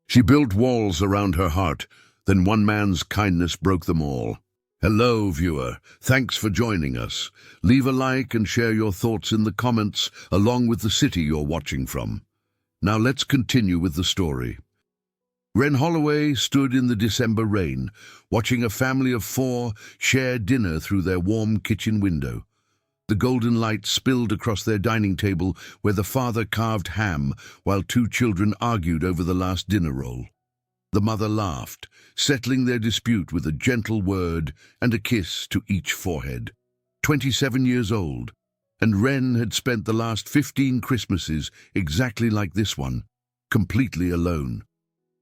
She built walls around her heart, then one man's kindness broke them all. Hello, viewer. Thanks for joining us. Leave a like and share your thoughts in the comments, along with the city you're watching from. Now let's continue with the story. Ren Holloway stood in the December rain, watching a family of 4 share dinner through their warm kitchen window. The golden light spilled across their dining table where the father carved ham while 2 children argued over the last dinner roll. The mother laughed, settling their dispute with a gentle word and a kiss to each forehead. 27 years old, and Ren had spent the last 15 Christmases exactly like this one, completely alone.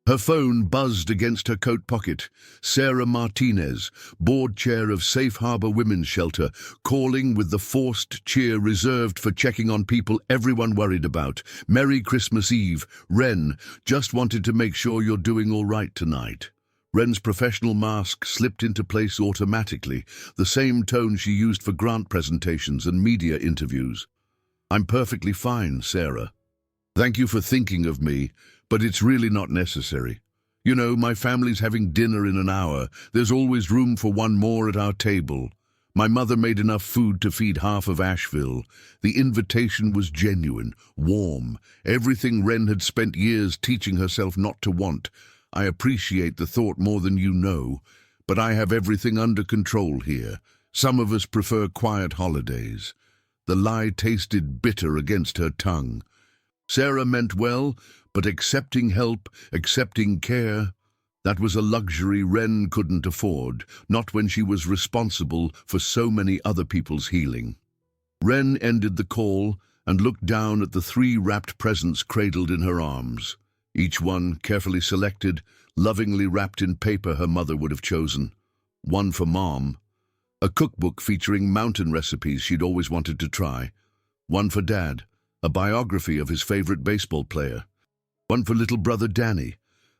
Her phone buzzed against her coat pocket. Sarah Martinez, board chair of Safe Harbor Women's Shelter, calling with the forced cheer reserved for checking on people everyone worried about. Merry Christmas Eve. Ren, just wanted to make sure you're doing all right tonight. Ren's professional mask slipped into place automatically, the same tone she used for grant presentations and media interviews. I'm perfectly fine, Sarah. Thank you for thinking of me. But it's really not necessary. You know, my family's having dinner in an hour. There's always room for one more at our table. My mother made enough food to feed half of Asheville. The invitation was genuine, warm, everything Ren had spent years teaching herself not to want. I appreciate the thought more than you know, but I have everything under control here. Some of us prefer quiet holidays. The lie tasted bitter against her tongue. Sarah meant well, but accepting help, accepting care, that was a luxury Ren couldn't afford, not when she was responsible for so many other people's healing. Ren ended the call and looked down at the 3 wrapped presents cradled in her arms, each one carefully selected, lovingly wrapped in paper her mother would have chosen. One for Mom, a cookbook featuring mountain recipes she'd always wanted to try. One for Dad, a biography of his favorite baseball player. One for little brother Danny,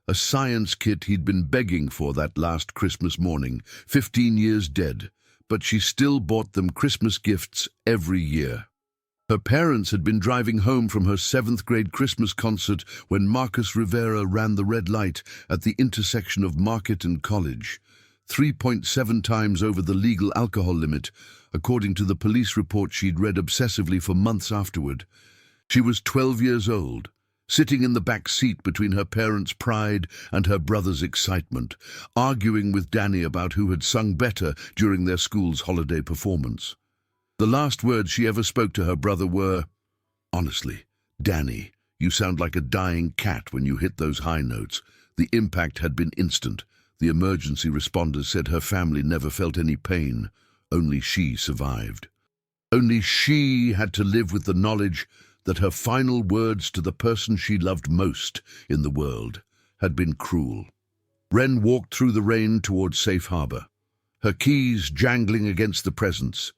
a science kit he'd been begging for that last Christmas morning, 15 years dead, but she still bought them Christmas gifts every year. Her parents had been driving home from her 7th grade Christmas concert when Marcus Rivera ran the red light at the intersection of Market and College, 3.7 times over the legal alcohol limit, according to the police report she'd read obsessively for months afterward. She was 12 years old, sitting in the back seat between her parents' pride and her brother's excitement, arguing with Danny about who had sung better during their school's holiday performance. The last words she ever spoke to her brother were, "Honestly, Danny, you sound like a dying cat when you hit those high notes." The impact had been instant. The emergency responders said her family never felt any pain. Only she survived. Only she had to live with the knowledge that her final words to the person she loved most in the world had been cruel. Ren walked through the rain towards Safe Harbor, her keys jangling against the presents.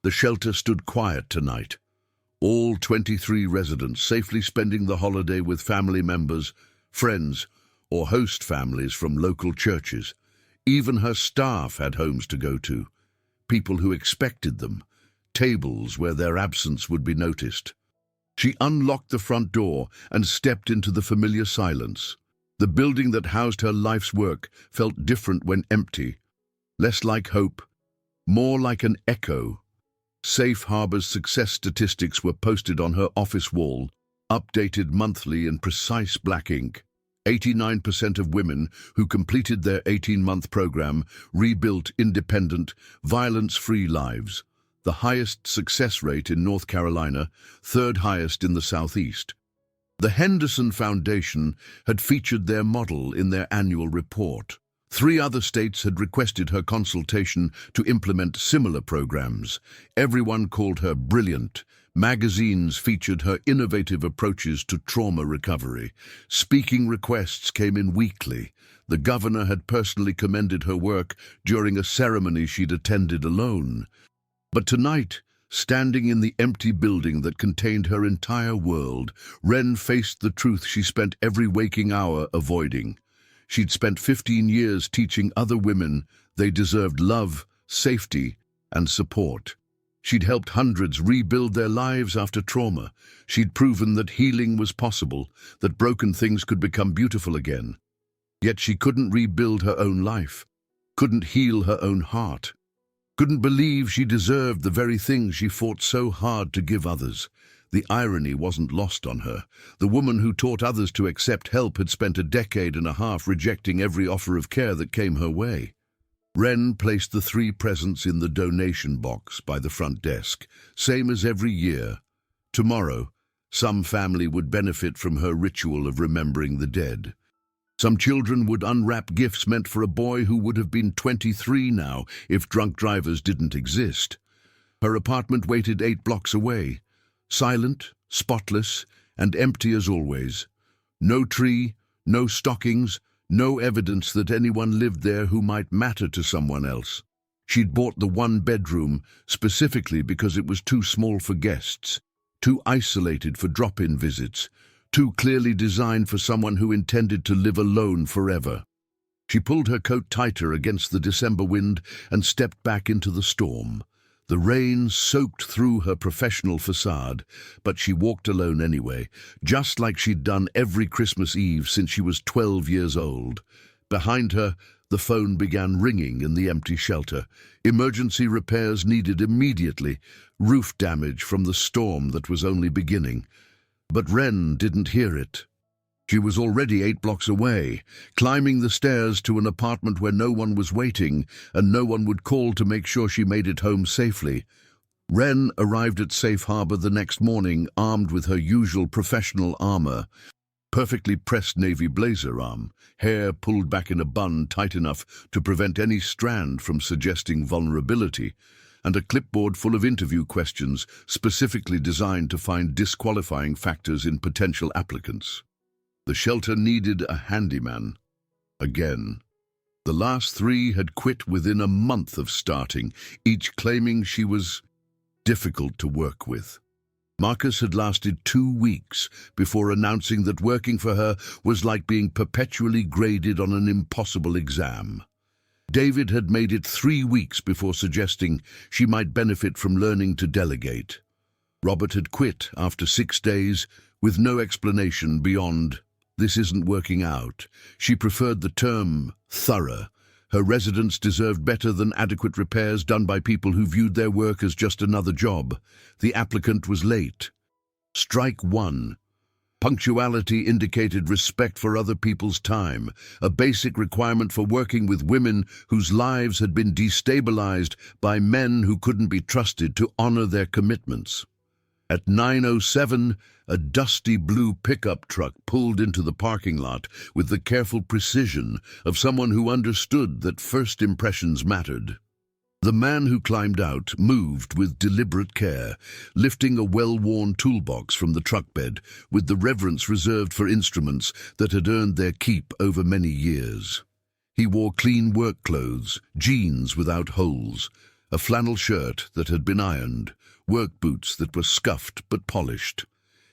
The shelter stood quiet tonight, all 23 residents safely spending the holiday with family members, friends, or host families from local churches. Even her staff had homes to go to, people who expected them, tables where their absence would be noticed. She unlocked the front door and stepped into the familiar silence. The building that housed her life's work felt different when empty, less like hope, more like an echo. Safe Harbor's success statistics were posted on her office wall, updated monthly in precise black ink. 89% of women who completed their 18-month program rebuilt independent, violence-free lives. The highest success rate in North Carolina, 3rd highest in the Southeast. The Henderson Foundation had featured their model in their annual report. 3 other states had requested her consultation to implement similar programs. Everyone called her brilliant. Magazines featured her innovative approaches to trauma recovery. Speaking requests came in weekly. The governor had personally commended her work during a ceremony she'd attended alone. But tonight, standing in the empty building that contained her entire world, Ren faced the truth she spent every waking hour avoiding. She'd spent 15 years teaching other women they deserved love, safety, and support. She'd helped hundreds rebuild their lives after trauma. She'd proven that healing was possible, that broken things could become beautiful again. Yet she couldn't rebuild her own life, couldn't heal her own heart, couldn't believe she deserved the very things she fought so hard to give others. The irony wasn't lost on her. The woman who taught others to accept help had spent a decade and a half rejecting every offer of care that came her way. Ren placed the 3 presents in the donation box by the front desk, same as every year. Tomorrow, some family would benefit from her ritual of remembering the dead. Some children would unwrap gifts meant for a boy who would have been 23 now if drunk drivers didn't exist. Her apartment waited 8 blocks away, silent, spotless, and empty as always. No tree, no stockings, no evidence that anyone lived there who might matter to someone else. She'd bought the 1 bedroom specifically because it was too small for guests, too isolated for drop-in visits, too clearly designed for someone who intended to live alone forever. She pulled her coat tighter against the December wind and stepped back into the storm. The rain soaked through her professional facade, but she walked alone anyway, just like she'd done every Christmas Eve since she was 12 years old. Behind her, the phone began ringing in the empty shelter. Emergency repairs needed immediately, roof damage from the storm that was only beginning. But Ren didn't hear it. She was already 8 blocks away, climbing the stairs to an apartment where no one was waiting and no one would call to make sure she made it home safely. Ren arrived at Safe Harbor the next morning, armed with her usual professional armor. Perfectly pressed navy blazer arm, hair pulled back in a bun tight enough to prevent any strand from suggesting vulnerability, and a clipboard full of interview questions specifically designed to find disqualifying factors in potential applicants. The shelter needed a handyman. Again. The last 3 had quit within a month of starting, each claiming she was difficult to work with. Marcus had lasted 2 weeks before announcing that working for her was like being perpetually graded on an impossible exam. David had made it 3 weeks before suggesting she might benefit from learning to delegate. Robert had quit after 6 days with no explanation beyond, "This isn't working out." She preferred the term thorough. Her residents deserved better than adequate repairs done by people who viewed their work as just another job. The applicant was late. Strike 1. Punctuality indicated respect for other people's time, a basic requirement for working with women whose lives had been destabilized by men who couldn't be trusted to honor their commitments. At 9:07, a dusty blue pickup truck pulled into the parking lot with the careful precision of someone who understood that first impressions mattered. The man who climbed out moved with deliberate care, lifting a well-worn toolbox from the truck bed with the reverence reserved for instruments that had earned their keep over many years. He wore clean work clothes, jeans without holes, a flannel shirt that had been ironed, work boots that were scuffed but polished.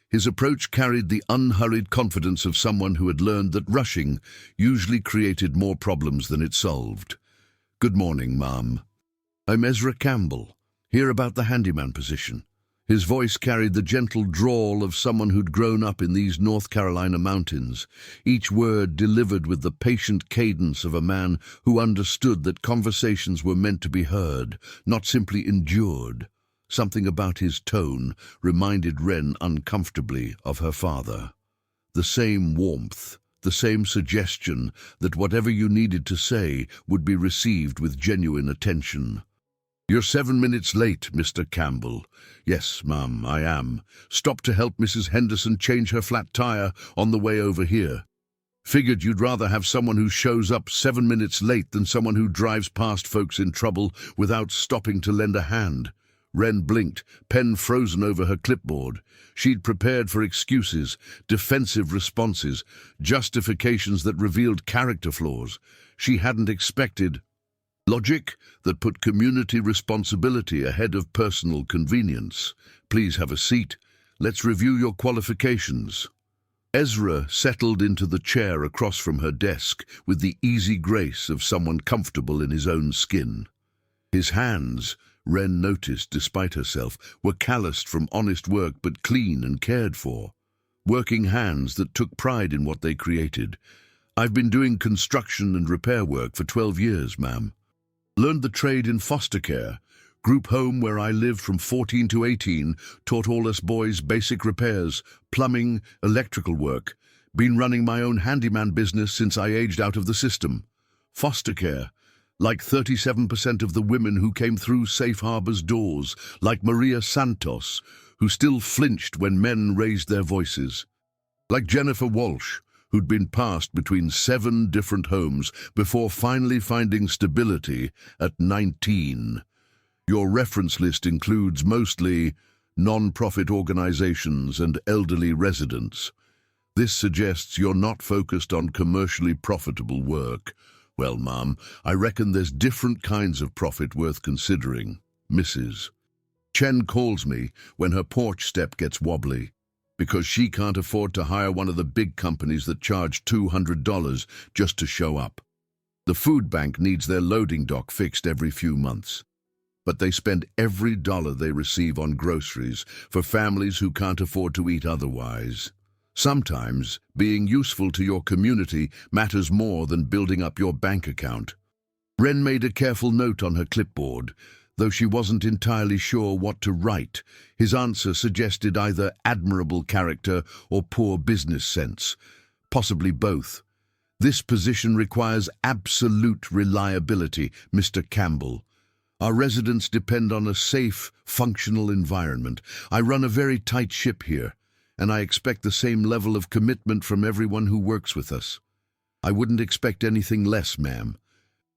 His approach carried the unhurried confidence of someone who had learned that rushing usually created more problems than it solved. "Good morning, Ma'am. I'm Ezra Campbell, here about the handyman position." His voice carried the gentle drawl of someone who'd grown up in these North Carolina mountains, each word delivered with the patient cadence of a man who understood that conversations were meant to be heard, not simply endured. Something about his tone reminded Ren uncomfortably of her father. The same warmth, the same suggestion that whatever you needed to say would be received with genuine attention. "You're 7 minutes late, Mr. Campbell." "Yes, ma'am, I am. Stopped to help Mrs. Henderson change her flat tire on the way over here. Figured you'd rather have someone who shows up 7 minutes late than someone who drives past folks in trouble without stopping to lend a hand." Ren blinked, pen frozen over her clipboard. She'd prepared for excuses, defensive responses, justifications that revealed character flaws. She hadn't expected logic that put community responsibility ahead of personal convenience. "Please have a seat. Let's review your qualifications." Ezra settled into the chair across from her desk with the easy grace of someone comfortable in his own skin. His hands, Ren noticed, despite herself, were calloused from honest work but clean and cared for. Working hands that took pride in what they created. I've been doing construction and repair work for 12 years, ma'am. Learned the trade in foster care. Group home where I lived from 14 to 18, taught all us boys basic repairs, plumbing, electrical work. Been running my own handyman business since I aged out of the system. Foster care. Like 37% of the women who came through Safe Harbor's doors, like Maria Santos, who still flinched when men raised their voices. Like Jennifer Walsh, who'd been passed between 7 different homes before finally finding stability at 19. Your reference list includes mostly non-profit organizations and elderly residents. This suggests you're not focused on commercially profitable work. Well, ma'am, I reckon there's different kinds of profit worth considering. Mrs. Chen calls me when her porch step gets wobbly because she can't afford to hire one of the big companies that charge $200 just to show up. The food bank needs their loading dock fixed every few months. But they spend every dollar they receive on groceries for families who can't afford to eat otherwise. Sometimes, being useful to your community matters more than building up your bank account. Ren made a careful note on her clipboard. Though she wasn't entirely sure what to write, his answer suggested either admirable character or poor business sense, possibly both. This position requires absolute reliability, Mr. Campbell. Our residents depend on a safe, functional environment. I run a very tight ship here, and I expect the same level of commitment from everyone who works with us. I wouldn't expect anything less, ma'am.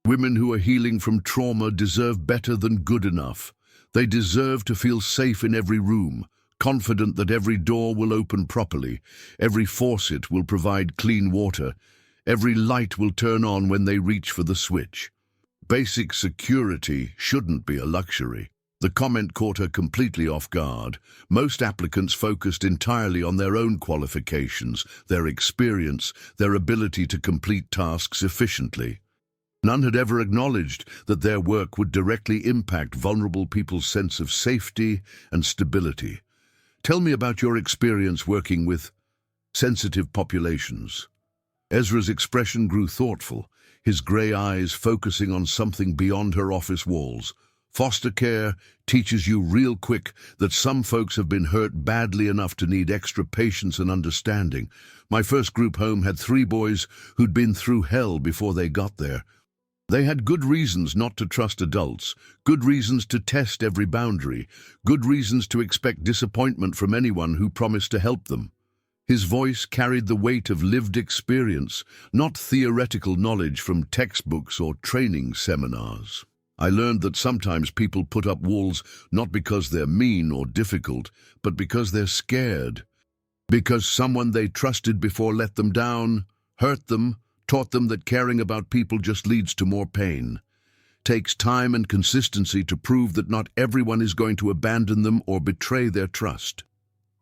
Women who are healing from trauma deserve better than good enough. They deserve to feel safe in every room, confident that every door will open properly, every faucet will provide clean water, every light will turn on when they reach for the switch. Basic security shouldn't be a luxury. The comment caught her completely off guard. Most applicants focused entirely on their own qualifications, their experience, their ability to complete tasks efficiently. None had ever acknowledged that their work would directly impact vulnerable people's sense of safety and stability. Tell me about your experience working with sensitive populations. Ezra's expression grew thoughtful, his grey eyes focusing on something beyond her office walls. Foster care teaches you real quick that some folks have been hurt badly enough to need extra patience and understanding. My first group home had 3 boys who'd been through hell before they got there. They had good reasons not to trust adults, good reasons to test every boundary, good reasons to expect disappointment from anyone who promised to help them. His voice carried the weight of lived experience, not theoretical knowledge from textbooks or training seminars. I learned that sometimes people put up walls not because they're mean or difficult, but because they're scared. Because someone they trusted before let them down, hurt them, taught them that caring about people just leads to more pain. Takes time and consistency to prove that not everyone is going to abandon them or betray their trust.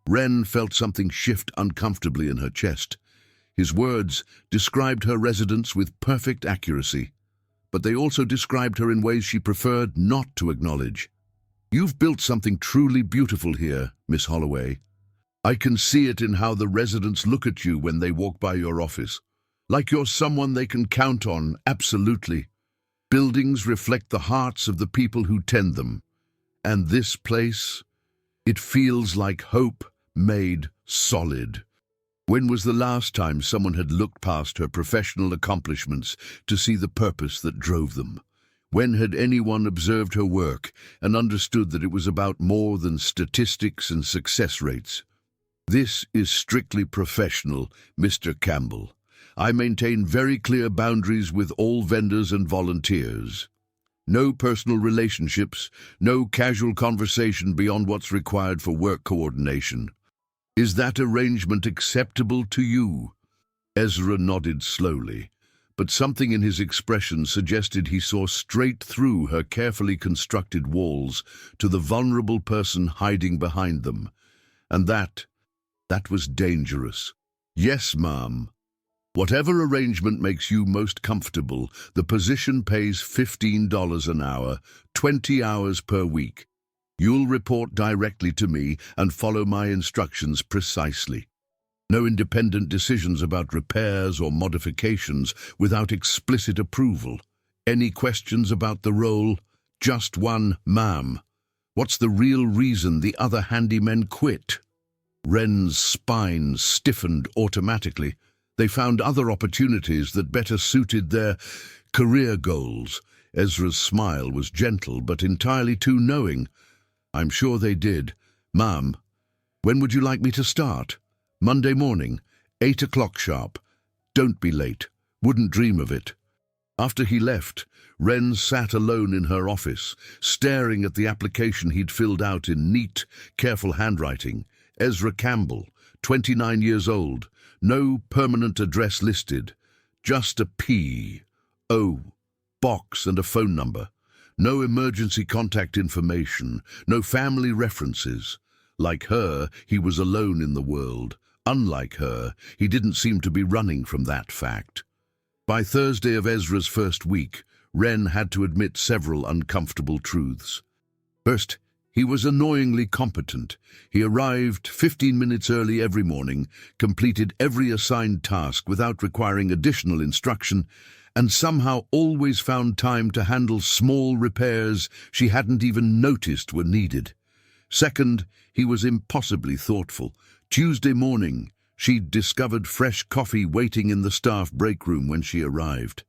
Ren felt something shift uncomfortably in her chest. His words described her residence with perfect accuracy, but they also described her in ways she preferred not to acknowledge. You've built something truly beautiful here, Miss Holloway. I can see it in how the residents look at you when they walk by your office. Like you're someone they can count on, absolutely. Buildings reflect the hearts of the people who tend them. And this place, it feels like hope made solid. When was the last time someone had looked past her professional accomplishments to see the purpose that drove them? When had anyone observed her work and understood that it was about more than statistics and success rates? This is strictly professional, Mr. Campbell. I maintain very clear boundaries with all vendors and volunteers. No personal relationships, no casual conversation beyond what's required for work coordination. Is that arrangement acceptable to you? Ezra nodded slowly, but something in his expression suggested he saw straight through her carefully constructed walls to the vulnerable person hiding behind them. And that was dangerous. Yes, ma'am. Whatever arrangement makes you most comfortable, the position pays $15 an hour, 20 hours per week. You'll report directly to me and follow my instructions precisely. No independent decisions about repairs or modifications without explicit approval. Any questions about the role? Just one, ma'am. What's the real reason the other handymen quit? Ren's spine stiffened automatically. They found other opportunities that better suited their career goals. Ezra's smile was gentle but entirely too knowing. I'm sure they did. Ma'am, when would you like me to start? Monday morning, 8 o'clock sharp. Don't be late. Wouldn't dream of it. After he left, Ren sat alone in her office, staring at the application he'd filled out in neat, careful handwriting. Ezra Campbell, 29 years old, no permanent address listed, just a P.O. box and a phone number. No emergency contact information, no family references. Like her, he was alone in the world. Unlike her, he didn't seem to be running from that fact. By Thursday of Ezra's first week, Ren had to admit several uncomfortable truths. First, he was annoyingly competent. He arrived 15 minutes early every morning, completed every assigned task without requiring additional instruction, and somehow always found time to handle small repairs she hadn't even noticed were needed. Second, he was impossibly thoughtful. Tuesday morning, she'd discovered fresh coffee waiting in the staff break room when she arrived.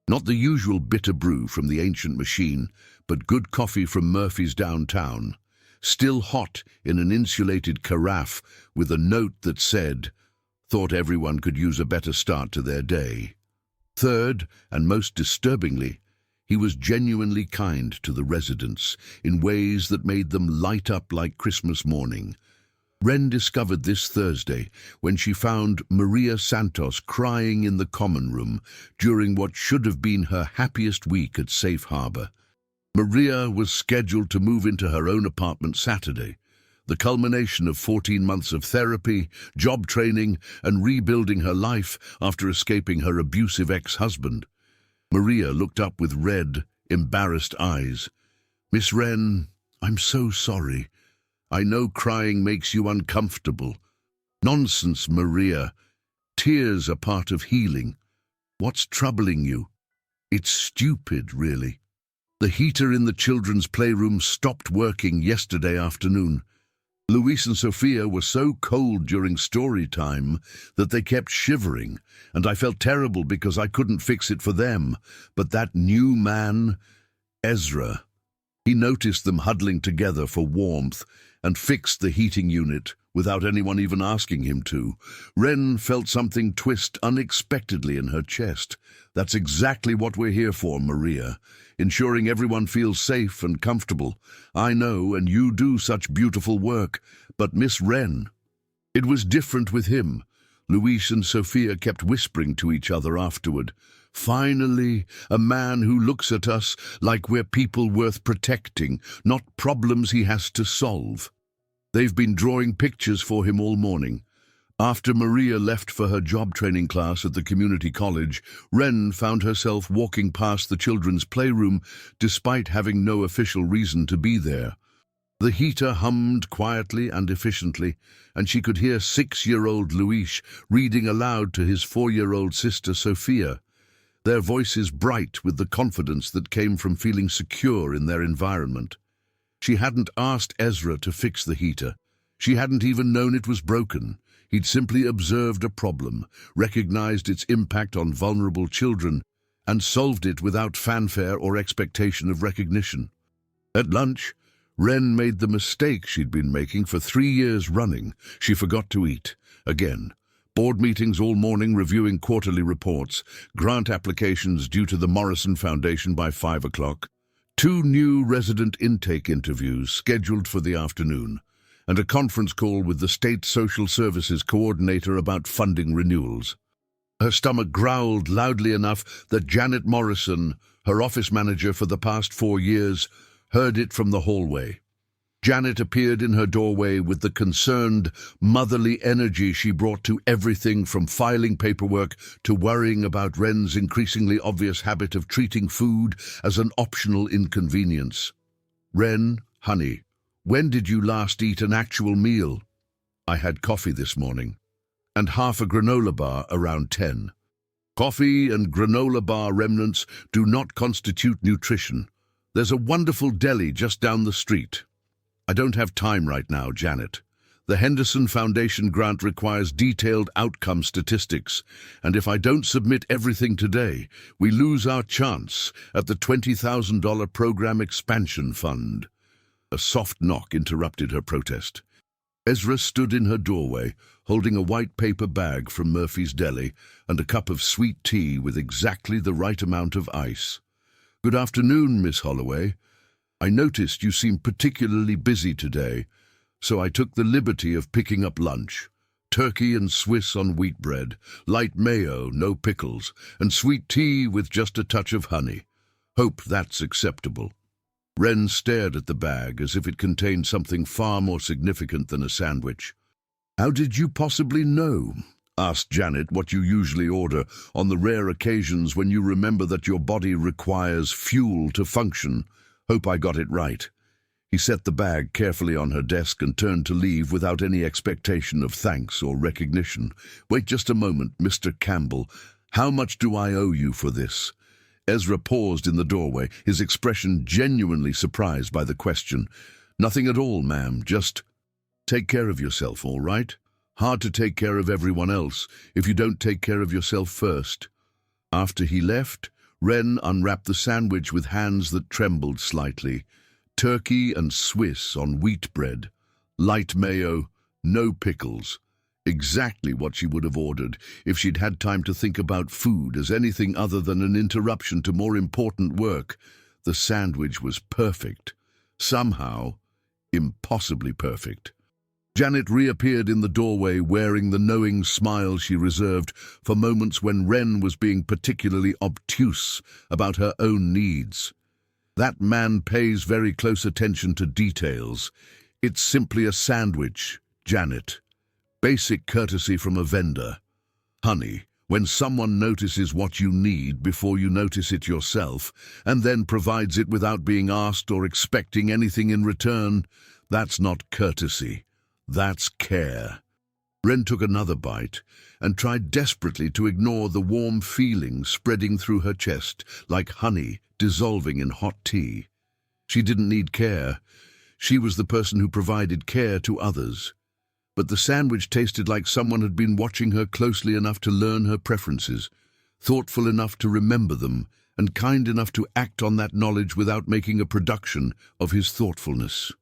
Not the usual bitter brew from the ancient machine, but good coffee from Murphy's downtown, still hot in an insulated carafe with a note that said, "Thought everyone could use a better start to their day." Third, and most disturbingly, he was genuinely kind to the residents in ways that made them light up like Christmas morning. Ren discovered this Thursday when she found Maria Santos crying in the common room during what should have been her happiest week at Safe Harbor. Maria was scheduled to move into her own apartment Saturday, the culmination of 14 months of therapy, job training, and rebuilding her life after escaping her abusive ex-husband. Maria looked up with red, embarrassed eyes. "Miss Ren, I'm so sorry. I know crying makes you uncomfortable." "Nonsense, Maria. Tears are part of healing. What's troubling you?" "It's stupid, really. The heater in the children's playroom stopped working yesterday afternoon. Luis and Sophia were so cold during story time that they kept shivering, and I felt terrible because I couldn't fix it for them. But that new man, Ezra, he noticed them huddling together for warmth and fixed the heating unit without anyone even asking him to." Ren felt something twist unexpectedly in her chest. "That's exactly what we're here for, Maria. Ensuring everyone feels safe and comfortable. I know, and you do such beautiful work. But Miss Ren..." It was different with him. Luis and Sophia kept whispering to each other afterward. "Finally, a man who looks at us like we're people worth protecting, not problems he has to solve." They've been drawing pictures for him all morning. After Maria left for her job training class at the community college, Ren found herself walking past the children's playroom despite having no official reason to be there. The heater hummed quietly and efficiently, and she could hear 6-year-old Luis reading aloud to his 4-year-old sister Sophia, their voices bright with the confidence that came from feeling secure in their environment. She hadn't asked Ezra to fix the heater. She hadn't even known it was broken. He'd simply observed a problem, recognized its impact on vulnerable children, and solved it without fanfare or expectation of recognition. At lunch, Ren made the mistake she'd been making for 3 years running. She forgot to eat. Again. Board meetings all morning reviewing quarterly reports, grant applications due to the Morrison Foundation by 5 o'clock, 2 new resident intake interviews scheduled for the afternoon, and a conference call with the State Social Services Coordinator about funding renewals. Her stomach growled loudly enough that Janet Morrison, her office manager for the past 4 years, heard it from the hallway. Janet appeared in her doorway with the concerned, motherly energy she brought to everything from filing paperwork to worrying about Ren's increasingly obvious habit of treating food as an optional inconvenience. "Ren, honey, when did you last eat an actual meal?" "I had coffee this morning, and half a granola bar around 10. Coffee and granola bar remnants do not constitute nutrition. There's a wonderful deli just down the street." "I don't have time right now, Janet. The Henderson Foundation grant requires detailed outcome statistics, and if I don't submit everything today, we lose our chance at the $20,000 program expansion fund." A soft knock interrupted her protest. Ezra stood in her doorway, holding a white paper bag from Murphy's Deli and a cup of sweet tea with exactly the right amount of ice. "Good afternoon, Miss Holloway. I noticed you seemed particularly busy today, so I took the liberty of picking up lunch. Turkey and Swiss on wheat bread, light mayo, no pickles, and sweet tea with just a touch of honey. Hope that's acceptable." Ren stared at the bag as if it contained something far more significant than a sandwich. "How did you possibly know?" asked Janet, "what you usually order on the rare occasions when you remember that your body requires fuel to function. Hope I got it right." He set the bag carefully on her desk and turned to leave without any expectation of thanks or recognition. "Wait just a moment, Mr. Campbell. How much do I owe you for this?" Ezra paused in the doorway, his expression genuinely surprised by the question. "Nothing at all, ma'am. Just take care of yourself, all right? Hard to take care of everyone else if you don't take care of yourself first." After he left, Ren unwrapped the sandwich with hands that trembled slightly. Turkey and Swiss on wheat bread, light mayo, no pickles. Exactly what she would have ordered if she'd had time to think about food as anything other than an interruption to more important work. The sandwich was perfect. Somehow, impossibly perfect. Janet reappeared in the doorway wearing the knowing smile she reserved for moments when Ren was being particularly obtuse about her own needs. "That man pays very close attention to details. It's simply a sandwich, Janet. Basic courtesy from a vendor. Honey, when someone notices what you need before you notice it yourself, and then provides it without being asked or expecting anything in return, that's not courtesy. That's care." Ren took another bite and tried desperately to ignore the warm feeling spreading through her chest like honey dissolving in hot tea. She didn't need care. She was the person who provided care to others. But the sandwich tasted like someone had been watching her closely enough to learn her preferences, thoughtful enough to remember them, and kind enough to act on that knowledge without making a production of his thoughtfulness.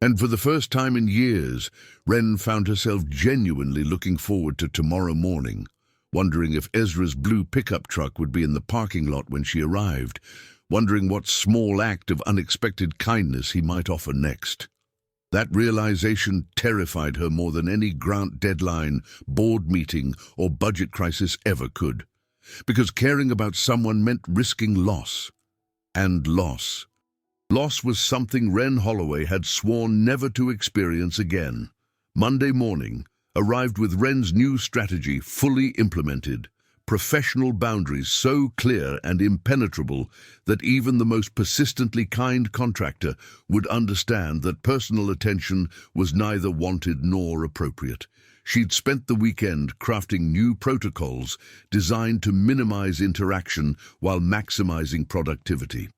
And for the first time in years, Ren found herself genuinely looking forward to tomorrow morning, wondering if Ezra's blue pickup truck would be in the parking lot when she arrived, wondering what small act of unexpected kindness he might offer next. That realization terrified her more than any grant deadline, board meeting, or budget crisis ever could, because caring about someone meant risking loss. And loss. Loss was something Ren Holloway had sworn never to experience again. Monday morning arrived with Ren's new strategy fully implemented, professional boundaries so clear and impenetrable that even the most persistently kind contractor would understand that personal attention was neither wanted nor appropriate. She'd spent the weekend crafting new protocols designed to minimize interaction while maximizing productivity.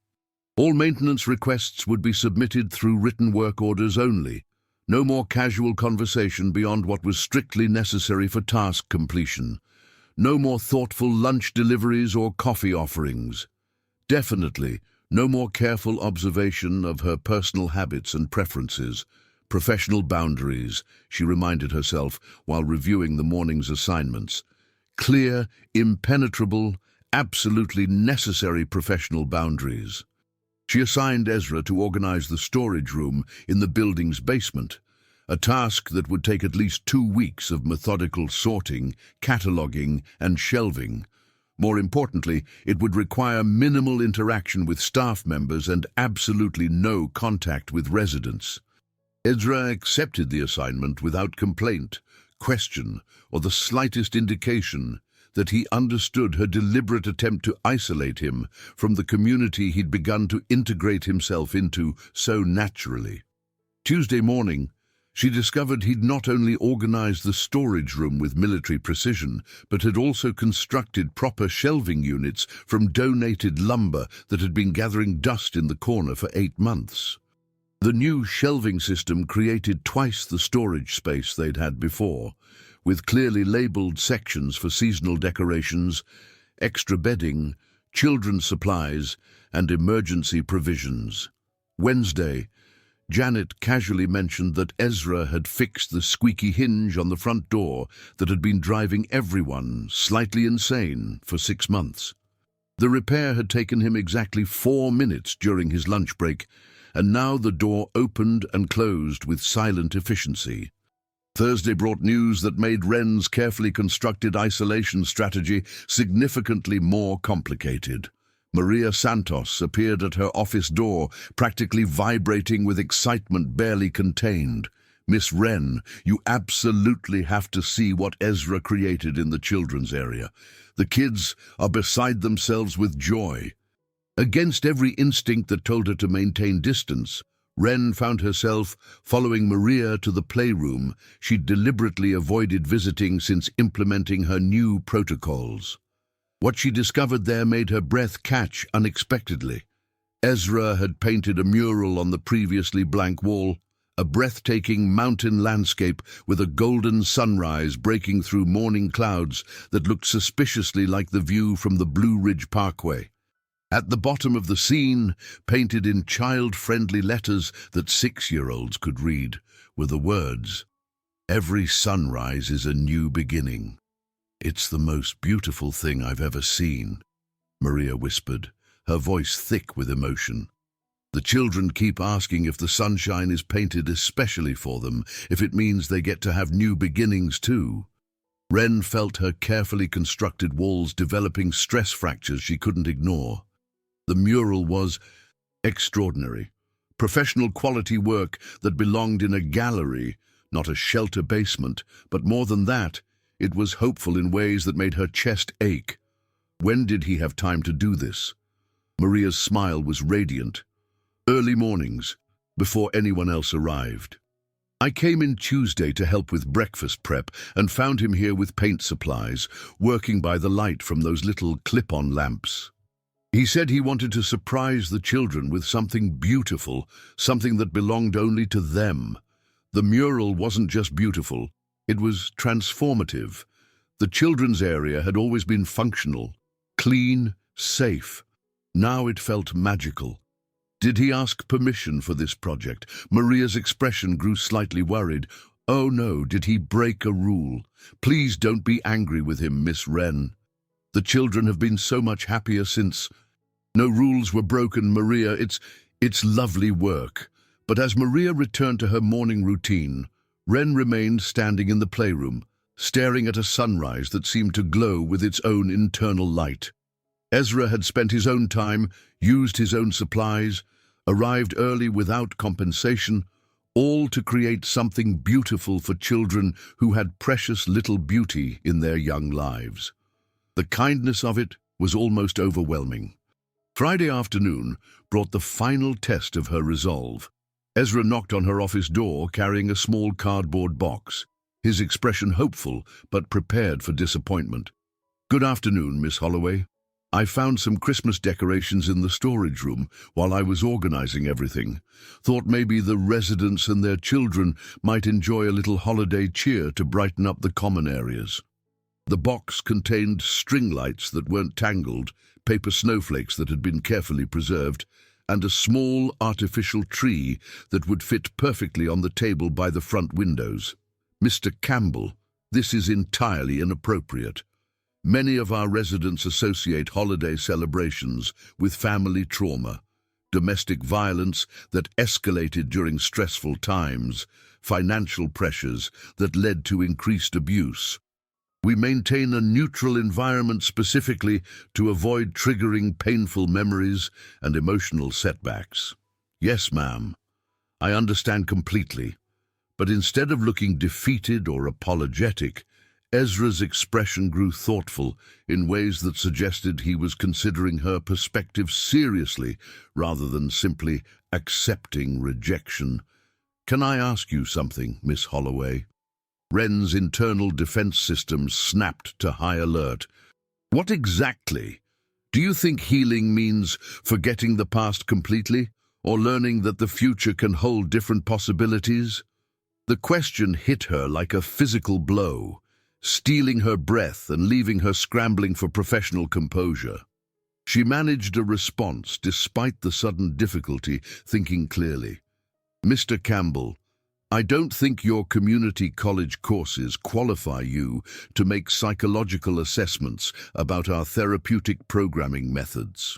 All maintenance requests would be submitted through written work orders only. No more casual conversation beyond what was strictly necessary for task completion. No more thoughtful lunch deliveries or coffee offerings. Definitely, no more careful observation of her personal habits and preferences. Professional boundaries, she reminded herself while reviewing the morning's assignments. Clear, impenetrable, absolutely necessary professional boundaries. She assigned Ezra to organize the storage room in the building's basement, a task that would take at least 2 weeks of methodical sorting, cataloging, and shelving. More importantly, it would require minimal interaction with staff members and absolutely no contact with residents. Ezra accepted the assignment without complaint, question, or the slightest indication that he understood her deliberate attempt to isolate him from the community he'd begun to integrate himself into so naturally. Tuesday morning, she discovered he'd not only organized the storage room with military precision, but had also constructed proper shelving units from donated lumber that had been gathering dust in the corner for 8 months. The new shelving system created twice the storage space they'd had before, with clearly labeled sections for seasonal decorations, extra bedding, children's supplies, and emergency provisions. Wednesday, Janet casually mentioned that Ezra had fixed the squeaky hinge on the front door that had been driving everyone slightly insane for 6 months. The repair had taken him exactly 4 minutes during his lunch break, and now the door opened and closed with silent efficiency. Thursday brought news that made Ren's carefully constructed isolation strategy significantly more complicated. Maria Santos appeared at her office door, practically vibrating with excitement barely contained. "Miss Ren, you absolutely have to see what Ezra created in the children's area. The kids are beside themselves with joy." Against every instinct that told her to maintain distance, Ren found herself following Maria to the playroom she'd deliberately avoided visiting since implementing her new protocols. What she discovered there made her breath catch unexpectedly. Ezra had painted a mural on the previously blank wall, a breathtaking mountain landscape with a golden sunrise breaking through morning clouds that looked suspiciously like the view from the Blue Ridge Parkway. At the bottom of the scene, painted in child-friendly letters that 6-year-olds could read, were the words, "Every sunrise is a new beginning." "It's the most beautiful thing I've ever seen," Maria whispered, her voice thick with emotion. "The children keep asking if the sunshine is painted especially for them, if it means they get to have new beginnings too." Ren felt her carefully constructed walls developing stress fractures she couldn't ignore. The mural was extraordinary, professional quality work that belonged in a gallery, not a shelter basement, but more than that, it was hopeful in ways that made her chest ache. When did he have time to do this? Maria's smile was radiant. Early mornings, before anyone else arrived. "I came in Tuesday to help with breakfast prep and found him here with paint supplies, working by the light from those little clip-on lamps. He said he wanted to surprise the children with something beautiful, something that belonged only to them. The mural wasn't just beautiful, it was transformative. The children's area had always been functional, clean, safe. Now it felt magical. Did he ask permission for this project? Maria's expression grew slightly worried. Oh no, did he break a rule? Please don't be angry with him, Miss Ren. The children have been so much happier since... No rules were broken, Maria. It's lovely work. But as Maria returned to her morning routine, Ren remained standing in the playroom, staring at a sunrise that seemed to glow with its own internal light. Ezra had spent his own time, used his own supplies, arrived early without compensation, all to create something beautiful for children who had precious little beauty in their young lives. The kindness of it was almost overwhelming. Friday afternoon brought the final test of her resolve. Ezra knocked on her office door carrying a small cardboard box, his expression hopeful but prepared for disappointment. "Good afternoon, Miss Holloway. I found some Christmas decorations in the storage room while I was organizing everything. Thought maybe the residents and their children might enjoy a little holiday cheer to brighten up the common areas." The box contained string lights that weren't tangled, paper snowflakes that had been carefully preserved, and a small artificial tree that would fit perfectly on the table by the front windows. "Mr. Campbell, this is entirely inappropriate. Many of our residents associate holiday celebrations with family trauma, domestic violence that escalated during stressful times, financial pressures that led to increased abuse. We maintain a neutral environment specifically to avoid triggering painful memories and emotional setbacks." "Yes, ma'am. I understand completely. But instead of looking defeated or apologetic, Ezra's expression grew thoughtful in ways that suggested he was considering her perspective seriously rather than simply accepting rejection. "Can I ask you something, Miss Holloway?" Ren's internal defense system snapped to high alert. "What exactly? Do you think healing means forgetting the past completely, or learning that the future can hold different possibilities?" The question hit her like a physical blow, stealing her breath and leaving her scrambling for professional composure. She managed a response despite the sudden difficulty, thinking clearly. "Mr. Campbell, I don't think your community college courses qualify you to make psychological assessments about our therapeutic programming methods."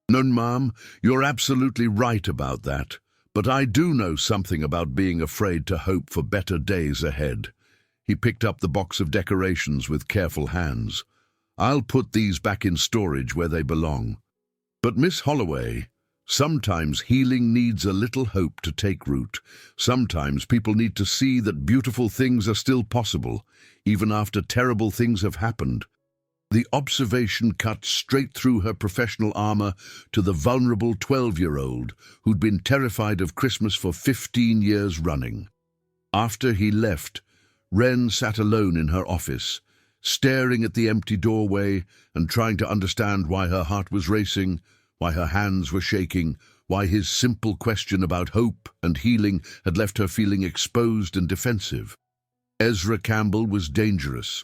"No, ma'am, you're absolutely right about that. But I do know something about being afraid to hope for better days ahead." He picked up the box of decorations with careful hands. "I'll put these back in storage where they belong. But Miss Holloway, sometimes healing needs a little hope to take root. Sometimes people need to see that beautiful things are still possible, even after terrible things have happened." The observation cut straight through her professional armor to the vulnerable 12-year-old who'd been terrified of Christmas for 15 years running. After he left, Ren sat alone in her office, staring at the empty doorway and trying to understand why her heart was racing, why her hands were shaking, why his simple question about hope and healing had left her feeling exposed and defensive. Ezra Campbell was dangerous.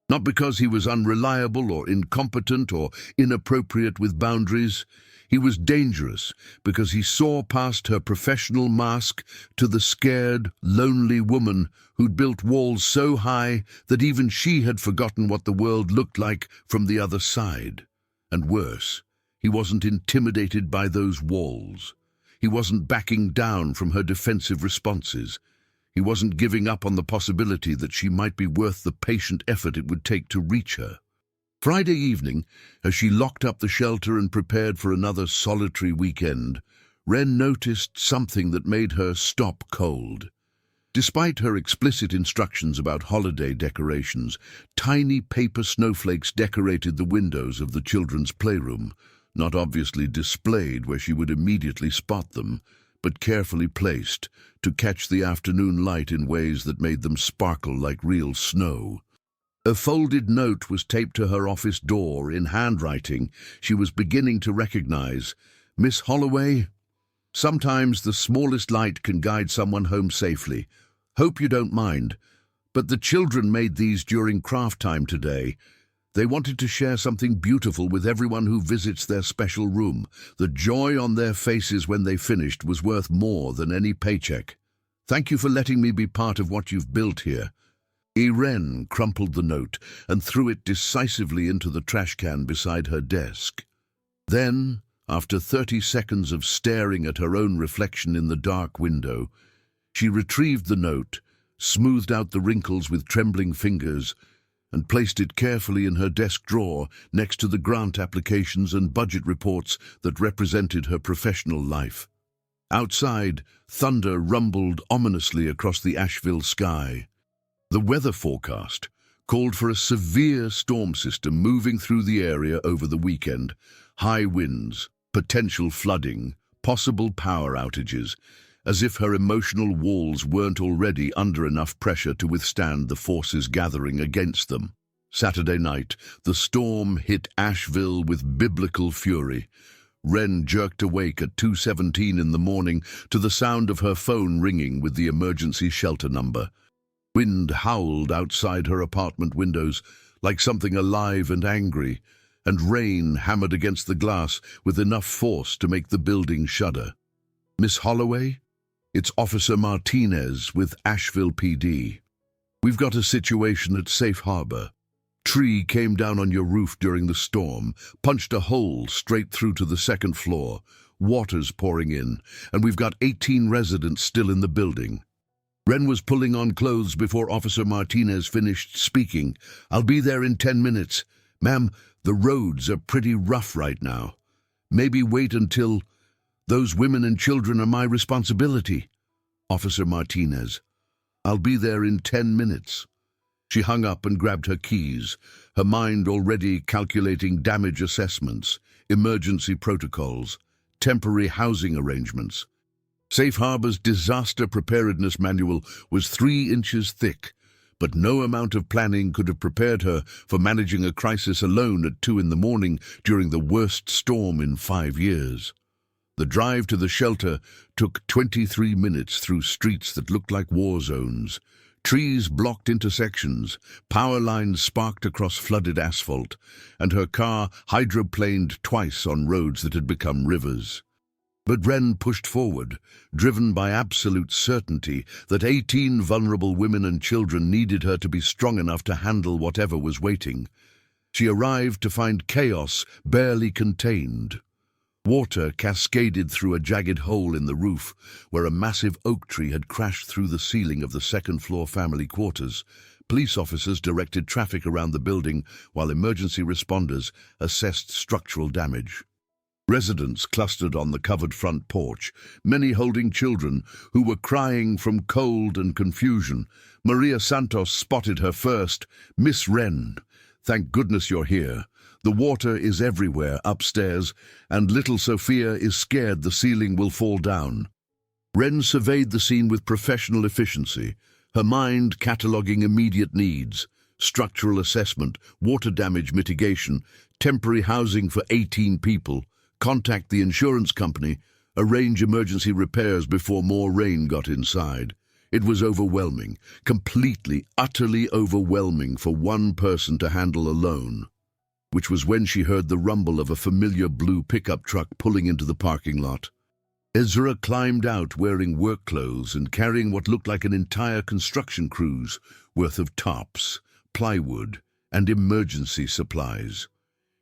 Not because he was unreliable or incompetent or inappropriate with boundaries. He was dangerous because he saw past her professional mask to the scared, lonely woman who'd built walls so high that even she had forgotten what the world looked like from the other side. And worse, he wasn't intimidated by those walls. He wasn't backing down from her defensive responses. He wasn't giving up on the possibility that she might be worth the patient effort it would take to reach her. Friday evening, as she locked up the shelter and prepared for another solitary weekend, Ren noticed something that made her stop cold. Despite her explicit instructions about holiday decorations, tiny paper snowflakes decorated the windows of the children's playroom, not obviously displayed where she would immediately spot them, but carefully placed to catch the afternoon light in ways that made them sparkle like real snow. A folded note was taped to her office door in handwriting she was beginning to recognize. "Miss Holloway, sometimes the smallest light can guide someone home safely. Hope you don't mind, but the children made these during craft time today. They wanted to share something beautiful with everyone who visits their special room. The joy on their faces when they finished was worth more than any paycheck. Thank you for letting me be part of what you've built here." Ren crumpled the note and threw it decisively into the trash can beside her desk. Then, after 30 seconds of staring at her own reflection in the dark window, she retrieved the note, smoothed out the wrinkles with trembling fingers, and placed it carefully in her desk drawer next to the grant applications and budget reports that represented her professional life. Outside, thunder rumbled ominously across the Asheville sky. The weather forecast called for a severe storm system moving through the area over the weekend. High winds, potential flooding, possible power outages, as if her emotional walls weren't already under enough pressure to withstand the forces gathering against them. Saturday night, the storm hit Asheville with biblical fury. Ren jerked awake at 2:17 in the morning to the sound of her phone ringing with the emergency shelter number. Wind howled outside her apartment windows like something alive and angry, and rain hammered against the glass with enough force to make the building shudder. "Miss Holloway? It's Officer Martinez with Asheville PD. We've got a situation at Safe Harbor. Tree came down on your roof during the storm, punched a hole straight through to the second floor. Water's pouring in, and we've got 18 residents still in the building." Ren was pulling on clothes before Officer Martinez finished speaking. "I'll be there in 10 minutes. Ma'am, the roads are pretty rough right now. Maybe wait until... Those women and children are my responsibility." Officer Martinez. I'll be there in 10 minutes. She hung up and grabbed her keys, her mind already calculating damage assessments, emergency protocols, temporary housing arrangements. Safe Harbor's disaster preparedness manual was 3 inches thick, but no amount of planning could have prepared her for managing a crisis alone at 2 in the morning during the worst storm in 5 years. The drive to the shelter took 23 minutes through streets that looked like war zones. Trees blocked intersections, power lines sparked across flooded asphalt, and her car hydroplaned twice on roads that had become rivers. But Ren pushed forward, driven by absolute certainty that 18 vulnerable women and children needed her to be strong enough to handle whatever was waiting. She arrived to find chaos barely contained. Water cascaded through a jagged hole in the roof where a massive oak tree had crashed through the ceiling of the second-floor family quarters. Police officers directed traffic around the building while emergency responders assessed structural damage. Residents clustered on the covered front porch, many holding children who were crying from cold and confusion. Maria Santos spotted her first. "Miss Ren, thank goodness you're here. The water is everywhere upstairs, and little Sophia is scared the ceiling will fall down." Ren surveyed the scene with professional efficiency, her mind cataloguing immediate needs: structural assessment, water damage mitigation, temporary housing for 18 people, contact the insurance company, arrange emergency repairs before more rain got inside. It was overwhelming, completely, utterly overwhelming for one person to handle alone. Which was when she heard the rumble of a familiar blue pickup truck pulling into the parking lot. Ezra climbed out wearing work clothes and carrying what looked like an entire construction crew's worth of tops, plywood, and emergency supplies.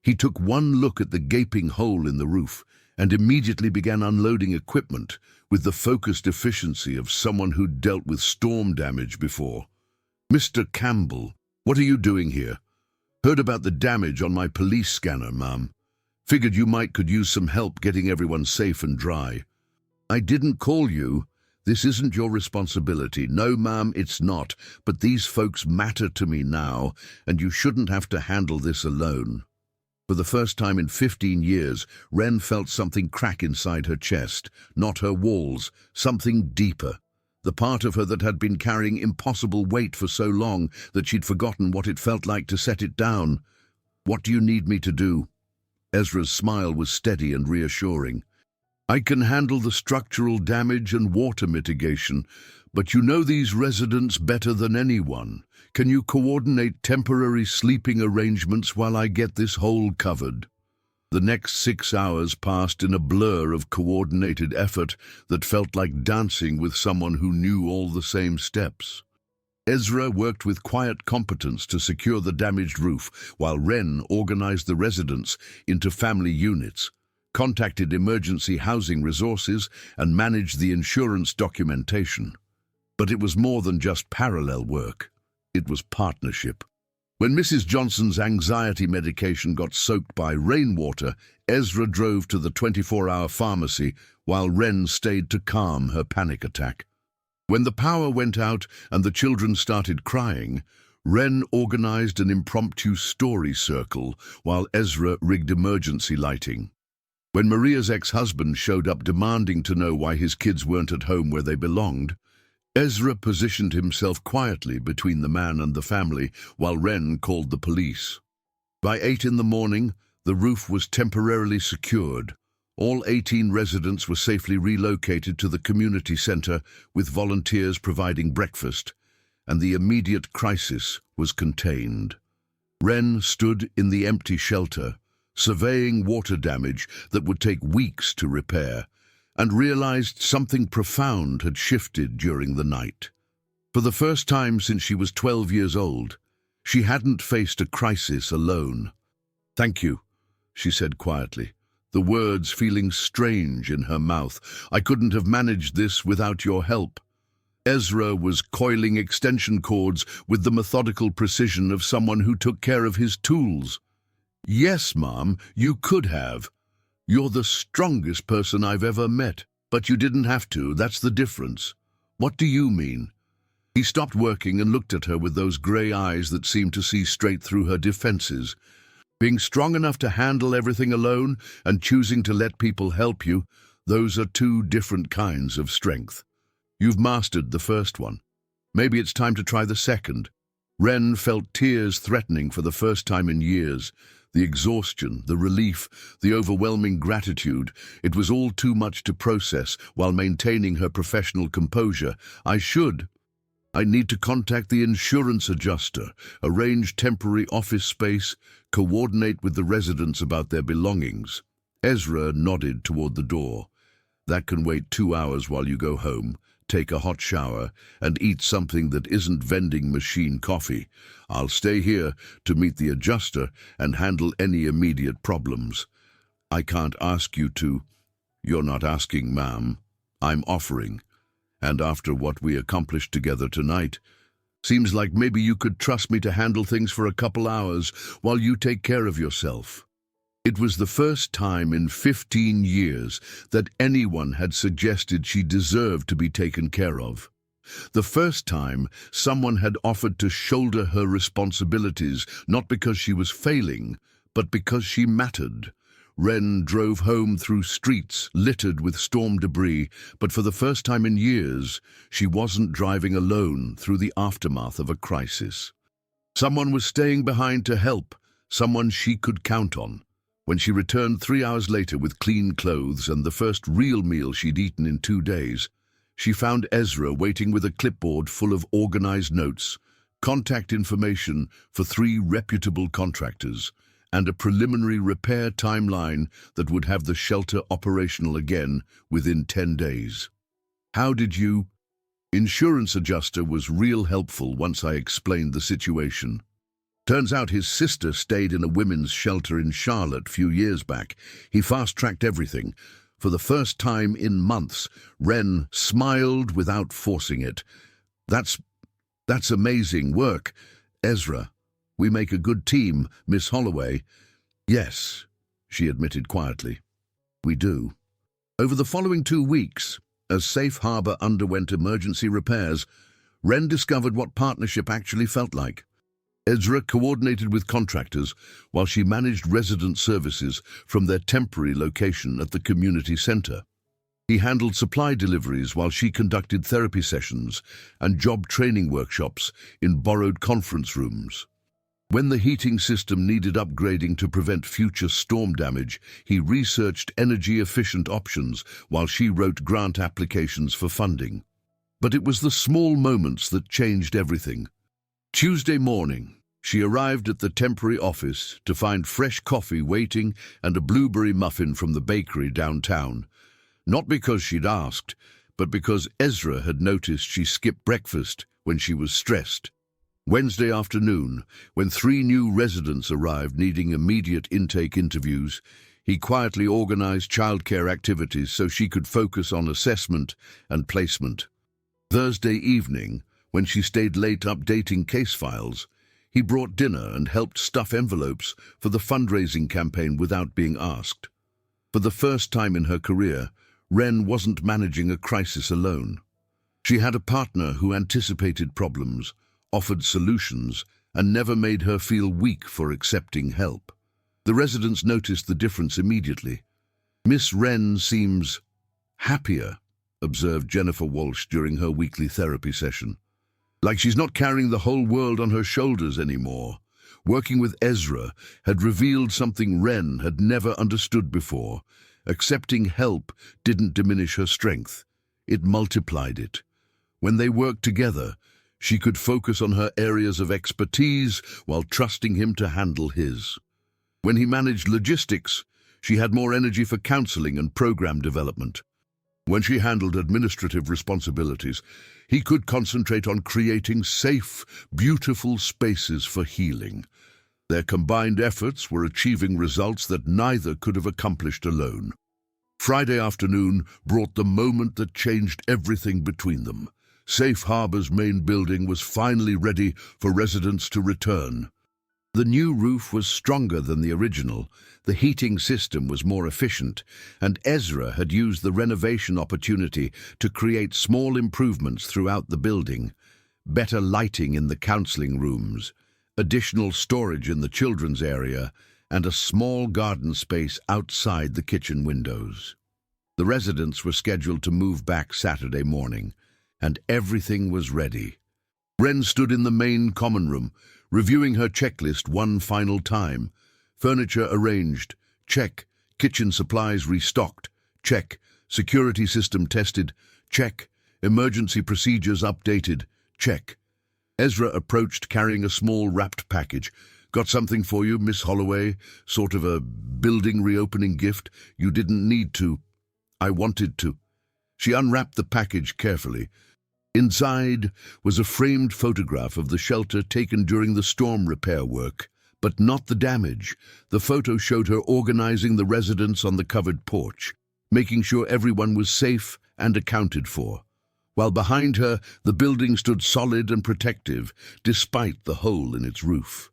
He took one look at the gaping hole in the roof and immediately began unloading equipment with the focused efficiency of someone who'd dealt with storm damage before. "Mr. Campbell, what are you doing here?" "Heard about the damage on my police scanner, ma'am. Figured you could use some help getting everyone safe and dry." "I didn't call you. This isn't your responsibility." "No, ma'am, it's not. But these folks matter to me now, and you shouldn't have to handle this alone." For the first time in 15 years, Ren felt something crack inside her chest, not her walls, something deeper. The part of her that had been carrying impossible weight for so long that she'd forgotten what it felt like to set it down. "What do you need me to do?" Ezra's smile was steady and reassuring. "I can handle the structural damage and water mitigation, but you know these residents better than anyone. Can you coordinate temporary sleeping arrangements while I get this hole covered?" The next 6 hours passed in a blur of coordinated effort that felt like dancing with someone who knew all the same steps. Ezra worked with quiet competence to secure the damaged roof, while Ren organized the residents into family units, contacted emergency housing resources, and managed the insurance documentation. But it was more than just parallel work. It was partnership. When Mrs. Johnson's anxiety medication got soaked by rainwater, Ezra drove to the 24-hour pharmacy while Ren stayed to calm her panic attack. When the power went out and the children started crying, Ren organized an impromptu story circle while Ezra rigged emergency lighting. When Maria's ex-husband showed up demanding to know why his kids weren't at home where they belonged, Ezra positioned himself quietly between the man and the family while Ren called the police. By 8 in the morning, the roof was temporarily secured. All 18 residents were safely relocated to the community center with volunteers providing breakfast, and the immediate crisis was contained. Ren stood in the empty shelter, surveying water damage that would take weeks to repair, and realized something profound had shifted during the night. For the first time since she was 12 years old, she hadn't faced a crisis alone. "Thank you," she said quietly, the words feeling strange in her mouth. "I couldn't have managed this without your help." Ezra was coiling extension cords with the methodical precision of someone who took care of his tools. "Yes, Mom, you could have. You're the strongest person I've ever met. But you didn't have to, that's the difference. What do you mean? He stopped working and looked at her with those grey eyes that seemed to see straight through her defenses. Being strong enough to handle everything alone and choosing to let people help you, those are two different kinds of strength. You've mastered the first one. Maybe it's time to try the second. Ren felt tears threatening for the first time in years. The exhaustion, the relief, the overwhelming gratitude, it was all too much to process while maintaining her professional composure. I need to contact the insurance adjuster, arrange temporary office space, coordinate with the residents about their belongings. Ezra nodded toward the door. That can wait 2 hours while you go home, take a hot shower, and eat something that isn't vending machine coffee. I'll stay here to meet the adjuster and handle any immediate problems. I can't ask you to. You're not asking, ma'am. I'm offering. And after what we accomplished together tonight, seems like maybe you could trust me to handle things for a couple hours while you take care of yourself. It was the first time in 15 years that anyone had suggested she deserved to be taken care of. The first time someone had offered to shoulder her responsibilities, not because she was failing, but because she mattered. Ren drove home through streets littered with storm debris, but for the first time in years, she wasn't driving alone through the aftermath of a crisis. Someone was staying behind to help, someone she could count on. When she returned 3 hours later with clean clothes and the first real meal she'd eaten in 2 days, she found Ezra waiting with a clipboard full of organized notes, contact information for 3 reputable contractors, and a preliminary repair timeline that would have the shelter operational again within 10 days. How did you? Insurance adjuster was real helpful once I explained the situation. Turns out his sister stayed in a women's shelter in Charlotte a few years back. He fast-tracked everything. For the first time in months, Ren smiled without forcing it. That's amazing work. Ezra, we make a good team, Miss Holloway. Yes, she admitted quietly. We do. Over the following 2 weeks, as Safe Harbor underwent emergency repairs, Ren discovered what partnership actually felt like. Ezra coordinated with contractors while she managed resident services from their temporary location at the community center. He handled supply deliveries while she conducted therapy sessions and job training workshops in borrowed conference rooms. When the heating system needed upgrading to prevent future storm damage, he researched energy-efficient options while she wrote grant applications for funding. But it was the small moments that changed everything. Tuesday morning, she arrived at the temporary office to find fresh coffee waiting and a blueberry muffin from the bakery downtown. Not because she'd asked, but because Ezra had noticed she skipped breakfast when she was stressed. Wednesday afternoon, when 3 new residents arrived needing immediate intake interviews, he quietly organized childcare activities so she could focus on assessment and placement. Thursday evening, when she stayed late updating case files, he brought dinner and helped stuff envelopes for the fundraising campaign without being asked. For the first time in her career, Ren wasn't managing a crisis alone. She had a partner who anticipated problems, offered solutions, and never made her feel weak for accepting help. The residents noticed the difference immediately. Miss Ren seems happier, observed Jennifer Walsh during her weekly therapy session. Like she's not carrying the whole world on her shoulders anymore. Working with Ezra had revealed something Ren had never understood before. Accepting help didn't diminish her strength. It multiplied it. When they worked together, she could focus on her areas of expertise while trusting him to handle his. When he managed logistics, she had more energy for counseling and program development. When she handled administrative responsibilities, he could concentrate on creating safe, beautiful spaces for healing. Their combined efforts were achieving results that neither could have accomplished alone. Friday afternoon brought the moment that changed everything between them. Safe Harbor's main building was finally ready for residents to return. The new roof was stronger than the original, the heating system was more efficient, and Ezra had used the renovation opportunity to create small improvements throughout the building. Better lighting in the counseling rooms, additional storage in the children's area, and a small garden space outside the kitchen windows. The residents were scheduled to move back Saturday morning, and everything was ready. Ren stood in the main common room, reviewing her checklist one final time. Furniture arranged, check. Kitchen supplies restocked, check. Security system tested, check. Emergency procedures updated, check. Ezra approached carrying a small wrapped package. Got something for you, Miss Holloway? Sort of a building reopening gift? You didn't need to. I wanted to. She unwrapped the package carefully. Inside was a framed photograph of the shelter taken during the storm repair work, but not the damage. The photo showed her organizing the residents on the covered porch, making sure everyone was safe and accounted for, while behind her the building stood solid and protective, despite the hole in its roof.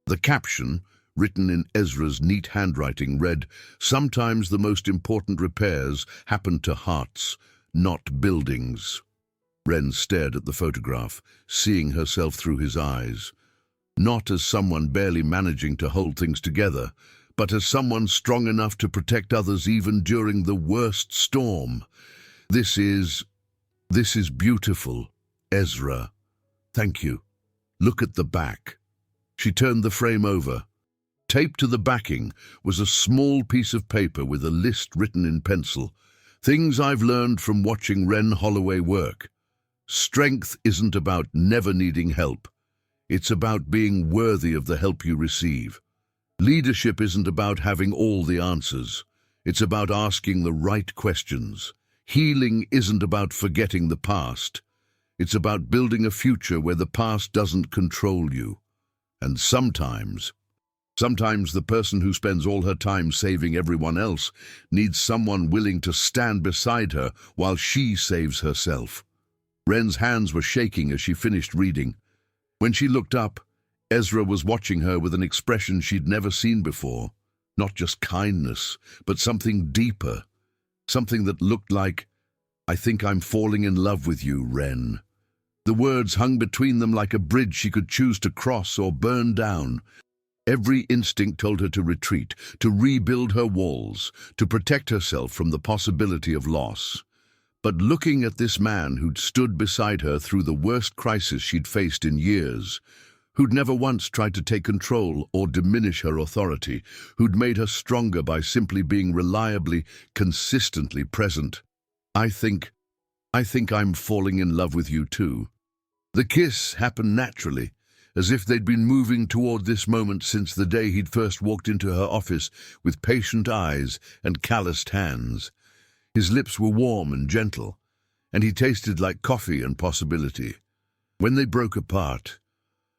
The caption, written in Ezra's neat handwriting, read, "Sometimes the most important repairs happen to hearts, not buildings." Ren stared at the photograph, seeing herself through his eyes. Not as someone barely managing to hold things together, but as someone strong enough to protect others even during the worst storm. This is beautiful, Ezra. Thank you. Look at the back." She turned the frame over. Taped to the backing was a small piece of paper with a list written in pencil. "Things I've learned from watching Ren Holloway work. Strength isn't about never needing help. It's about being worthy of the help you receive. Leadership isn't about having all the answers. It's about asking the right questions. Healing isn't about forgetting the past. It's about building a future where the past doesn't control you. And sometimes the person who spends all her time saving everyone else needs someone willing to stand beside her while she saves herself." Ren's hands were shaking as she finished reading. When she looked up, Ezra was watching her with an expression she'd never seen before. Not just kindness, but something deeper. Something that looked like, "I think I'm falling in love with you, Ren." The words hung between them like a bridge she could choose to cross or burn down. Every instinct told her to retreat, to rebuild her walls, to protect herself from the possibility of loss. But looking at this man who'd stood beside her through the worst crisis she'd faced in years, who'd never once tried to take control or diminish her authority, who'd made her stronger by simply being reliably, consistently present, I think I'm falling in love with you too." The kiss happened naturally, as if they'd been moving toward this moment since the day he'd first walked into her office with patient eyes and calloused hands. His lips were warm and gentle, and he tasted like coffee and possibility. When they broke apart,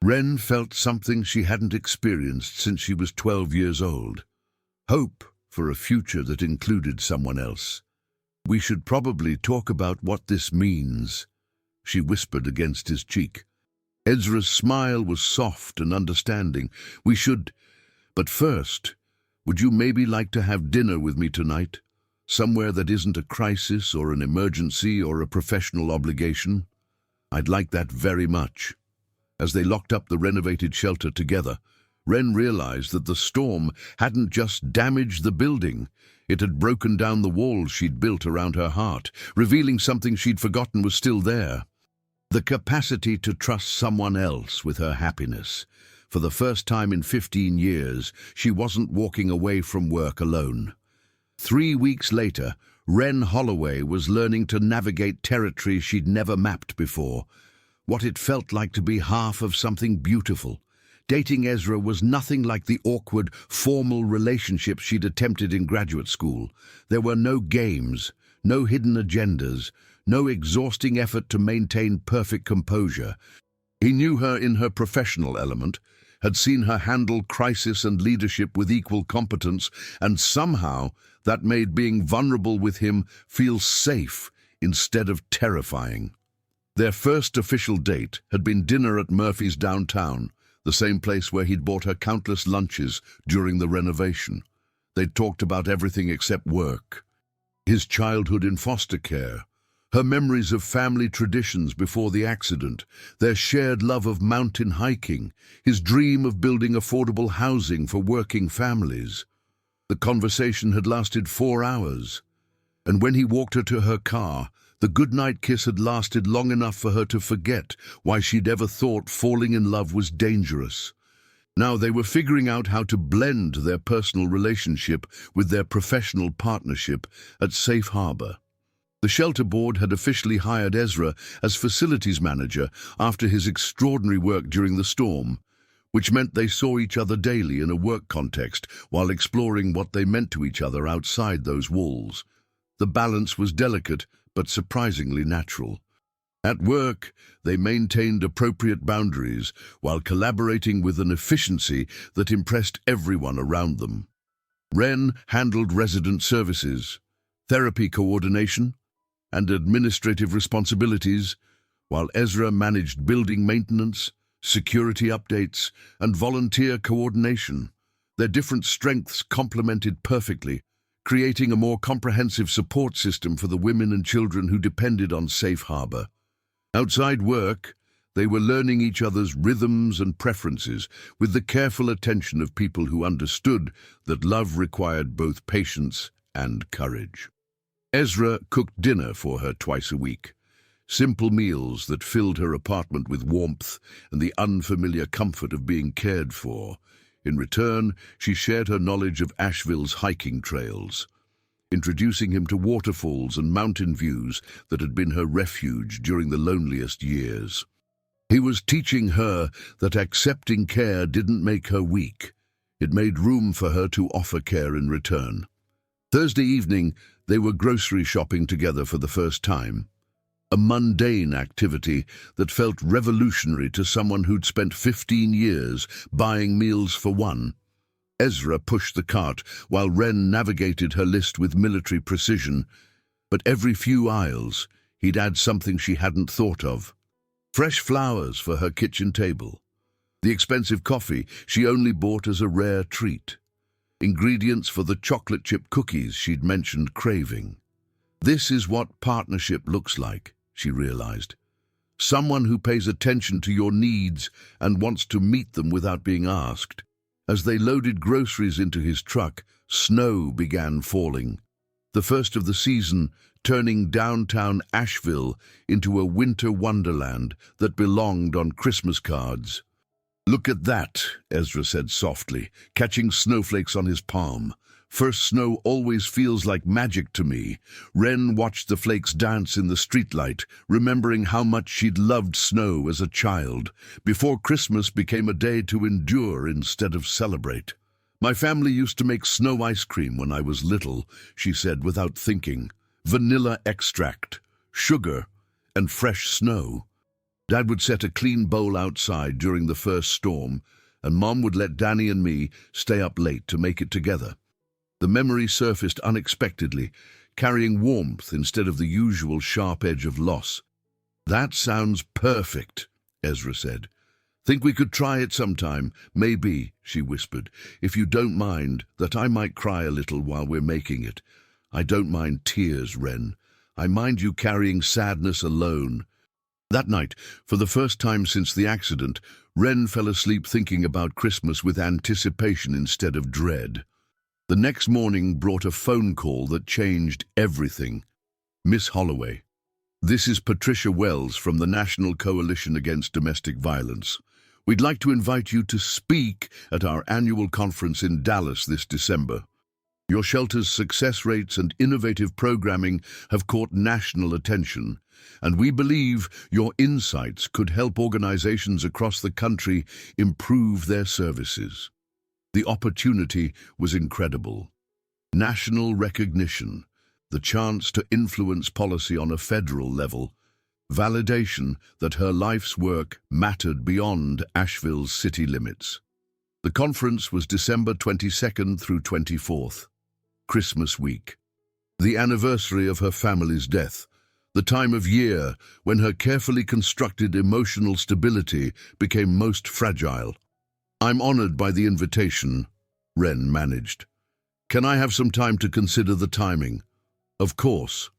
Ren felt something she hadn't experienced since she was 12 years old. Hope for a future that included someone else. "We should probably talk about what this means," she whispered against his cheek. Ezra's smile was soft and understanding. "We should, but first, would you maybe like to have dinner with me tonight? Somewhere that isn't a crisis or an emergency or a professional obligation? I'd like that very much." As they locked up the renovated shelter together, Ren realized that the storm hadn't just damaged the building. It had broken down the walls she'd built around her heart, revealing something she'd forgotten was still there. The capacity to trust someone else with her happiness. For the first time in 15 years, she wasn't walking away from work alone. 3 weeks later, Ren Holloway was learning to navigate territory she'd never mapped before, what it felt like to be half of something beautiful. Dating Ezra was nothing like the awkward, formal relationships she'd attempted in graduate school. There were no games, no hidden agendas, no exhausting effort to maintain perfect composure. He knew her in her professional element, had seen her handle crisis and leadership with equal competence, and somehow that made being vulnerable with him feel safe instead of terrifying. Their first official date had been dinner at Murphy's downtown, the same place where he'd bought her countless lunches during the renovation. They'd talked about everything except work. His childhood in foster care, her memories of family traditions before the accident, their shared love of mountain hiking, his dream of building affordable housing for working families. The conversation had lasted 4 hours, and when he walked her to her car, the goodnight kiss had lasted long enough for her to forget why she'd ever thought falling in love was dangerous. Now they were figuring out how to blend their personal relationship with their professional partnership at Safe Harbor. The shelter board had officially hired Ezra as facilities manager after his extraordinary work during the storm, which meant they saw each other daily in a work context while exploring what they meant to each other outside those walls. The balance was delicate, but surprisingly natural. At work, they maintained appropriate boundaries while collaborating with an efficiency that impressed everyone around them. Ren handled resident services, therapy coordination, and administrative responsibilities, while Ezra managed building maintenance, security updates, and volunteer coordination. Their different strengths complemented perfectly, creating a more comprehensive support system for the women and children who depended on Safe Harbor. Outside work, they were learning each other's rhythms and preferences with the careful attention of people who understood that love required both patience and courage. Ezra cooked dinner for her twice a week, simple meals that filled her apartment with warmth and the unfamiliar comfort of being cared for. In return, she shared her knowledge of Asheville's hiking trails, introducing him to waterfalls and mountain views that had been her refuge during the loneliest years. He was teaching her that accepting care didn't make her weak. It made room for her to offer care in return. Thursday evening, they were grocery shopping together for the first time. A mundane activity that felt revolutionary to someone who'd spent 15 years buying meals for one. Ezra pushed the cart while Ren navigated her list with military precision, but every few aisles he'd add something she hadn't thought of. Fresh flowers for her kitchen table. The expensive coffee she only bought as a rare treat. Ingredients for the chocolate chip cookies she'd mentioned craving. This is what partnership looks like, she realized. Someone who pays attention to your needs and wants to meet them without being asked. As they loaded groceries into his truck, snow began falling. The first of the season, turning downtown Asheville into a winter wonderland that belonged on Christmas cards. "Look at that," Ezra said softly, catching snowflakes on his palm. "First snow always feels like magic to me." Ren watched the flakes dance in the streetlight, remembering how much she'd loved snow as a child, before Christmas became a day to endure instead of celebrate. "My family used to make snow ice cream when I was little," she said without thinking. "Vanilla extract, sugar, and fresh snow. Dad would set a clean bowl outside during the first storm, and Mom would let Danny and me stay up late to make it together." The memory surfaced unexpectedly, carrying warmth instead of the usual sharp edge of loss. "That sounds perfect," Ezra said. "Think we could try it sometime?" "Maybe," she whispered, "if you don't mind, that I might cry a little while we're making it." "I don't mind tears, Ren. I mind you carrying sadness alone." That night, for the first time since the accident, Ren fell asleep thinking about Christmas with anticipation instead of dread. The next morning brought a phone call that changed everything. "Miss Holloway, this is Patricia Wells from the National Coalition Against Domestic Violence. We'd like to invite you to speak at our annual conference in Dallas this December. Your shelter's success rates and innovative programming have caught national attention, and we believe your insights could help organizations across the country improve their services." The opportunity was incredible. National recognition, the chance to influence policy on a federal level, validation that her life's work mattered beyond Asheville's city limits. The conference was December 22nd through 24th, Christmas week, the anniversary of her family's death, the time of year when her carefully constructed emotional stability became most fragile. I'm honored by the invitation, Ren managed. Can I have some time to consider the timing? Of course.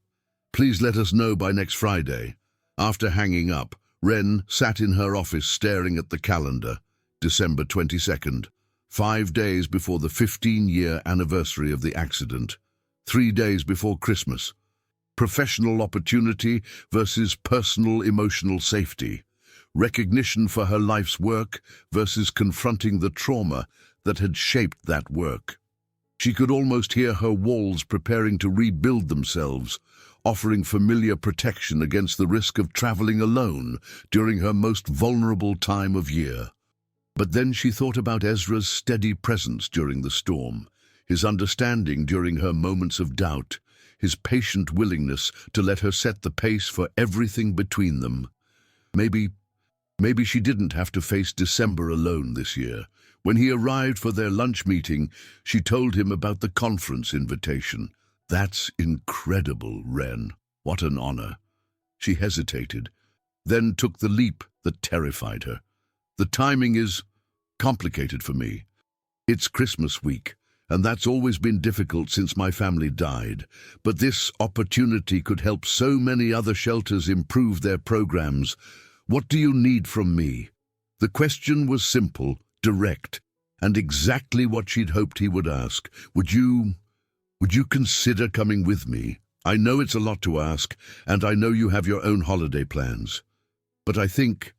Please let us know by next Friday. After hanging up, Ren sat in her office staring at the calendar. December 22nd, 5 days before the 15-year anniversary of the accident. 3 days before Christmas. Professional opportunity versus personal emotional safety. Recognition for her life's work versus confronting the trauma that had shaped that work. She could almost hear her walls preparing to rebuild themselves, offering familiar protection against the risk of traveling alone during her most vulnerable time of year. But then she thought about Ezra's steady presence during the storm, his understanding during her moments of doubt, his patient willingness to let her set the pace for everything between them. Maybe she didn't have to face December alone this year. When he arrived for their lunch meeting, she told him about the conference invitation. That's incredible, Ren. What an honor. She hesitated, then took the leap that terrified her. The timing is complicated for me. It's Christmas week, and that's always been difficult since my family died. But this opportunity could help so many other shelters improve their programs. What do you need from me? The question was simple, direct, and exactly what she'd hoped he would ask. Would you consider coming with me? I know it's a lot to ask, and I know you have your own holiday plans. But I think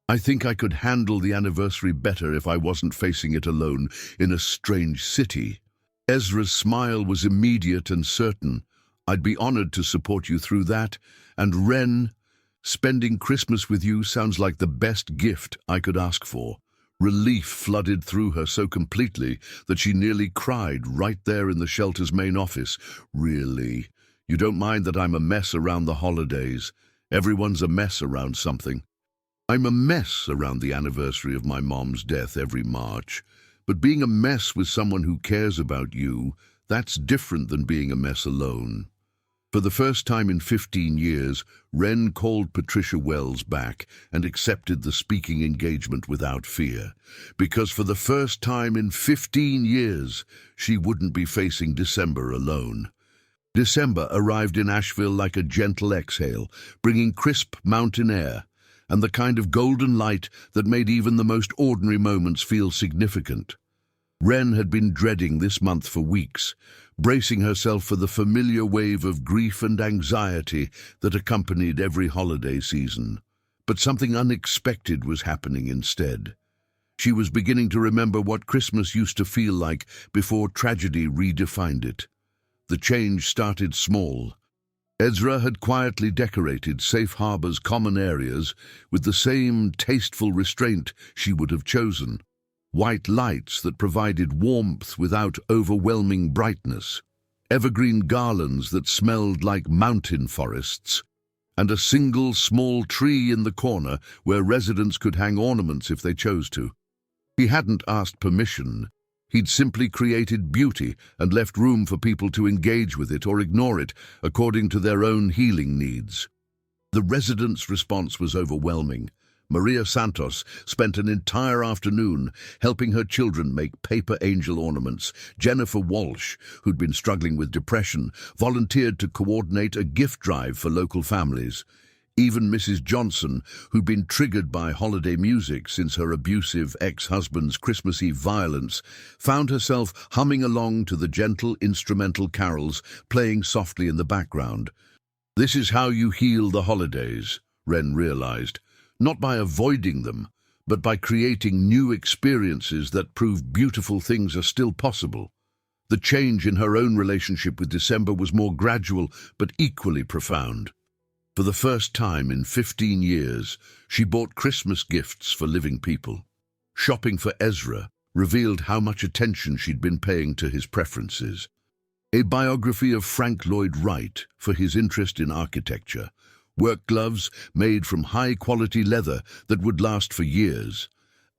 I could handle the anniversary better if I wasn't facing it alone in a strange city. Ezra's smile was immediate and certain. I'd be honored to support you through that. And Ren, spending Christmas with you sounds like the best gift I could ask for. Relief flooded through her so completely that she nearly cried right there in the shelter's main office. Really? You don't mind that I'm a mess around the holidays? Everyone's a mess around something. I'm a mess around the anniversary of my mom's death every March. But being a mess with someone who cares about you, that's different than being a mess alone. For the first time in 15 years, Ren called Patricia Wells back and accepted the speaking engagement without fear. Because for the first time in 15 years, she wouldn't be facing December alone. December arrived in Asheville like a gentle exhale, bringing crisp mountain air and the kind of golden light that made even the most ordinary moments feel significant. Ren had been dreading this month for weeks, bracing herself for the familiar wave of grief and anxiety that accompanied every holiday season. But something unexpected was happening instead. She was beginning to remember what Christmas used to feel like before tragedy redefined it. The change started small. Ezra had quietly decorated Safe Harbor's common areas with the same tasteful restraint she would have chosen. White lights that provided warmth without overwhelming brightness, evergreen garlands that smelled like mountain forests, and a single small tree in the corner where residents could hang ornaments if they chose to. He hadn't asked permission. He'd simply created beauty and left room for people to engage with it or ignore it according to their own healing needs. The residents' response was overwhelming. Maria Santos spent an entire afternoon helping her children make paper angel ornaments. Jennifer Walsh, who'd been struggling with depression, volunteered to coordinate a gift drive for local families. Even Mrs. Johnson, who'd been triggered by holiday music since her abusive ex-husband's Christmas Eve violence, found herself humming along to the gentle instrumental carols playing softly in the background. This is how you heal the holidays, Ren realized. Not by avoiding them, but by creating new experiences that prove beautiful things are still possible. The change in her own relationship with December was more gradual but equally profound. For the first time in 15 years, she bought Christmas gifts for living people. Shopping for Ezra revealed how much attention she'd been paying to his preferences. A biography of Frank Lloyd Wright for his interest in architecture. Work gloves made from high-quality leather that would last for years.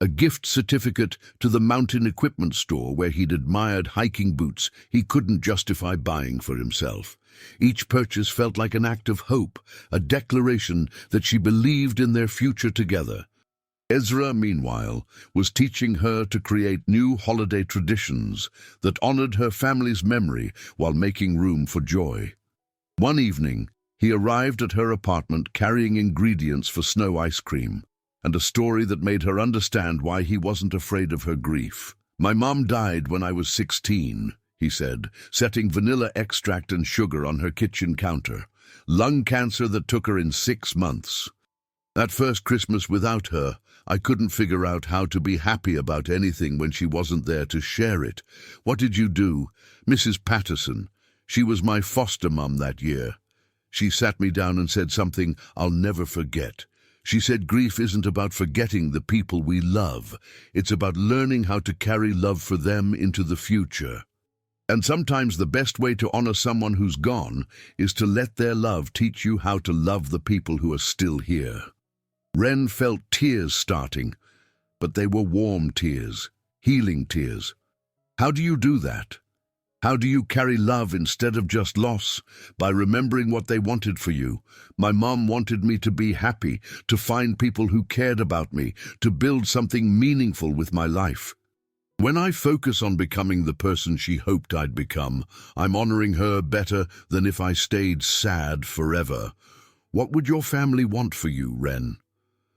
A gift certificate to the mountain equipment store where he'd admired hiking boots he couldn't justify buying for himself. Each purchase felt like an act of hope, a declaration that she believed in their future together. Ezra, meanwhile, was teaching her to create new holiday traditions that honored her family's memory while making room for joy. One evening, he arrived at her apartment carrying ingredients for snow ice cream, and a story that made her understand why he wasn't afraid of her grief. "My mom died when I was 16, he said, setting vanilla extract and sugar on her kitchen counter. Lung cancer that took her in 6 months. That first Christmas without her, I couldn't figure out how to be happy about anything when she wasn't there to share it. What did you do? Mrs. Patterson. She was my foster mum that year. She sat me down and said something I'll never forget. She said grief isn't about forgetting the people we love. It's about learning how to carry love for them into the future. And sometimes the best way to honor someone who's gone is to let their love teach you how to love the people who are still here." Ren felt tears starting, but they were warm tears, healing tears. How do you do that? How do you carry love instead of just loss? By remembering what they wanted for you. My mom wanted me to be happy, to find people who cared about me, to build something meaningful with my life. When I focus on becoming the person she hoped I'd become, I'm honoring her better than if I stayed sad forever. What would your family want for you, Ren?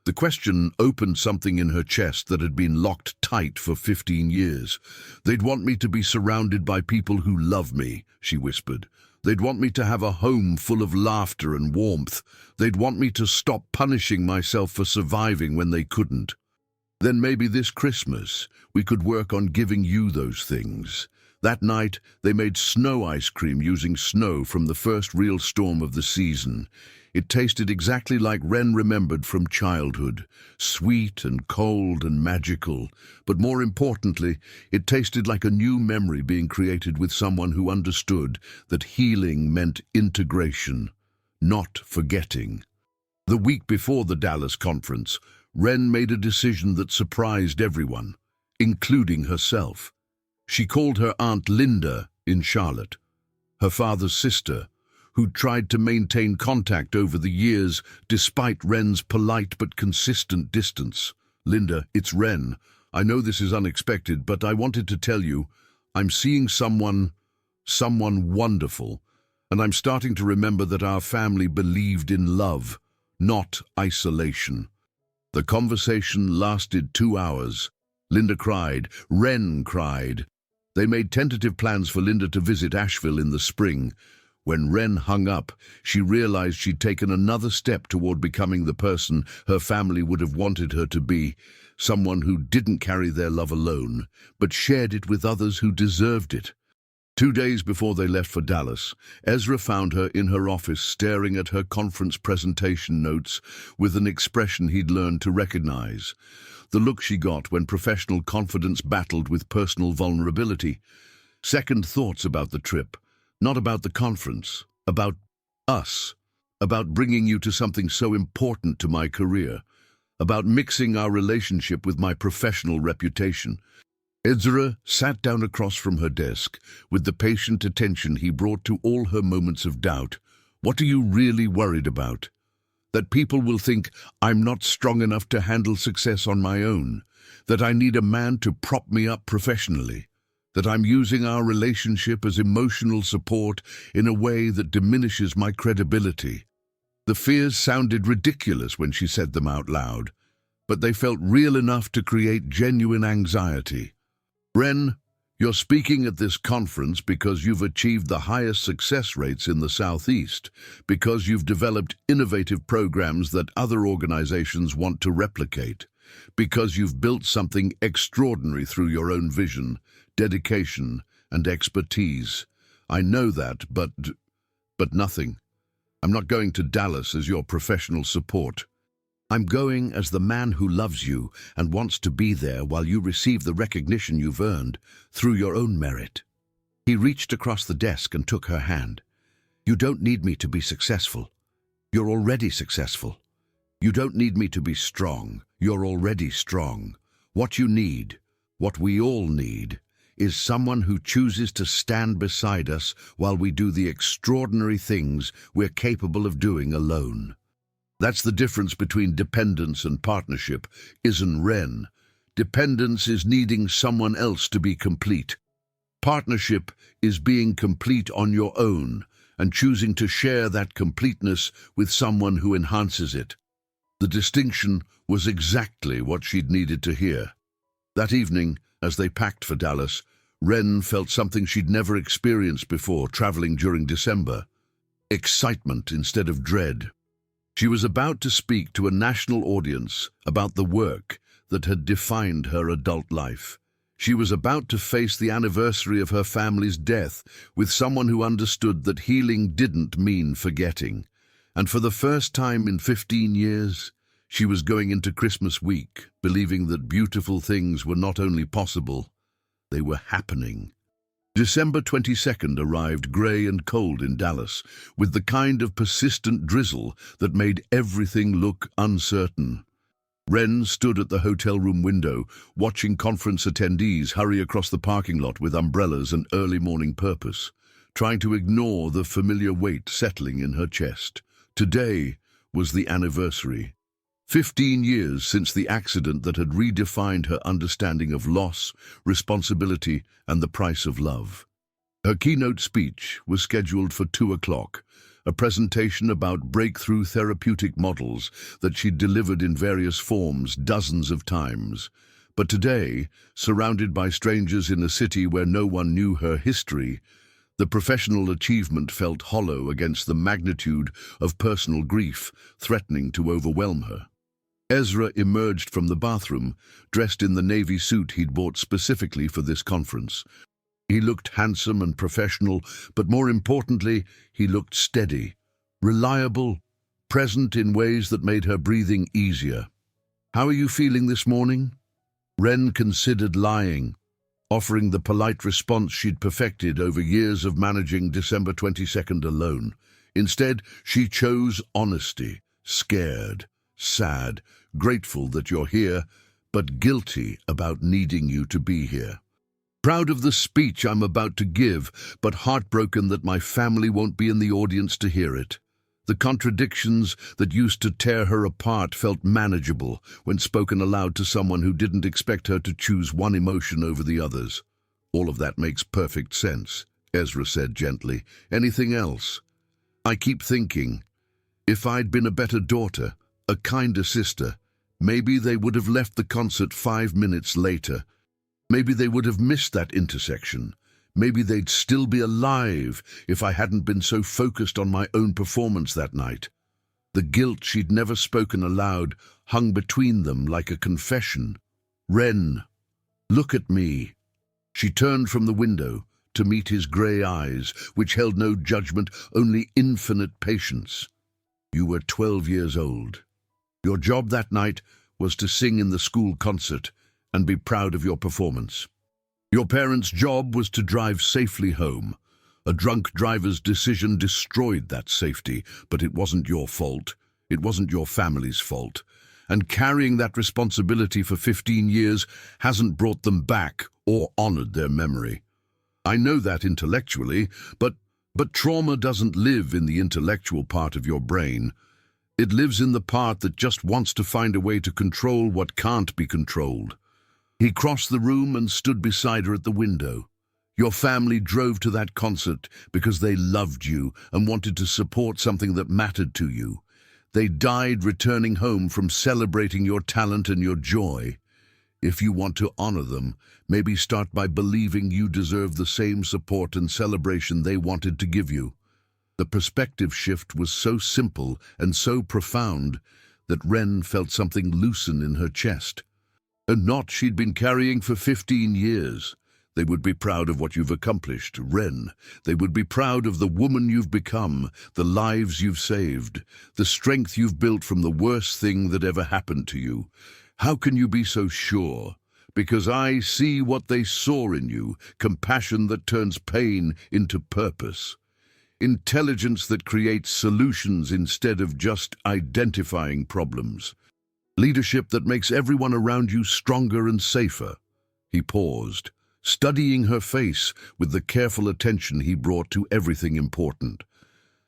The question opened something in her chest that had been locked tight for 15 years. They'd want me to be surrounded by people who love me, she whispered. They'd want me to have a home full of laughter and warmth. They'd want me to stop punishing myself for surviving when they couldn't. Then maybe this Christmas, we could work on giving you those things. That night, they made snow ice cream using snow from the first real storm of the season. It tasted exactly like Ren remembered from childhood, sweet and cold and magical. But more importantly, it tasted like a new memory being created with someone who understood that healing meant integration, not forgetting. The week before the Dallas conference, Ren made a decision that surprised everyone, including herself. She called her Aunt Linda in Charlotte, her father's sister, who'd tried to maintain contact over the years despite Ren's polite but consistent distance. "Linda, it's Ren. I know this is unexpected, but I wanted to tell you, I'm seeing someone wonderful, and I'm starting to remember that our family believed in love, not isolation." The conversation lasted 2 hours. Linda cried. Ren cried. They made tentative plans for Linda to visit Asheville in the spring. When Ren hung up, she realized she'd taken another step toward becoming the person her family would have wanted her to be, someone who didn't carry their love alone, but shared it with others who deserved it. 2 days before they left for Dallas, Ezra found her in her office staring at her conference presentation notes with an expression he'd learned to recognize. The look she got when professional confidence battled with personal vulnerability. Second thoughts about the trip, not about the conference, about us, about bringing you to something so important to my career, about mixing our relationship with my professional reputation. Ezra sat down across from her desk with the patient attention he brought to all her moments of doubt. "What are you really worried about? That people will think I'm not strong enough to handle success on my own, that I need a man to prop me up professionally, that I'm using our relationship as emotional support in a way that diminishes my credibility." The fears sounded ridiculous when she said them out loud, but they felt real enough to create genuine anxiety. "Ren, you're speaking at this conference because you've achieved the highest success rates in the Southeast, because you've developed innovative programs that other organizations want to replicate, because you've built something extraordinary through your own vision, dedication, and expertise. I know that, but nothing. I'm not going to Dallas as your professional support. I'm going as the man who loves you and wants to be there while you receive the recognition you've earned through your own merit." He reached across the desk and took her hand. "You don't need me to be successful. You're already successful. You don't need me to be strong. You're already strong. What you need, what we all need, is someone who chooses to stand beside us while we do the extraordinary things we're capable of doing alone." That's the difference between dependence and partnership, isn't Ren? Dependence is needing someone else to be complete. Partnership is being complete on your own and choosing to share that completeness with someone who enhances it. The distinction was exactly what she'd needed to hear. That evening, as they packed for Dallas, Ren felt something she'd never experienced before traveling during December. Excitement instead of dread. She was about to speak to a national audience about the work that had defined her adult life. She was about to face the anniversary of her family's death with someone who understood that healing didn't mean forgetting. And for the first time in 15 years, she was going into Christmas week, believing that beautiful things were not only possible, they were happening. December 22nd arrived grey and cold in Dallas, with the kind of persistent drizzle that made everything look uncertain. Ren stood at the hotel room window, watching conference attendees hurry across the parking lot with umbrellas and early morning purpose, trying to ignore the familiar weight settling in her chest. Today was the anniversary. 15 years since the accident that had redefined her understanding of loss, responsibility, and the price of love. Her keynote speech was scheduled for 2 o'clock, a presentation about breakthrough therapeutic models that she'd delivered in various forms dozens of times. But today, surrounded by strangers in a city where no one knew her history, the professional achievement felt hollow against the magnitude of personal grief threatening to overwhelm her. Ezra emerged from the bathroom, dressed in the navy suit he'd bought specifically for this conference. He looked handsome and professional, but more importantly, he looked steady, reliable, present in ways that made her breathing easier. "How are you feeling this morning?" Ren considered lying, offering the polite response she'd perfected over years of managing December 22nd alone. Instead, she chose honesty, scared, sad, grateful that you're here, but guilty about needing you to be here. Proud of the speech I'm about to give, but heartbroken that my family won't be in the audience to hear it. The contradictions that used to tear her apart felt manageable when spoken aloud to someone who didn't expect her to choose one emotion over the others. "All of that makes perfect sense," Ezra said gently. "Anything else?" "I keep thinking, if I'd been a better daughter, a kinder sister, maybe they would have left the concert 5 minutes later. Maybe they would have missed that intersection. Maybe they'd still be alive if I hadn't been so focused on my own performance that night." The guilt she'd never spoken aloud hung between them like a confession. "Ren, look at me." She turned from the window to meet his grey eyes, which held no judgment, only infinite patience. "You were 12 years old. Your job that night was to sing in the school concert and be proud of your performance. Your parents' job was to drive safely home. A drunk driver's decision destroyed that safety, but it wasn't your fault. It wasn't your family's fault. And carrying that responsibility for 15 years hasn't brought them back or honored their memory. I know that intellectually, but trauma doesn't live in the intellectual part of your brain. It lives in the part that just wants to find a way to control what can't be controlled." He crossed the room and stood beside her at the window. "Your family drove to that concert because they loved you and wanted to support something that mattered to you. They died returning home from celebrating your talent and your joy. If you want to honor them, maybe start by believing you deserve the same support and celebration they wanted to give you." The perspective shift was so simple and so profound that Ren felt something loosen in her chest. A knot she'd been carrying for 15 years. They would be proud of what you've accomplished, Ren. They would be proud of the woman you've become, the lives you've saved, the strength you've built from the worst thing that ever happened to you. How can you be so sure? Because I see what they saw in you, compassion that turns pain into purpose. Intelligence that creates solutions instead of just identifying problems. Leadership that makes everyone around you stronger and safer." He paused, studying her face with the careful attention he brought to everything important.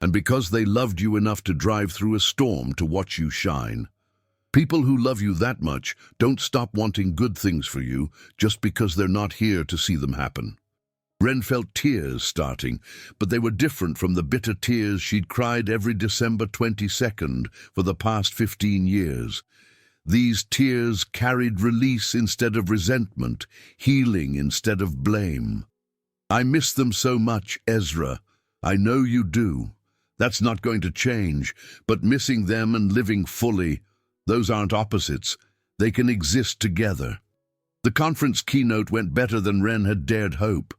and because they loved you enough to drive through a storm to watch you shine. People who love you that much don't stop wanting good things for you just because they're not here to see them happen. Ren felt tears starting, but they were different from the bitter tears she'd cried every December 22nd for the past 15 years. These tears carried release instead of resentment, healing instead of blame. "I miss them so much, Ezra. I know you do. That's not going to change, but missing them and living fully, those aren't opposites. They can exist together." The conference keynote went better than Ren had dared hope.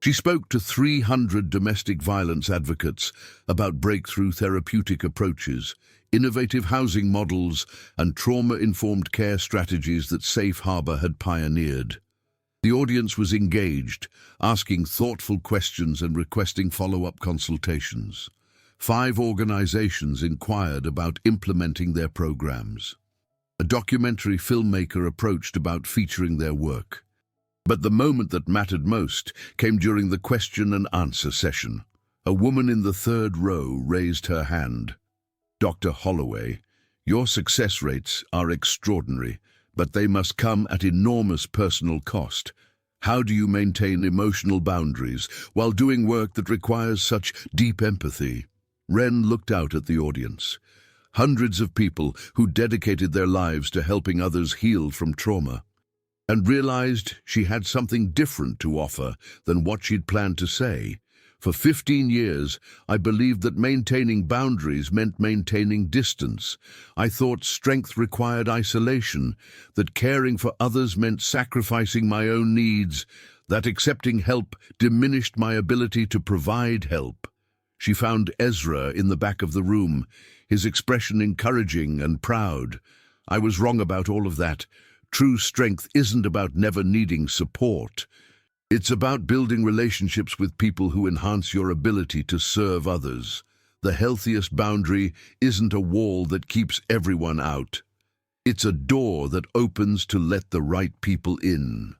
She spoke to 300 domestic violence advocates about breakthrough therapeutic approaches, innovative housing models, and trauma-informed care strategies that Safe Harbor had pioneered. The audience was engaged, asking thoughtful questions and requesting follow-up consultations. 5 organizations inquired about implementing their programs. A documentary filmmaker approached about featuring their work. But the moment that mattered most came during the question and answer session. A woman in the 3rd row raised her hand. "Dr. Holloway, your success rates are extraordinary, but they must come at enormous personal cost. How do you maintain emotional boundaries while doing work that requires such deep empathy?" Ren looked out at the audience. Hundreds of people who dedicated their lives to helping others heal from trauma, and realized she had something different to offer than what she'd planned to say. "For 15 years, I believed that maintaining boundaries meant maintaining distance. I thought strength required isolation, that caring for others meant sacrificing my own needs, that accepting help diminished my ability to provide help." She found Ezra in the back of the room, his expression encouraging and proud. "I was wrong about all of that. True strength isn't about never needing support. It's about building relationships with people who enhance your ability to serve others. The healthiest boundary isn't a wall that keeps everyone out. It's a door that opens to let the right people in."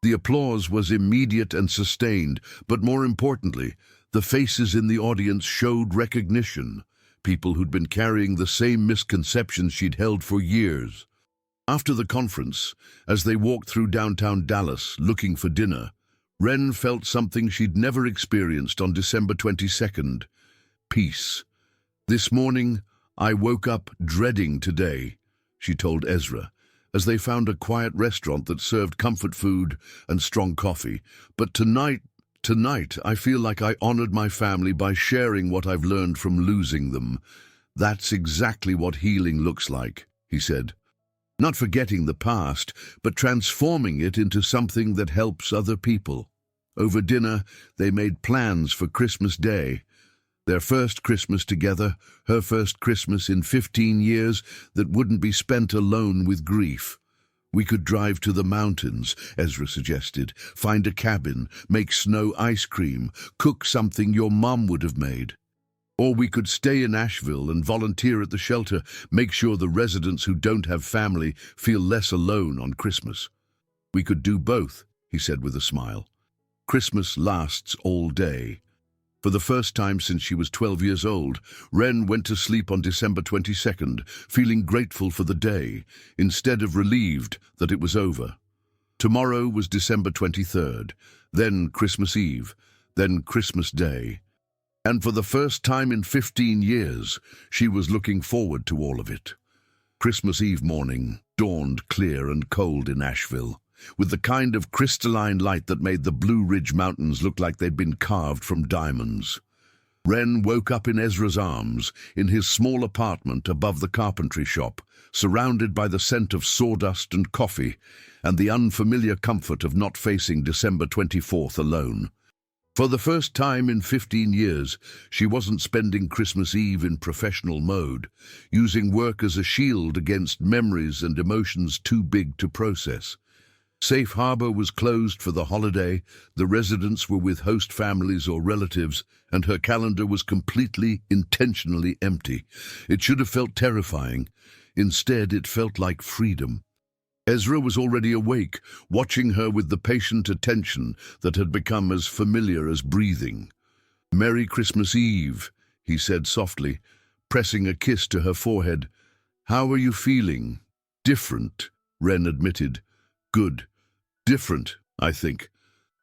The applause was immediate and sustained, but more importantly, the faces in the audience showed recognition. People who'd been carrying the same misconceptions she'd held for years. After the conference, as they walked through downtown Dallas looking for dinner, Ren felt something she'd never experienced on December 22nd. Peace. "This morning, I woke up dreading today," she told Ezra, as they found a quiet restaurant that served comfort food and strong coffee. "But tonight, I feel like I honored my family by sharing what I've learned from losing them. That's exactly what healing looks like," he said. "Not forgetting the past, but transforming it into something that helps other people." Over dinner, they made plans for Christmas Day. Their first Christmas together, her first Christmas in 15 years that wouldn't be spent alone with grief. "We could drive to the mountains," Ezra suggested, "find a cabin, make snow ice cream, cook something your mom would have made. Or we could stay in Asheville and volunteer at the shelter, make sure the residents who don't have family feel less alone on Christmas." "We could do both," he said with a smile. Christmas lasts all day. For the first time since she was 12 years old, Ren went to sleep on December 22nd, feeling grateful for the day, instead of relieved that it was over. Tomorrow was December 23rd, then Christmas Eve, then Christmas Day. And for the first time in 15 years, she was looking forward to all of it. Christmas Eve morning dawned clear and cold in Asheville, with the kind of crystalline light that made the Blue Ridge Mountains look like they'd been carved from diamonds. Ren woke up in Ezra's arms, in his small apartment above the carpentry shop, surrounded by the scent of sawdust and coffee, and the unfamiliar comfort of not facing December 24th alone. For the first time in 15 years, she wasn't spending Christmas Eve in professional mode, using work as a shield against memories and emotions too big to process. Safe Harbor was closed for the holiday, the residents were with host families or relatives, and her calendar was completely, intentionally empty. It should have felt terrifying. Instead, it felt like freedom. Ezra was already awake, watching her with the patient attention that had become as familiar as breathing. "Merry Christmas Eve," he said softly, pressing a kiss to her forehead. "How are you feeling?" "Different," Ren admitted. "Good. Different, I think.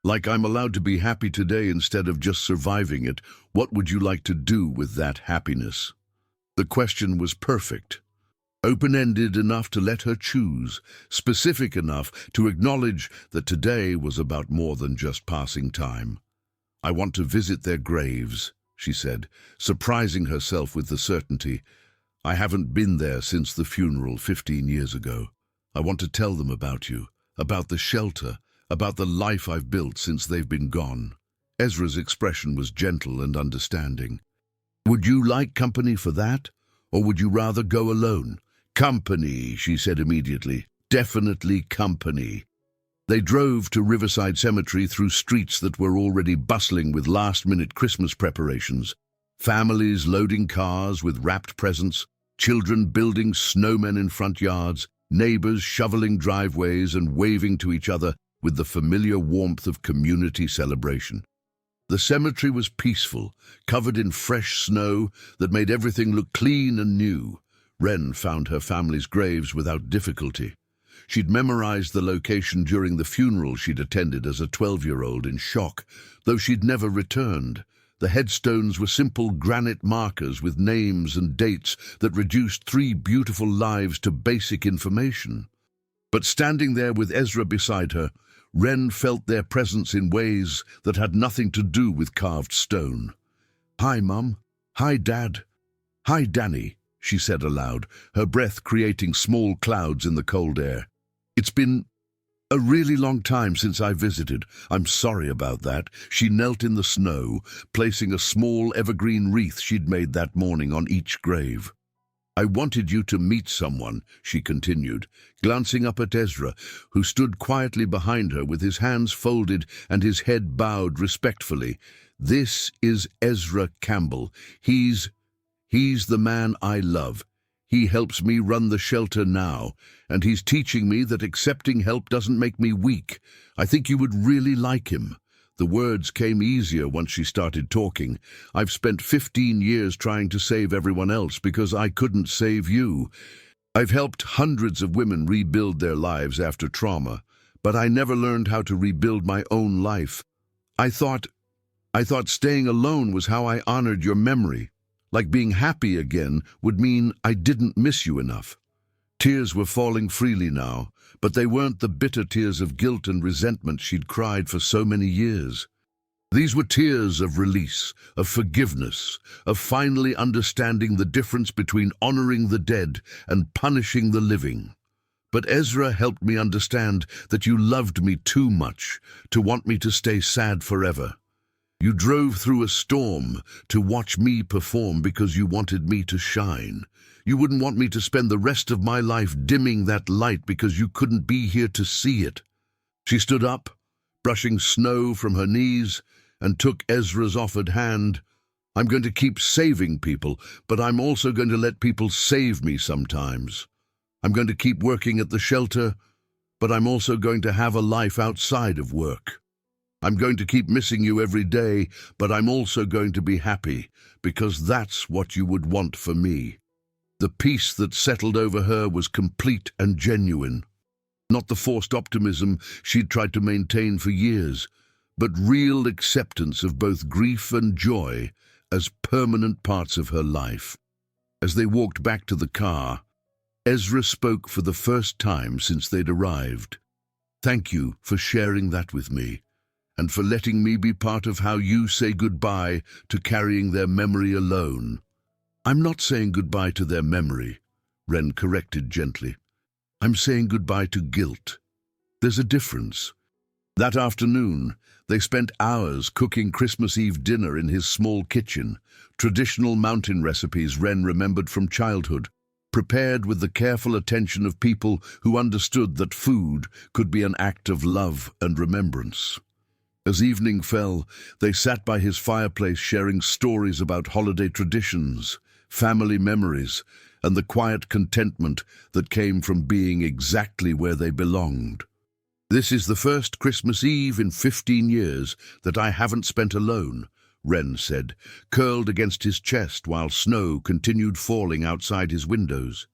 Like I'm allowed to be happy today instead of just surviving it. What would you like to do with that happiness?" The question was perfect. Open-ended enough to let her choose, specific enough to acknowledge that today was about more than just passing time. "I want to visit their graves," she said, surprising herself with the certainty. "I haven't been there since the funeral 15 years ago. I want to tell them about you, about the shelter, about the life I've built since they've been gone." Ezra's expression was gentle and understanding. "Would you like company for that, or would you rather go alone?" "Company," she said immediately. "Definitely company." They drove to Riverside Cemetery through streets that were already bustling with last-minute Christmas preparations. Families loading cars with wrapped presents, children building snowmen in front yards, neighbors shoveling driveways and waving to each other with the familiar warmth of community celebration. The cemetery was peaceful, covered in fresh snow that made everything look clean and new. Ren found her family's graves without difficulty. She'd memorized the location during the funeral she'd attended as a 12-year-old in shock, though she'd never returned. The headstones were simple granite markers with names and dates that reduced 3 beautiful lives to basic information. But standing there with Ezra beside her, Ren felt their presence in ways that had nothing to do with carved stone. "Hi, Mum. Hi, Dad. Hi, Danny," she said aloud, her breath creating small clouds in the cold air. "It's been a really long time since I visited. I'm sorry about that." She knelt in the snow, placing a small evergreen wreath she'd made that morning on each grave. "I wanted you to meet someone," she continued, glancing up at Ezra, who stood quietly behind her with his hands folded and his head bowed respectfully. "This is Ezra Campbell. He's the man I love. He helps me run the shelter now, and he's teaching me that accepting help doesn't make me weak. I think you would really like him." The words came easier once she started talking. "I've spent 15 years trying to save everyone else because I couldn't save you. I've helped hundreds of women rebuild their lives after trauma, but I never learned how to rebuild my own life. I thought staying alone was how I honored your memory. Like being happy again would mean I didn't miss you enough." Tears were falling freely now, but they weren't the bitter tears of guilt and resentment she'd cried for so many years. These were tears of release, of forgiveness, of finally understanding the difference between honoring the dead and punishing the living. "But Ezra helped me understand that you loved me too much to want me to stay sad forever. You drove through a storm to watch me perform because you wanted me to shine. You wouldn't want me to spend the rest of my life dimming that light because you couldn't be here to see it." She stood up, brushing snow from her knees, and took Ezra's offered hand. "I'm going to keep saving people, but I'm also going to let people save me sometimes. I'm going to keep working at the shelter, but I'm also going to have a life outside of work. I'm going to keep missing you every day, but I'm also going to be happy, because that's what you would want for me." The peace that settled over her was complete and genuine. Not the forced optimism she'd tried to maintain for years, but real acceptance of both grief and joy as permanent parts of her life. As they walked back to the car, Ezra spoke for the first time since they'd arrived. "Thank you for sharing that with me, and for letting me be part of how you say goodbye to carrying their memory alone." "I'm not saying goodbye to their memory," Ren corrected gently. "I'm saying goodbye to guilt. There's a difference." That afternoon, they spent hours cooking Christmas Eve dinner in his small kitchen, traditional mountain recipes Ren remembered from childhood, prepared with the careful attention of people who understood that food could be an act of love and remembrance. As evening fell, they sat by his fireplace sharing stories about holiday traditions, family memories, and the quiet contentment that came from being exactly where they belonged. "This is the first Christmas Eve in 15 years that I haven't spent alone," Ren said, curled against his chest while snow continued falling outside his windows.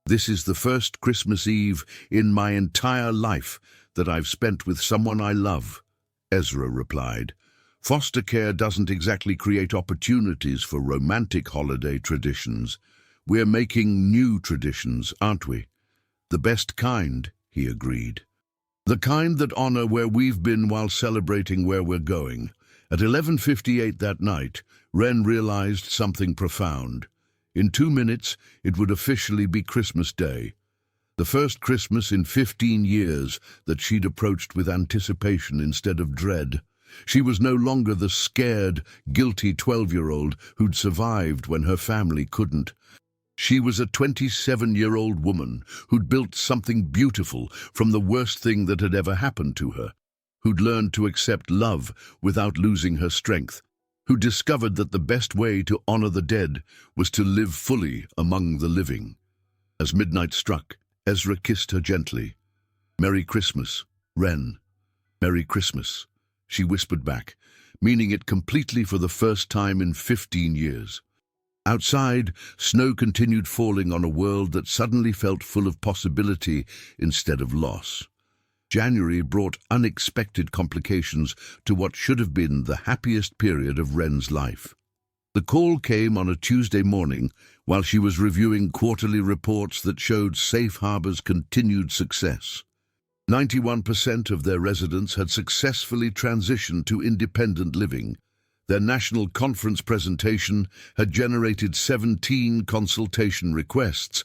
"This is the first Christmas Eve in my entire life that I've spent with someone I love," Ezra replied. "Foster care doesn't exactly create opportunities for romantic holiday traditions. We're making new traditions, aren't we?" "The best kind," he agreed. "The kind that honor where we've been while celebrating where we're going." At 11:58 that night, Ren realized something profound. In 2 minutes, it would officially be Christmas Day. The first Christmas in 15 years that she'd approached with anticipation instead of dread. She was no longer the scared, guilty 12-year-old who'd survived when her family couldn't. She was a 27-year-old woman who'd built something beautiful from the worst thing that had ever happened to her, who'd learned to accept love without losing her strength, who discovered that the best way to honor the dead was to live fully among the living. As midnight struck, Ezra kissed her gently. "Merry Christmas, Ren. Merry Christmas," she whispered back, meaning it completely for the first time in 15 years. Outside, snow continued falling on a world that suddenly felt full of possibility instead of loss. January brought unexpected complications to what should have been the happiest period of Ren's life. The call came on a Tuesday morning while she was reviewing quarterly reports that showed Safe Harbor's continued success. 91% of their residents had successfully transitioned to independent living. Their national conference presentation had generated 17 consultation requests,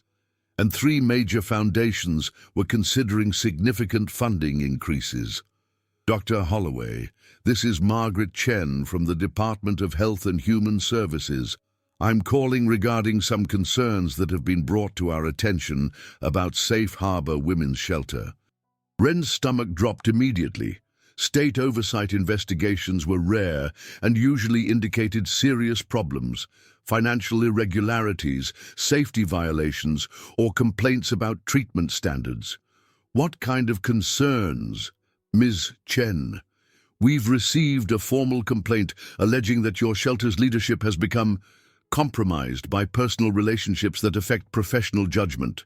and 3 major foundations were considering significant funding increases. "Dr. Holloway, this is Margaret Chen from the Department of Health and Human Services. I'm calling regarding some concerns that have been brought to our attention about Safe Harbor Women's Shelter." Ren's stomach dropped immediately. State oversight investigations were rare and usually indicated serious problems, financial irregularities, safety violations, or complaints about treatment standards. "What kind of concerns, Ms. Chen?" "We've received a formal complaint alleging that your shelter's leadership has become compromised by personal relationships that affect professional judgment.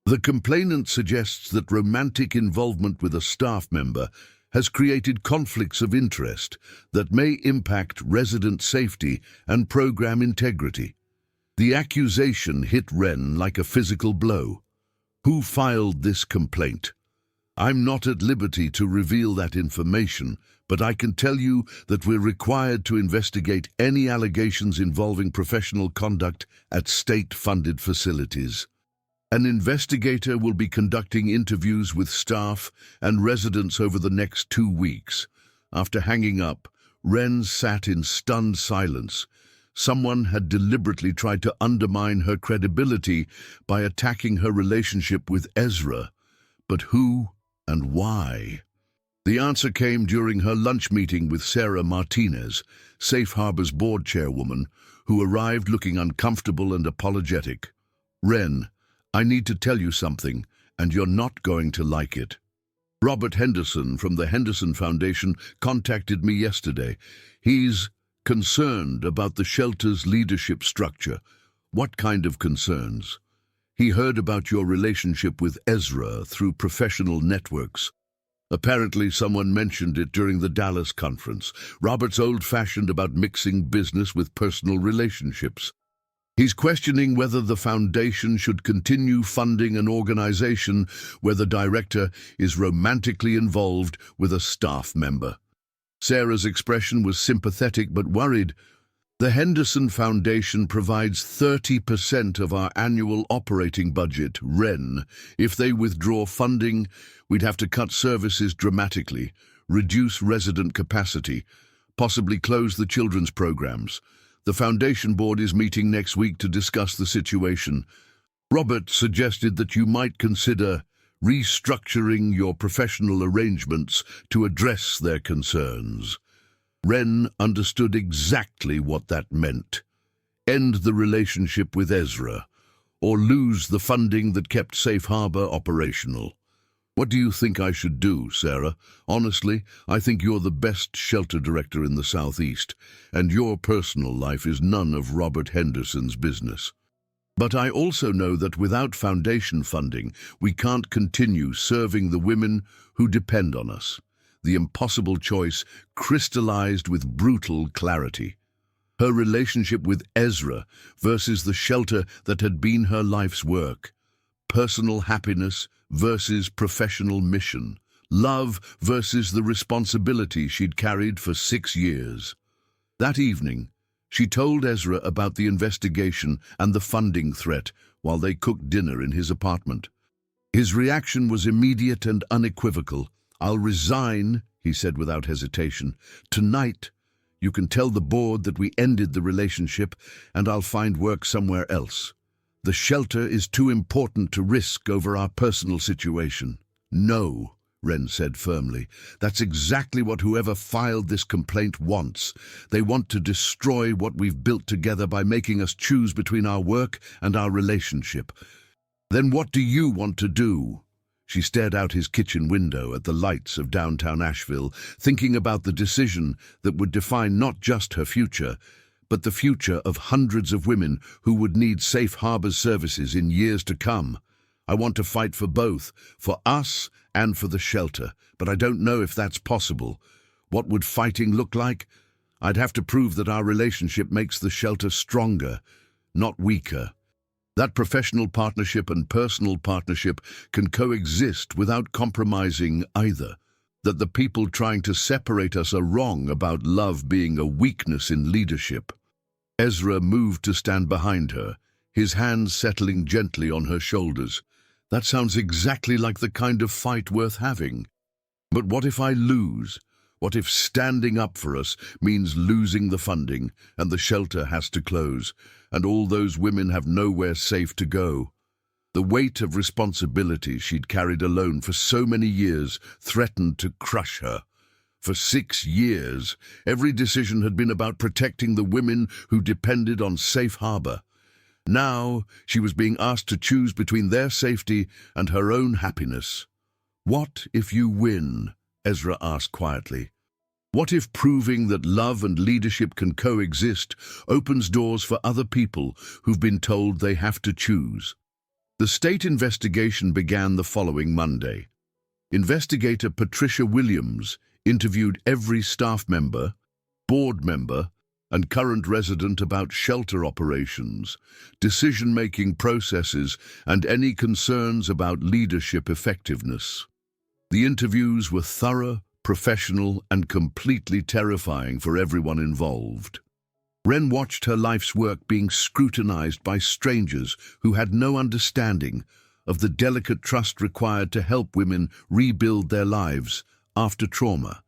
The complainant suggests that romantic involvement with a staff member has created conflicts of interest that may impact resident safety and program integrity." The accusation hit Ren like a physical blow. "Who filed this complaint?" "I'm not at liberty to reveal that information, but I can tell you that we're required to investigate any allegations involving professional conduct at state-funded facilities. An investigator will be conducting interviews with staff and residents over the next 2 weeks. After hanging up, Ren sat in stunned silence. Someone had deliberately tried to undermine her credibility by attacking her relationship with Ezra. But who and why? The answer came during her lunch meeting with Sarah Martinez, Safe Harbor's board chairwoman, who arrived looking uncomfortable and apologetic. "Ren, I need to tell you something, and you're not going to like it. Robert Henderson from the Henderson Foundation contacted me yesterday. He's concerned about the shelter's leadership structure." "What kind of concerns?" "He heard about your relationship with Ezra through professional networks. Apparently someone mentioned it during the Dallas conference. Robert's old-fashioned about mixing business with personal relationships. He's questioning whether the foundation should continue funding an organization where the director is romantically involved with a staff member." Sarah's expression was sympathetic but worried. "The Henderson Foundation provides 30% of our annual operating budget, Ren. If they withdraw funding, we'd have to cut services dramatically, reduce resident capacity, possibly close the children's programs. The Foundation Board is meeting next week to discuss the situation. Robert suggested that you might consider restructuring your professional arrangements to address their concerns." Ren understood exactly what that meant. End the relationship with Ezra, or lose the funding that kept Safe Harbor operational. What do you think I should do, Sarah? Honestly, I think you're the best shelter director in the Southeast, and your personal life is none of Robert Henderson's business. But I also know that without foundation funding, we can't continue serving the women who depend on us. The impossible choice crystallized with brutal clarity. Her relationship with Ezra versus the shelter that had been her life's work. Personal happiness versus professional mission. Love versus the responsibility she'd carried for 6 years. That evening, she told Ezra about the investigation and the funding threat while they cooked dinner in his apartment. His reaction was immediate and unequivocal. "I'll resign," he said without hesitation. "Tonight, you can tell the board that we ended the relationship and I'll find work somewhere else. The shelter is too important to risk over our personal situation." "No," Ren said firmly. "That's exactly what whoever filed this complaint wants. They want to destroy what we've built together by making us choose between our work and our relationship." "Then what do you want to do?" She stared out his kitchen window at the lights of downtown Asheville, thinking about the decision that would define not just her future, but the future of hundreds of women who would need safe harbor services in years to come. "I want to fight for both, for us and for the shelter, but I don't know if that's possible. What would fighting look like? I'd have to prove that our relationship makes the shelter stronger, not weaker. That professional partnership and personal partnership can coexist without compromising either. That the people trying to separate us are wrong about love being a weakness in leadership." Ezra moved to stand behind her, his hands settling gently on her shoulders. "That sounds exactly like the kind of fight worth having. But what if I lose? What if standing up for us means losing the funding, and the shelter has to close, and all those women have nowhere safe to go?" The weight of responsibility she'd carried alone for so many years threatened to crush her. For 6 years, every decision had been about protecting the women who depended on safe harbor. Now, she was being asked to choose between their safety and her own happiness. "What if you win?" Ezra asked quietly. "What if proving that love and leadership can coexist opens doors for other people who've been told they have to choose?" The state investigation began the following Monday. Investigator Patricia Williams interviewed every staff member, board member, and current resident about shelter operations, decision-making processes, and any concerns about leadership effectiveness. The interviews were thorough, professional, and completely terrifying for everyone involved. Ren watched her life's work being scrutinized by strangers who had no understanding of the delicate trust required to help women rebuild their lives after trauma.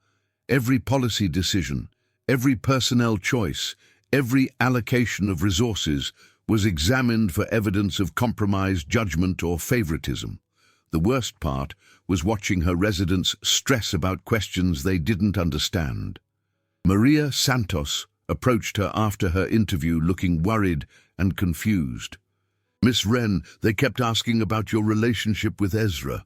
Every policy decision, every personnel choice, every allocation of resources was examined for evidence of compromised judgment or favoritism. The worst part was watching her residents stress about questions they didn't understand. Maria Santos approached her after her interview looking worried and confused. "Miss Ren, they kept asking about your relationship with Ezra.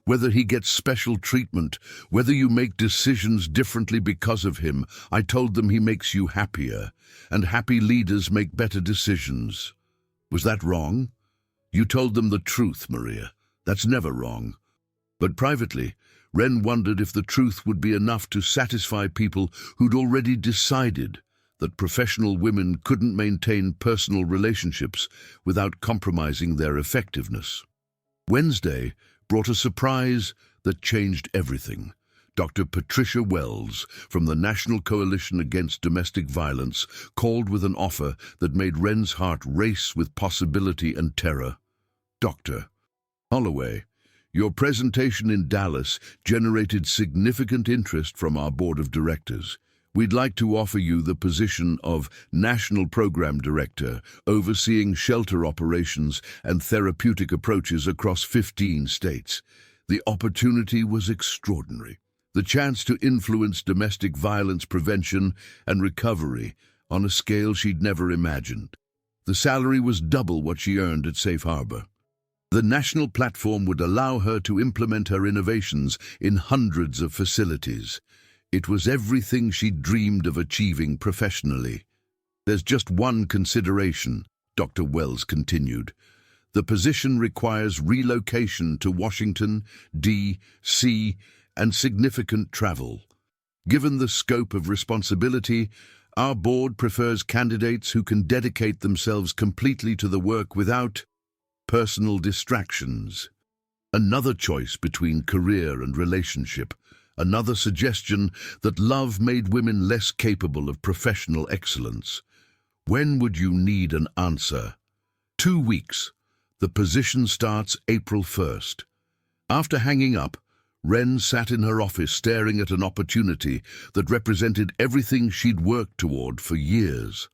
Whether he gets special treatment, whether you make decisions differently because of him. I told them he makes you happier, and happy leaders make better decisions." "Was that wrong?" "You told them the truth, Maria. That's never wrong." But privately, Ren wondered if the truth would be enough to satisfy people who'd already decided that professional women couldn't maintain personal relationships without compromising their effectiveness. Wednesday brought a surprise that changed everything. Dr. Patricia Wells from the National Coalition Against Domestic Violence called with an offer that made Ren's heart race with possibility and terror. "Dr. Holloway, your presentation in Dallas generated significant interest from our board of directors. We'd like to offer you the position of National Program Director, overseeing shelter operations and therapeutic approaches across 15 states. The opportunity was extraordinary. The chance to influence domestic violence prevention and recovery on a scale she'd never imagined. The salary was double what she earned at Safe Harbor. The national platform would allow her to implement her innovations in hundreds of facilities. It was everything she'd dreamed of achieving professionally. There's just one consideration, Dr. Wells continued. The position requires relocation to Washington, D.C., and significant travel. Given the scope of responsibility, our board prefers candidates who can dedicate themselves completely to the work without personal distractions. Another choice between career and relationship. Another suggestion that love made women less capable of professional excellence. When would you need an answer? 2 weeks. The position starts April 1st. After hanging up, Ren sat in her office staring at an opportunity that represented everything she'd worked toward for years,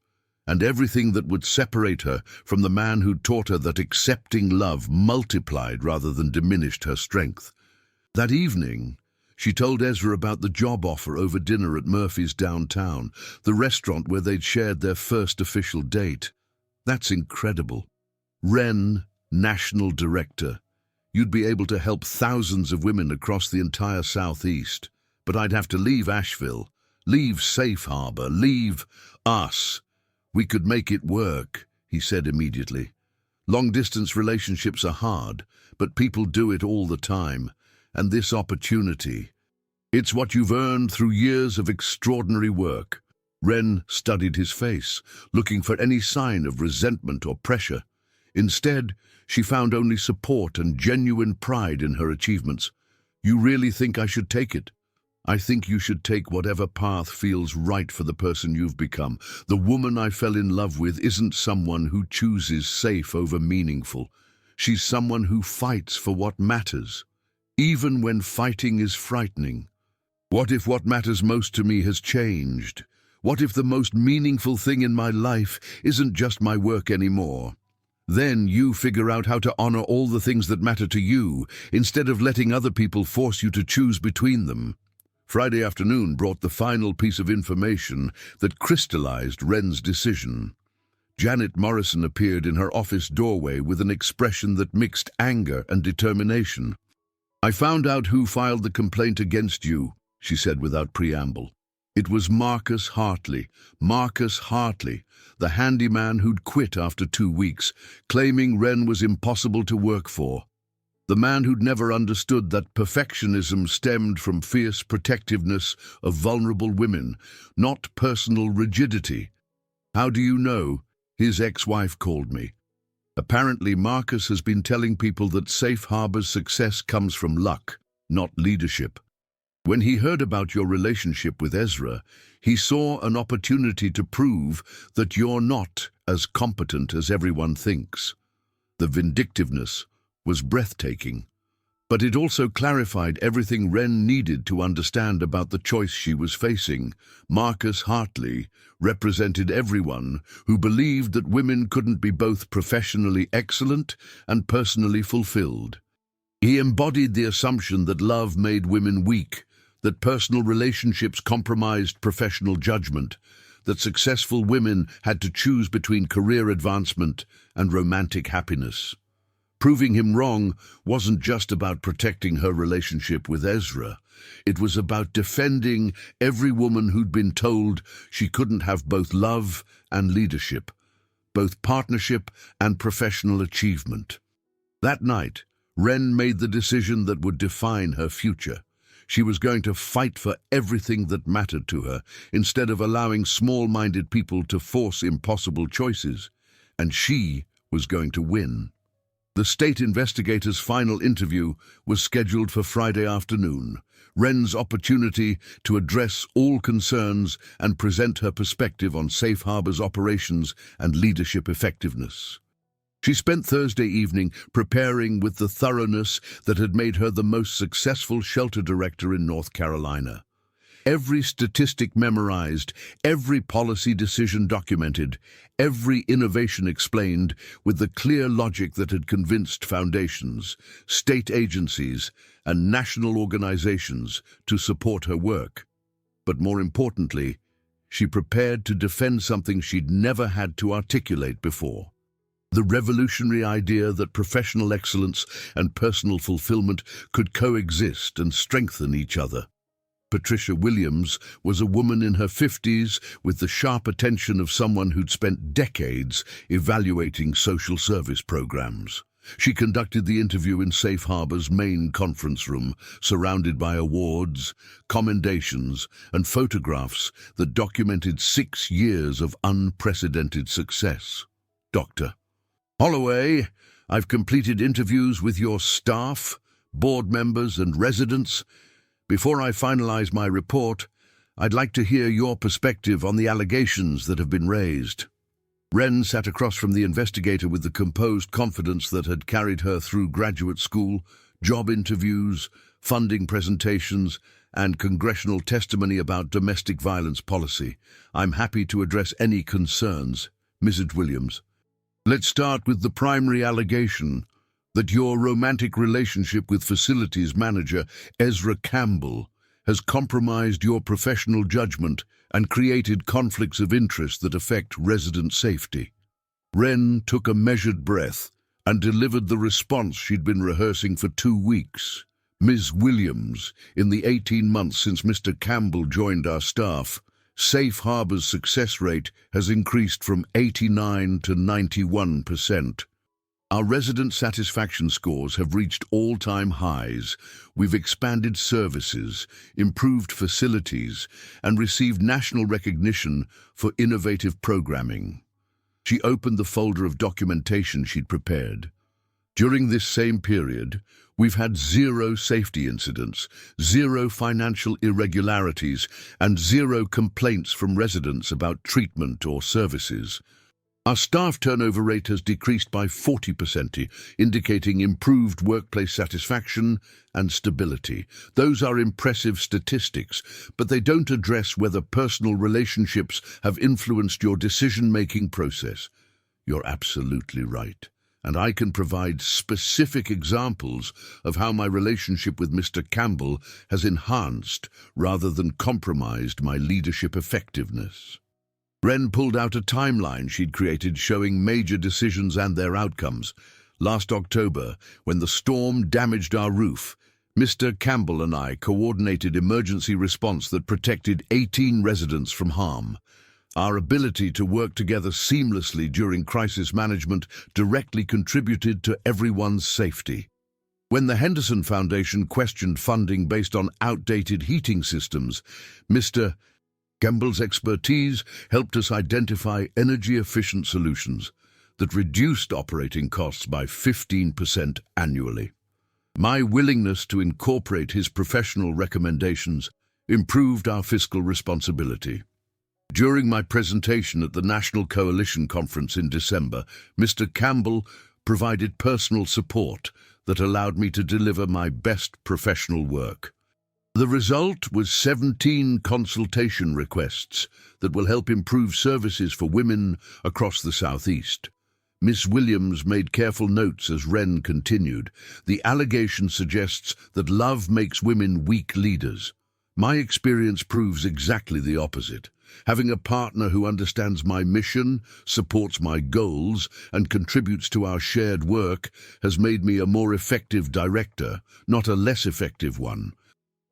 and everything that would separate her from the man who'd taught her that accepting love multiplied rather than diminished her strength. That evening, she told Ezra about the job offer over dinner at Murphy's downtown, the restaurant where they'd shared their first official date. That's incredible. Ren, National Director. You'd be able to help thousands of women across the entire Southeast. But I'd have to leave Asheville, leave Safe Harbor, leave us. We could make it work, he said immediately. Long-distance relationships are hard, but people do it all the time. And this opportunity, it's what you've earned through years of extraordinary work. Ren studied his face, looking for any sign of resentment or pressure. Instead, she found only support and genuine pride in her achievements. You really think I should take it? I think you should take whatever path feels right for the person you've become. The woman I fell in love with isn't someone who chooses safe over meaningful. She's someone who fights for what matters, even when fighting is frightening. What if what matters most to me has changed? What if the most meaningful thing in my life isn't just my work anymore? Then you figure out how to honor all the things that matter to you, instead of letting other people force you to choose between them. Friday afternoon brought the final piece of information that crystallized Ren's decision. Janet Morrison appeared in her office doorway with an expression that mixed anger and determination. I found out who filed the complaint against you, she said without preamble. It was Marcus Hartley, the handyman who'd quit after 2 weeks, claiming Ren was impossible to work for. The man who'd never understood that perfectionism stemmed from fierce protectiveness of vulnerable women, not personal rigidity. How do you know? His ex-wife called me. Apparently, Marcus has been telling people that Safe Harbor's success comes from luck, not leadership. When he heard about your relationship with Ezra, he saw an opportunity to prove that you're not as competent as everyone thinks. The vindictiveness was breathtaking, but it also clarified everything Ren needed to understand about the choice she was facing. Marcus Hartley represented everyone who believed that women couldn't be both professionally excellent and personally fulfilled. He embodied the assumption that love made women weak, that personal relationships compromised professional judgment, that successful women had to choose between career advancement and romantic happiness. Proving him wrong wasn't just about protecting her relationship with Ezra. It was about defending every woman who'd been told she couldn't have both love and leadership, both partnership and professional achievement. That night, Ren made the decision that would define her future. She was going to fight for everything that mattered to her, instead of allowing small-minded people to force impossible choices. And she was going to win. The state investigator's final interview was scheduled for Friday afternoon, Ren's opportunity to address all concerns and present her perspective on Safe Harbor's operations and leadership effectiveness. She spent Thursday evening preparing with the thoroughness that had made her the most successful shelter director in North Carolina. Every statistic memorized, every policy decision documented, every innovation explained with the clear logic that had convinced foundations, state agencies, and national organizations to support her work. But more importantly, she prepared to defend something she'd never had to articulate before. The revolutionary idea that professional excellence and personal fulfillment could coexist and strengthen each other. Patricia Williams was a woman in her 50s with the sharp attention of someone who'd spent decades evaluating social service programs. She conducted the interview in Safe Harbor's main conference room, surrounded by awards, commendations, and photographs that documented 6 years of unprecedented success. Dr. Holloway, I've completed interviews with your staff, board members, and residents. Before I finalize my report, I'd like to hear your perspective on the allegations that have been raised. Ren sat across from the investigator with the composed confidence that had carried her through graduate school, job interviews, funding presentations, and congressional testimony about domestic violence policy. I'm happy to address any concerns, Mrs. Williams. Let's start with the primary allegation that your romantic relationship with facilities manager Ezra Campbell has compromised your professional judgment and created conflicts of interest that affect resident safety. Ren took a measured breath and delivered the response she'd been rehearsing for 2 weeks. Ms. Williams, in the 18 months since Mr. Campbell joined our staff, Safe Harbor's success rate has increased from 89 to 91%. Our resident satisfaction scores have reached all-time highs. We've expanded services, improved facilities, and received national recognition for innovative programming. She opened the folder of documentation she'd prepared. During this same period, we've had 0 safety incidents, 0 financial irregularities, and 0 complaints from residents about treatment or services. Our staff turnover rate has decreased by 40%, indicating improved workplace satisfaction and stability. Those are impressive statistics, but they don't address whether personal relationships have influenced your decision-making process. You're absolutely right. And I can provide specific examples of how my relationship with Mr. Campbell has enhanced rather than compromised my leadership effectiveness. Ren pulled out a timeline she'd created showing major decisions and their outcomes. Last October, when the storm damaged our roof, Mr. Campbell and I coordinated emergency response that protected 18 residents from harm. Our ability to work together seamlessly during crisis management directly contributed to everyone's safety. When the Henderson Foundation questioned funding based on outdated heating systems, Mr. Campbell's expertise helped us identify energy-efficient solutions that reduced operating costs by 15% annually. My willingness to incorporate his professional recommendations improved our fiscal responsibility. During my presentation at the National Coalition Conference in December, Mr. Campbell provided personal support that allowed me to deliver my best professional work. The result was 17 consultation requests that will help improve services for women across the Southeast. Miss Williams made careful notes as Ren continued. The allegation suggests that love makes women weak leaders. My experience proves exactly the opposite. Having a partner who understands my mission, supports my goals, and contributes to our shared work has made me a more effective director, not a less effective one.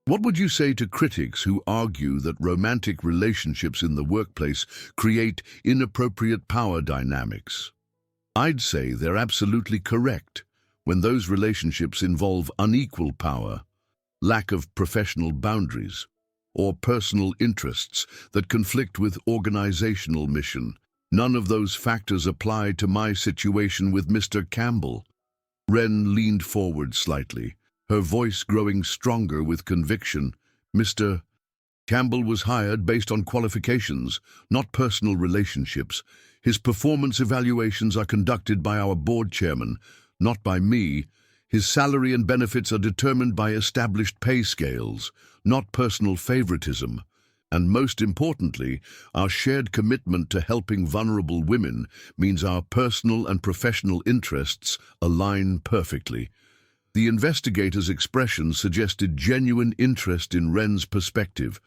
What would you say to critics who argue that romantic relationships in the workplace create inappropriate power dynamics? I'd say they're absolutely correct when those relationships involve unequal power, lack of professional boundaries, or personal interests that conflict with organizational mission. None of those factors apply to my situation with Mr. Campbell. Ren leaned forward slightly, her voice growing stronger with conviction. Mr. Campbell was hired based on qualifications, not personal relationships. His performance evaluations are conducted by our board chairman, not by me. His salary and benefits are determined by established pay scales, not personal favoritism. And most importantly, our shared commitment to helping vulnerable women means our personal and professional interests align perfectly. The investigator's expression suggested genuine interest in Ren's perspective.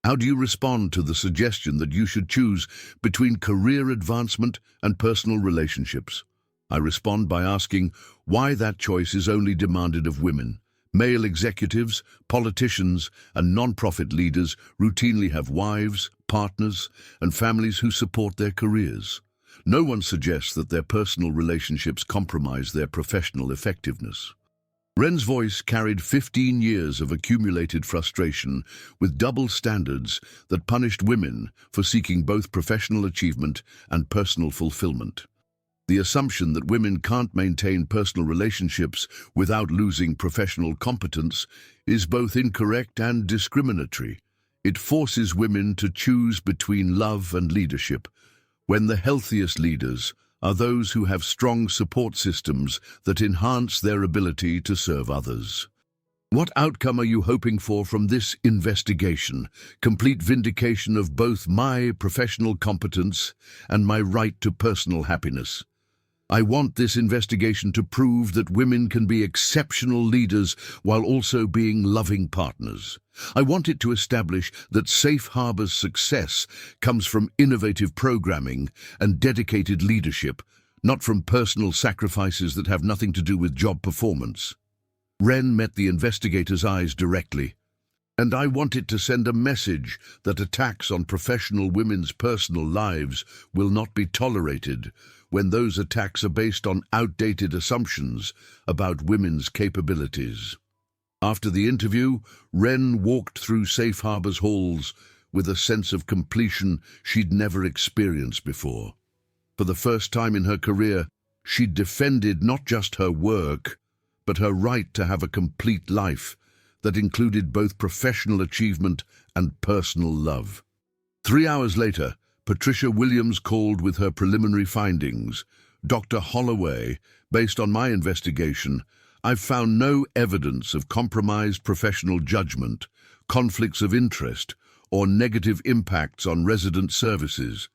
How do you respond to the suggestion that you should choose between career advancement and personal relationships? I respond by asking why that choice is only demanded of women. Male executives, politicians, and non-profit leaders routinely have wives, partners, and families who support their careers. No one suggests that their personal relationships compromise their professional effectiveness. Ren's voice carried 15 years of accumulated frustration with double standards that punished women for seeking both professional achievement and personal fulfillment. The assumption that women can't maintain personal relationships without losing professional competence is both incorrect and discriminatory. It forces women to choose between love and leadership, when the healthiest leaders are those who have strong support systems that enhance their ability to serve others. What outcome are you hoping for from this investigation? Complete vindication of both my professional competence and my right to personal happiness. I want this investigation to prove that women can be exceptional leaders while also being loving partners. I want it to establish that Safe Harbor's success comes from innovative programming and dedicated leadership, not from personal sacrifices that have nothing to do with job performance. Ren met the investigator's eyes directly, and I want it to send a message that attacks on professional women's personal lives will not be tolerated when those attacks are based on outdated assumptions about women's capabilities. After the interview, Ren walked through Safe Harbor's halls with a sense of completion she'd never experienced before. For the first time in her career, she'd defended not just her work, but her right to have a complete life that included both professional achievement and personal love. 3 hours later, Patricia Williams called with her preliminary findings. Dr. Holloway, based on my investigation, I've found no evidence of compromised professional judgment, conflicts of interest, or negative impacts on resident services.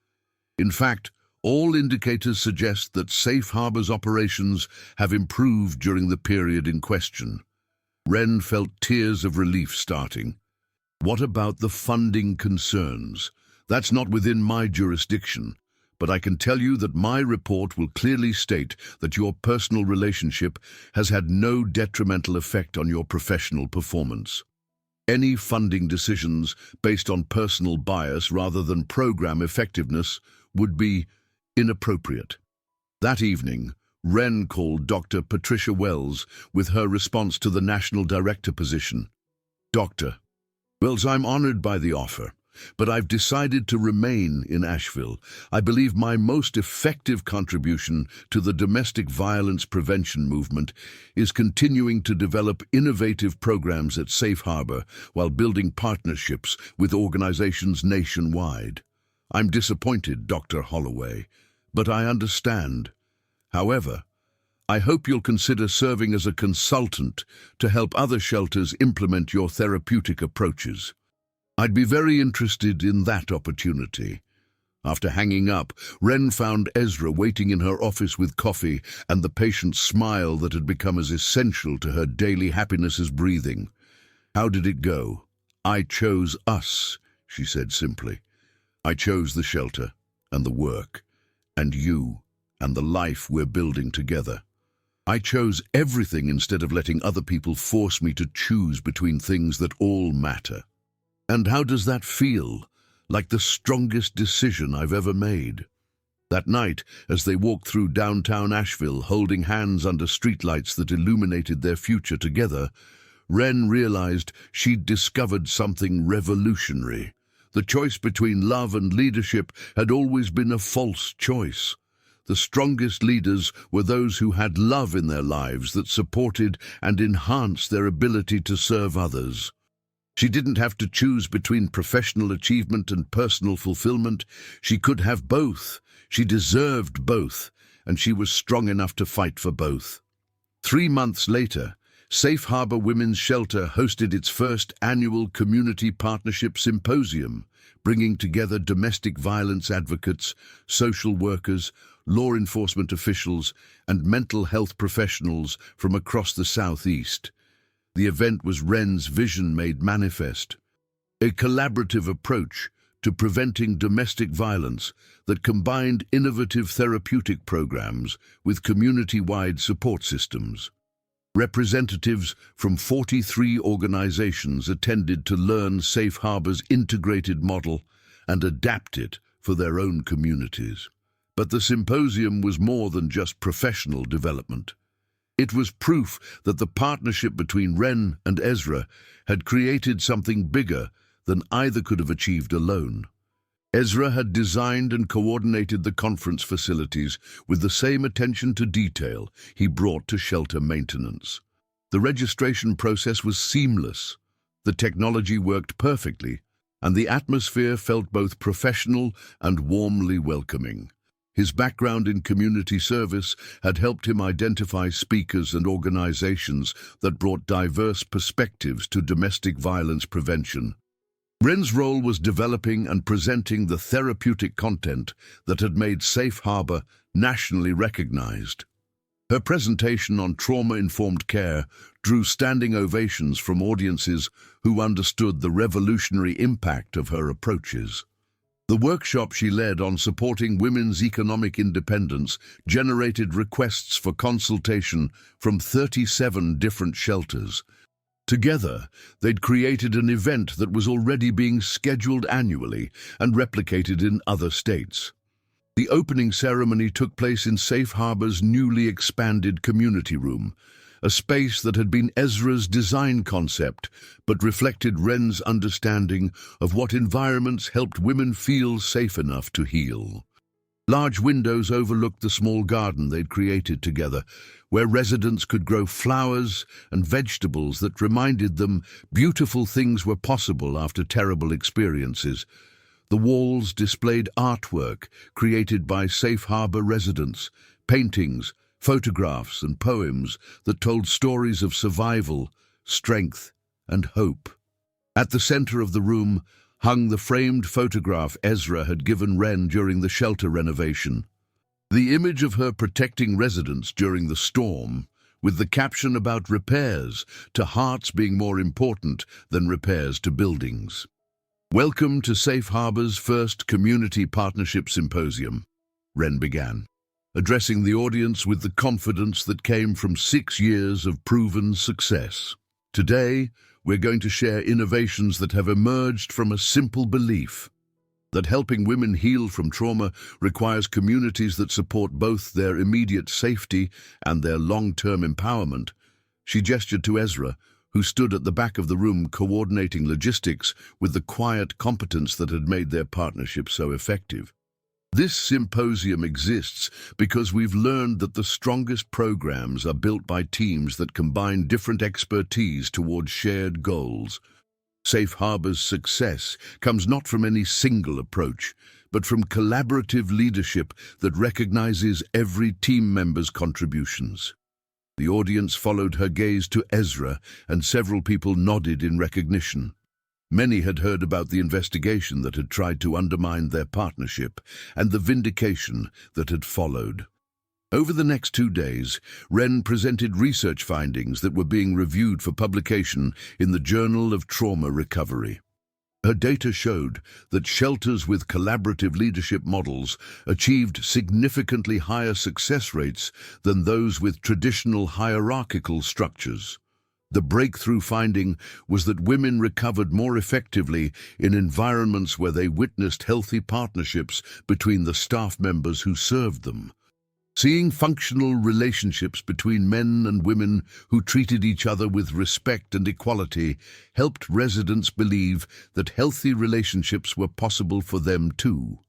In fact, all indicators suggest that Safe Harbor's operations have improved during the period in question. Ren felt tears of relief starting. What about the funding concerns? That's not within my jurisdiction, but I can tell you that my report will clearly state that your personal relationship has had no detrimental effect on your professional performance. Any funding decisions based on personal bias rather than program effectiveness would be inappropriate. That evening, Ren called Dr. Patricia Wells with her response to the National Director position. Dr. Wells, I'm honored by the offer, but I've decided to remain in Asheville. I believe my most effective contribution to the domestic violence prevention movement is continuing to develop innovative programs at Safe Harbor while building partnerships with organizations nationwide. I'm disappointed, Dr. Holloway, but I understand. However, I hope you'll consider serving as a consultant to help other shelters implement your therapeutic approaches. I'd be very interested in that opportunity. After hanging up, Ren found Ezra waiting in her office with coffee and the patient smile that had become as essential to her daily happiness as breathing. How did it go? I chose us, she said simply. I chose the shelter and the work, and you, and the life we're building together. I chose everything instead of letting other people force me to choose between things that all matter. And how does that feel? Like the strongest decision I've ever made. That night, as they walked through downtown Asheville, holding hands under streetlights that illuminated their future together, Ren realized she'd discovered something revolutionary. The choice between love and leadership had always been a false choice. The strongest leaders were those who had love in their lives that supported and enhanced their ability to serve others. She didn't have to choose between professional achievement and personal fulfillment. She could have both. She deserved both, and she was strong enough to fight for both. 3 months later, Safe Harbor Women's Shelter hosted its first annual Community Partnership Symposium, bringing together domestic violence advocates, social workers, law enforcement officials, and mental health professionals from across the Southeast. The event was Ren's vision made manifest. A collaborative approach to preventing domestic violence that combined innovative therapeutic programs with community-wide support systems. Representatives from 43 organizations attended to learn Safe Harbor's integrated model and adapt it for their own communities. But the symposium was more than just professional development. It was proof that the partnership between Ren and Ezra had created something bigger than either could have achieved alone. Ezra had designed and coordinated the conference facilities with the same attention to detail he brought to shelter maintenance. The registration process was seamless. The technology worked perfectly, and the atmosphere felt both professional and warmly welcoming. His background in community service had helped him identify speakers and organizations that brought diverse perspectives to domestic violence prevention. Ren's role was developing and presenting the therapeutic content that had made Safe Harbor nationally recognized. Her presentation on trauma-informed care drew standing ovations from audiences who understood the revolutionary impact of her approaches. The workshop she led on supporting women's economic independence generated requests for consultation from 37 different shelters. Together, they'd created an event that was already being scheduled annually and replicated in other states. The opening ceremony took place in Safe Harbor's newly expanded community room, a space that had been Ezra's design concept, but reflected Ren's understanding of what environments helped women feel safe enough to heal. Large windows overlooked the small garden they'd created together, where residents could grow flowers and vegetables that reminded them beautiful things were possible after terrible experiences. The walls displayed artwork created by Safe Harbor residents, paintings, photographs and poems that told stories of survival, strength, and hope. At the center of the room hung the framed photograph Ezra had given Ren during the shelter renovation. The image of her protecting residents during the storm, with the caption about repairs to hearts being more important than repairs to buildings. "Welcome to Safe Harbor's first Community Partnership Symposium," Ren began, addressing the audience with the confidence that came from 6 years of proven success. "Today, we're going to share innovations that have emerged from a simple belief that helping women heal from trauma requires communities that support both their immediate safety and their long-term empowerment." She gestured to Ezra, who stood at the back of the room coordinating logistics with the quiet competence that had made their partnership so effective. "This symposium exists because we've learned that the strongest programs are built by teams that combine different expertise towards shared goals. Safe Harbor's success comes not from any single approach, but from collaborative leadership that recognizes every team member's contributions." The audience followed her gaze to Ezra, and several people nodded in recognition. Many had heard about the investigation that had tried to undermine their partnership and the vindication that had followed. Over the next 2 days, Ren presented research findings that were being reviewed for publication in the Journal of Trauma Recovery. Her data showed that shelters with collaborative leadership models achieved significantly higher success rates than those with traditional hierarchical structures. The breakthrough finding was that women recovered more effectively in environments where they witnessed healthy partnerships between the staff members who served them. Seeing functional relationships between men and women who treated each other with respect and equality helped residents believe that healthy relationships were possible for them too.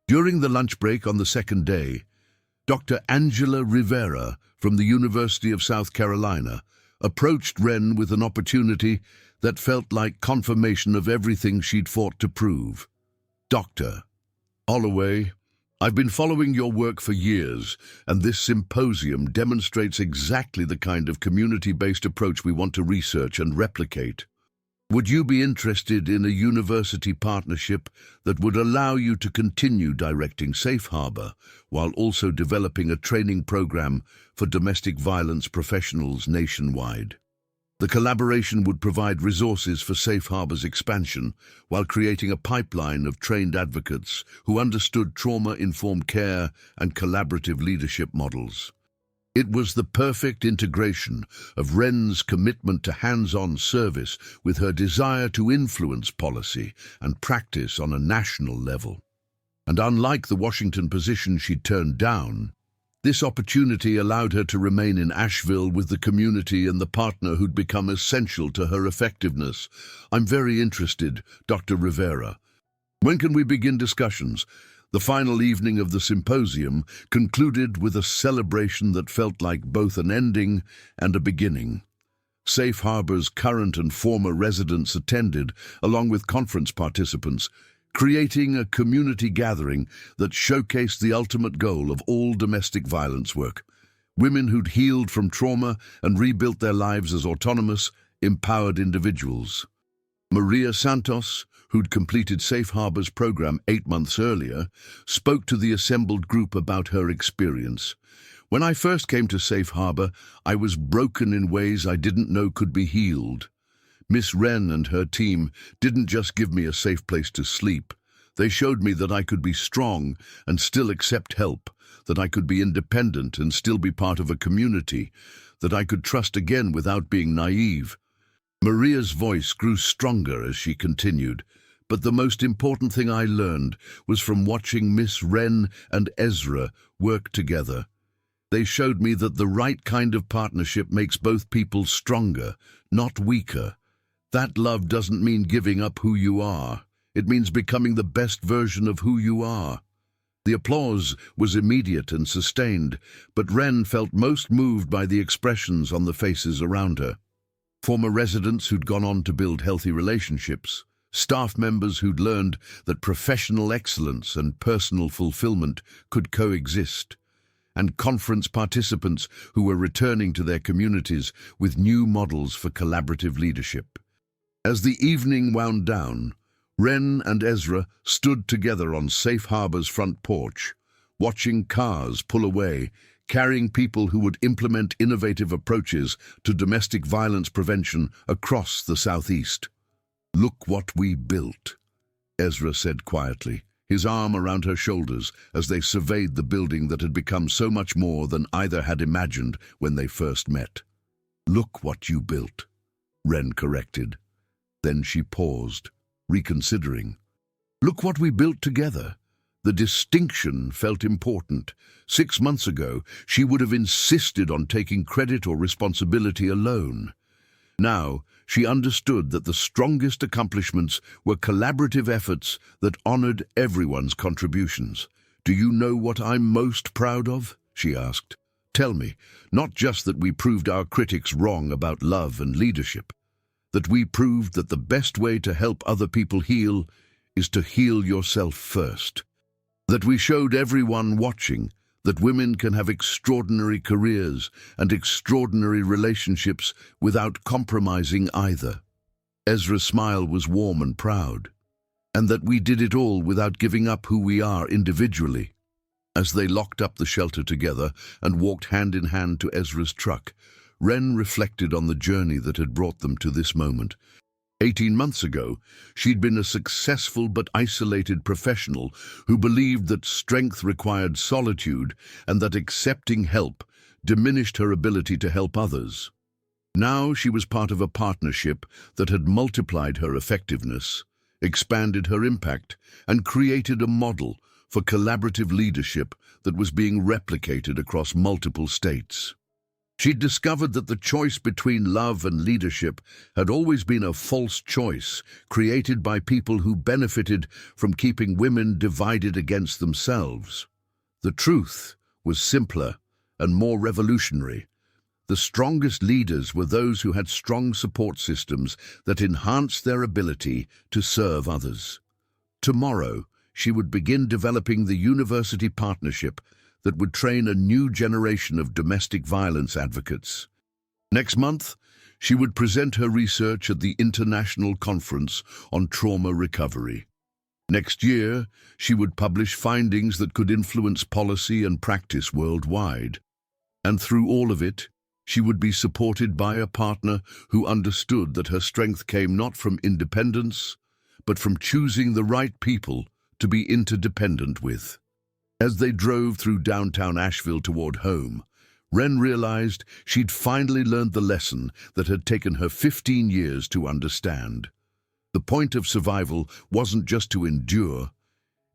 During the lunch break on the second day, Dr. Angela Rivera from the University of South Carolina approached Ren with an opportunity that felt like confirmation of everything she'd fought to prove. "Dr. Holloway, I've been following your work for years, and this symposium demonstrates exactly the kind of community-based approach we want to research and replicate. Would you be interested in a university partnership that would allow you to continue directing Safe Harbor while also developing a training program for domestic violence professionals nationwide?" The collaboration would provide resources for Safe Harbor's expansion while creating a pipeline of trained advocates who understood trauma-informed care and collaborative leadership models. It was the perfect integration of Ren's commitment to hands-on service with her desire to influence policy and practice on a national level. And unlike the Washington position she turned down, this opportunity allowed her to remain in Asheville with the community and the partner who'd become essential to her effectiveness. I'm very interested, Dr. Rivera. When can we begin discussions? The final evening of the symposium concluded with a celebration that felt like both an ending and a beginning. Safe Harbor's current and former residents attended, along with conference participants, creating a community gathering that showcased the ultimate goal of all domestic violence work. Women who'd healed from trauma and rebuilt their lives as autonomous, empowered individuals. Maria Santos, who'd completed Safe Harbor's program 8 months earlier, spoke to the assembled group about her experience. When I first came to Safe Harbor, I was broken in ways I didn't know could be healed. Miss Ren and her team didn't just give me a safe place to sleep. They showed me that I could be strong and still accept help, that I could be independent and still be part of a community, that I could trust again without being naive. Maria's voice grew stronger as she continued, but the most important thing I learned was from watching Miss Ren and Ezra work together. They showed me that the right kind of partnership makes both people stronger, not weaker. That love doesn't mean giving up who you are. It means becoming the best version of who you are. The applause was immediate and sustained, but Ren felt most moved by the expressions on the faces around her. Former residents who'd gone on to build healthy relationships, staff members who'd learned that professional excellence and personal fulfillment could coexist, and conference participants who were returning to their communities with new models for collaborative leadership. As the evening wound down, Ren and Ezra stood together on Safe Harbor's front porch, watching cars pull away, carrying people who would implement innovative approaches to domestic violence prevention across the Southeast. "Look what we built," Ezra said quietly, his arm around her shoulders as they surveyed the building that had become so much more than either had imagined when they first met. "Look what you built," Ren corrected. Then she paused, reconsidering. "Look what we built together." The distinction felt important. 6 months ago, she would have insisted on taking credit or responsibility alone. Now, she understood that the strongest accomplishments were collaborative efforts that honored everyone's contributions. "Do you know what I'm most proud of?" she asked. "Tell me, not just that we proved our critics wrong about love and leadership, that we proved that the best way to help other people heal is to heal yourself first. That we showed everyone watching that women can have extraordinary careers and extraordinary relationships without compromising either." Ezra's smile was warm and proud. "And that we did it all without giving up who we are individually." As they locked up the shelter together and walked hand in hand to Ezra's truck, Ren reflected on the journey that had brought them to this moment. 18 months ago, she'd been a successful but isolated professional who believed that strength required solitude and that accepting help diminished her ability to help others. Now she was part of a partnership that had multiplied her effectiveness, expanded her impact, and created a model for collaborative leadership that was being replicated across multiple states. She'd discovered that the choice between love and leadership had always been a false choice created by people who benefited from keeping women divided against themselves. The truth was simpler and more revolutionary. The strongest leaders were those who had strong support systems that enhanced their ability to serve others. Tomorrow, she would begin developing the university partnership that would train a new generation of domestic violence advocates. Next month, she would present her research at the International Conference on Trauma Recovery. Next year, she would publish findings that could influence policy and practice worldwide. And through all of it, She would be supported by a partner who understood that her strength came not from independence, but from choosing the right people to be interdependent with. As they drove through downtown Asheville toward home, Ren realized she'd finally learned the lesson that had taken her 15 years to understand. The point of survival wasn't just to endure,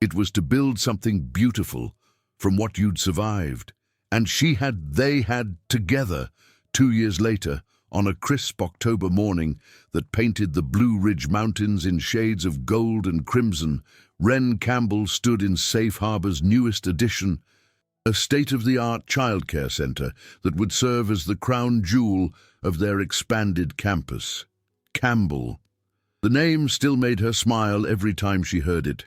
it was to build something beautiful from what you'd survived. And they had together, 2 years later, on a crisp October morning that painted the Blue Ridge Mountains in shades of gold and crimson, Ren Campbell stood in Safe Harbor's newest addition, a state-of-the-art childcare center that would serve as the crown jewel of their expanded campus. Campbell. The name still made her smile every time she heard it.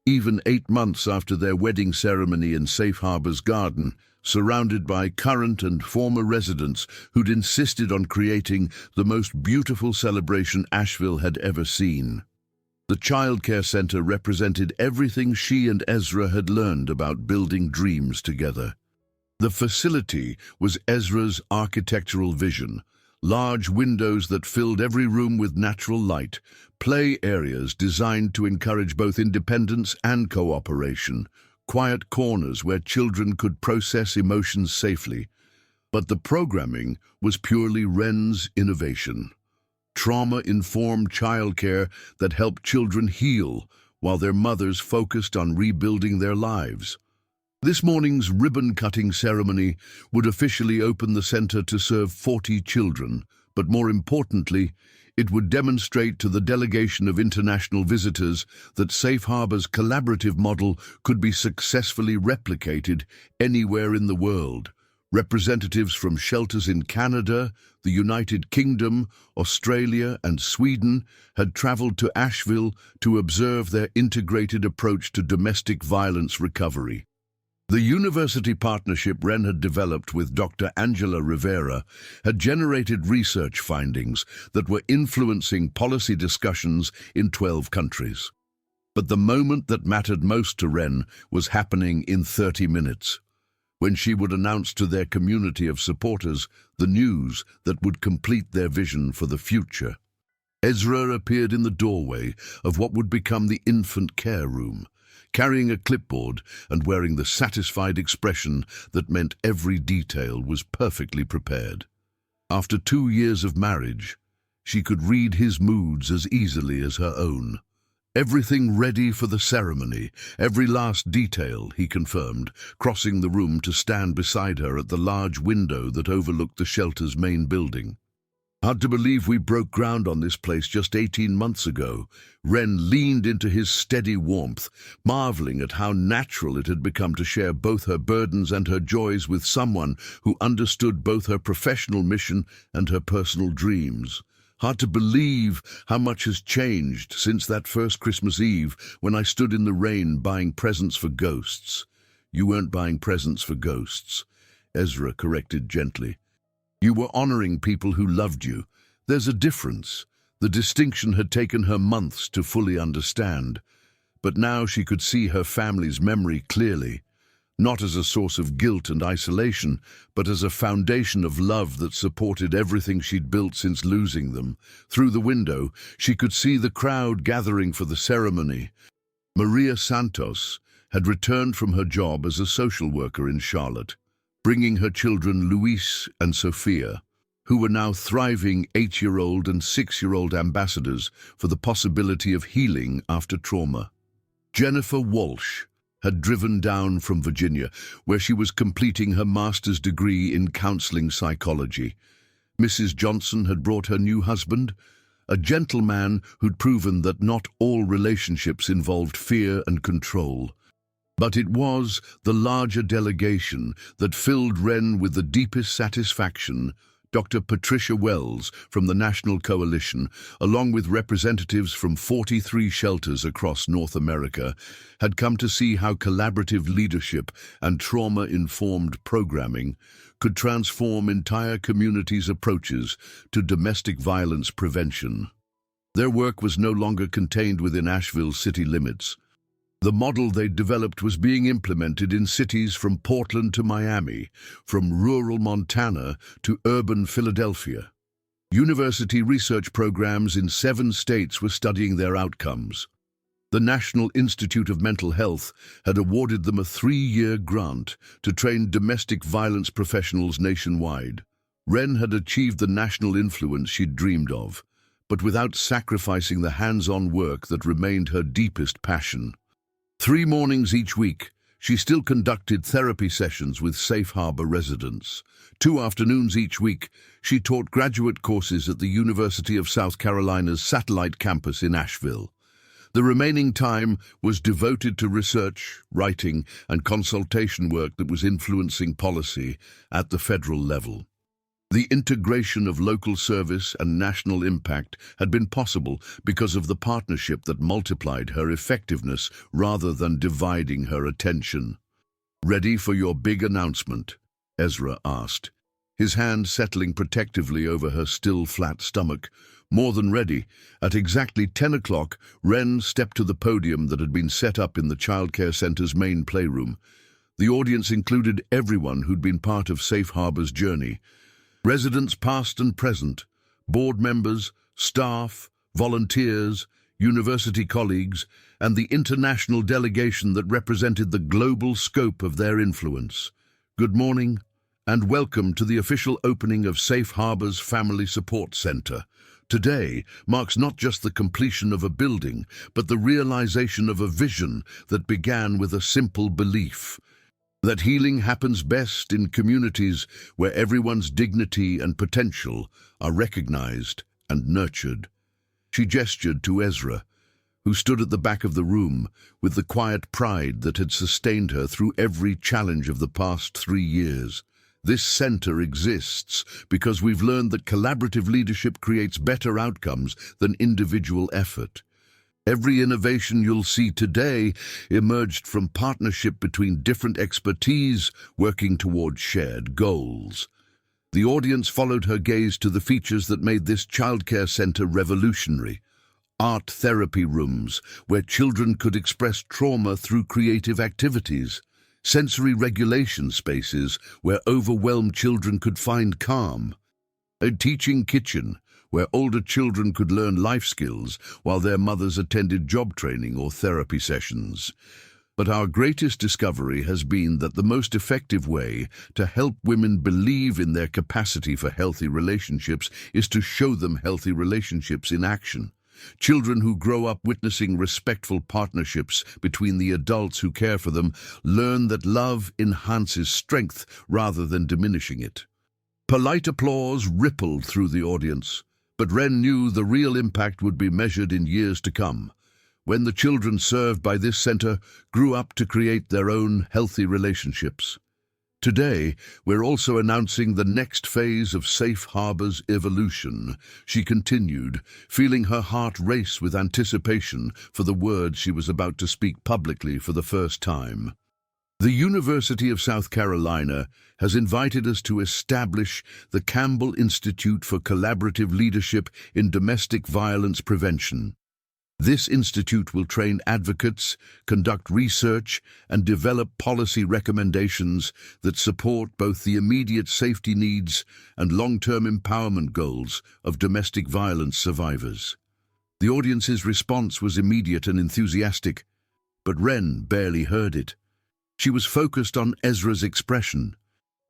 Even 8 months after their wedding ceremony in Safe Harbor's garden, surrounded by current and former residents who'd insisted on creating the most beautiful celebration Asheville had ever seen. The childcare center represented everything she and Ezra had learned about building dreams together. The facility was Ezra's architectural vision, large windows that filled every room with natural light, play areas designed to encourage both independence and cooperation, quiet corners where children could process emotions safely. But the programming was purely Ren's innovation. Trauma-informed childcare that helped children heal while their mothers focused on rebuilding their lives. This morning's ribbon-cutting ceremony would officially open the center to serve 40 children, but more importantly, it would demonstrate to the delegation of international visitors that Safe Harbor's collaborative model could be successfully replicated anywhere in the world. Representatives from shelters in Canada, the United Kingdom, Australia, and Sweden had traveled to Asheville to observe their integrated approach to domestic violence recovery. The university partnership Ren had developed with Dr. Angela Rivera had generated research findings that were influencing policy discussions in 12 countries. But the moment that mattered most to Ren was happening in 30 minutes, when she would announce to their community of supporters the news that would complete their vision for the future. Ezra appeared in the doorway of what would become the infant care room, carrying a clipboard and wearing the satisfied expression that meant every detail was perfectly prepared. After 2 years of marriage, she could read his moods as easily as her own. Everything ready for the ceremony, every last detail, he confirmed, crossing the room to stand beside her at the large window that overlooked the shelter's main building. Hard to believe we broke ground on this place just 18 months ago. Ren leaned into his steady warmth, marveling at how natural it had become to share both her burdens and her joys with someone who understood both her professional mission and her personal dreams. Hard to believe how much has changed since that first Christmas Eve when I stood in the rain buying presents for ghosts. You weren't buying presents for ghosts, Ezra corrected gently. You were honoring people who loved you. There's a difference. The distinction had taken her months to fully understand, but now she could see her family's memory clearly, not as a source of guilt and isolation, but as a foundation of love that supported everything she'd built since losing them. Through the window, she could see the crowd gathering for the ceremony. Maria Santos had returned from her job as a social worker in Charlotte, bringing her children Luis and Sophia, who were now thriving 8-year-old and 6-year-old ambassadors for the possibility of healing after trauma. Jennifer Walsh had driven down from Virginia, where she was completing her master's degree in counseling psychology. Mrs. Johnson had brought her new husband, a gentleman who'd proven that not all relationships involved fear and control. But it was the larger delegation that filled Ren with the deepest satisfaction. Dr. Patricia Wells from the National Coalition, along with representatives from 43 shelters across North America, had come to see how collaborative leadership and trauma-informed programming could transform entire communities' approaches to domestic violence prevention. Their work was no longer contained within Asheville's city limits. The model they'd developed was being implemented in cities from Portland to Miami, from rural Montana to urban Philadelphia. University research programs in 7 states were studying their outcomes. The National Institute of Mental Health had awarded them a 3-year grant to train domestic violence professionals nationwide. Ren had achieved the national influence she'd dreamed of, but without sacrificing the hands-on work that remained her deepest passion. 3 mornings each week, she still conducted therapy sessions with Safe Harbor residents. 2 afternoons each week, she taught graduate courses at the University of South Carolina's satellite campus in Asheville. The remaining time was devoted to research, writing, and consultation work that was influencing policy at the federal level. The integration of local service and national impact had been possible because of the partnership that multiplied her effectiveness rather than dividing her attention. "Ready for your big announcement?" Ezra asked, his hand settling protectively over her still flat stomach. More than ready. At exactly 10 o'clock, Ren stepped to the podium that had been set up in the childcare center's main playroom. The audience included everyone who'd been part of Safe Harbor's journey. Residents past and present, board members, staff, volunteers, university colleagues, and the international delegation that represented the global scope of their influence. Good morning, and welcome to the official opening of Safe Harbor's Family Support Center. Today marks not just the completion of a building, but the realization of a vision that began with a simple belief: that healing happens best in communities where everyone's dignity and potential are recognized and nurtured. She gestured to Ezra, who stood at the back of the room with the quiet pride that had sustained her through every challenge of the past 3 years. This center exists because we've learned that collaborative leadership creates better outcomes than individual effort. Every innovation you'll see today emerged from partnership between different expertise working toward shared goals. The audience followed her gaze to the features that made this childcare center revolutionary. Art therapy rooms, where children could express trauma through creative activities. Sensory regulation spaces, where overwhelmed children could find calm. A teaching kitchen, where older children could learn life skills while their mothers attended job training or therapy sessions. But our greatest discovery has been that the most effective way to help women believe in their capacity for healthy relationships is to show them healthy relationships in action. Children who grow up witnessing respectful partnerships between the adults who care for them learn that love enhances strength rather than diminishing it. Polite applause rippled through the audience, but Ren knew the real impact would be measured in years to come, when the children served by this center grew up to create their own healthy relationships. Today, we're also announcing the next phase of Safe Harbor's evolution, she continued, feeling her heart race with anticipation for the words she was about to speak publicly for the first time. The University of South Carolina has invited us to establish the Campbell Institute for Collaborative Leadership in Domestic Violence Prevention. This institute will train advocates, conduct research, and develop policy recommendations that support both the immediate safety needs and long-term empowerment goals of domestic violence survivors. The audience's response was immediate and enthusiastic, but Ren barely heard it. She was focused on Ezra's expression,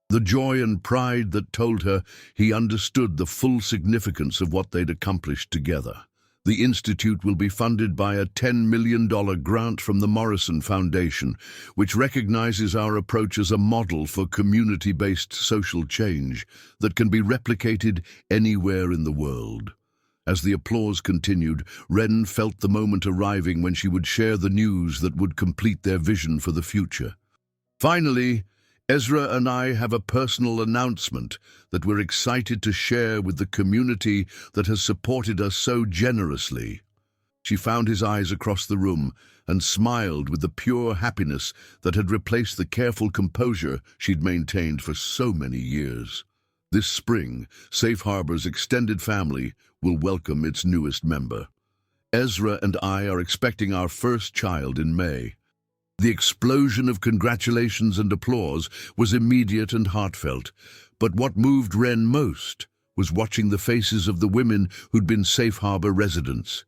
the joy and pride that told her he understood the full significance of what they'd accomplished together. The Institute will be funded by a $10 million grant from the Morrison Foundation, which recognizes our approach as a model for community-based social change that can be replicated anywhere in the world. As the applause continued, Ren felt the moment arriving when she would share the news that would complete their vision for the future. Finally, Ezra and I have a personal announcement that we're excited to share with the community that has supported us so generously. She found his eyes across the room and smiled with the pure happiness that had replaced the careful composure she'd maintained for so many years. This spring, Safe Harbor's extended family will welcome its newest member. Ezra and I are expecting our first child in May. The explosion of congratulations and applause was immediate and heartfelt, but what moved Ren most was watching the faces of the women who'd been safe harbor residents.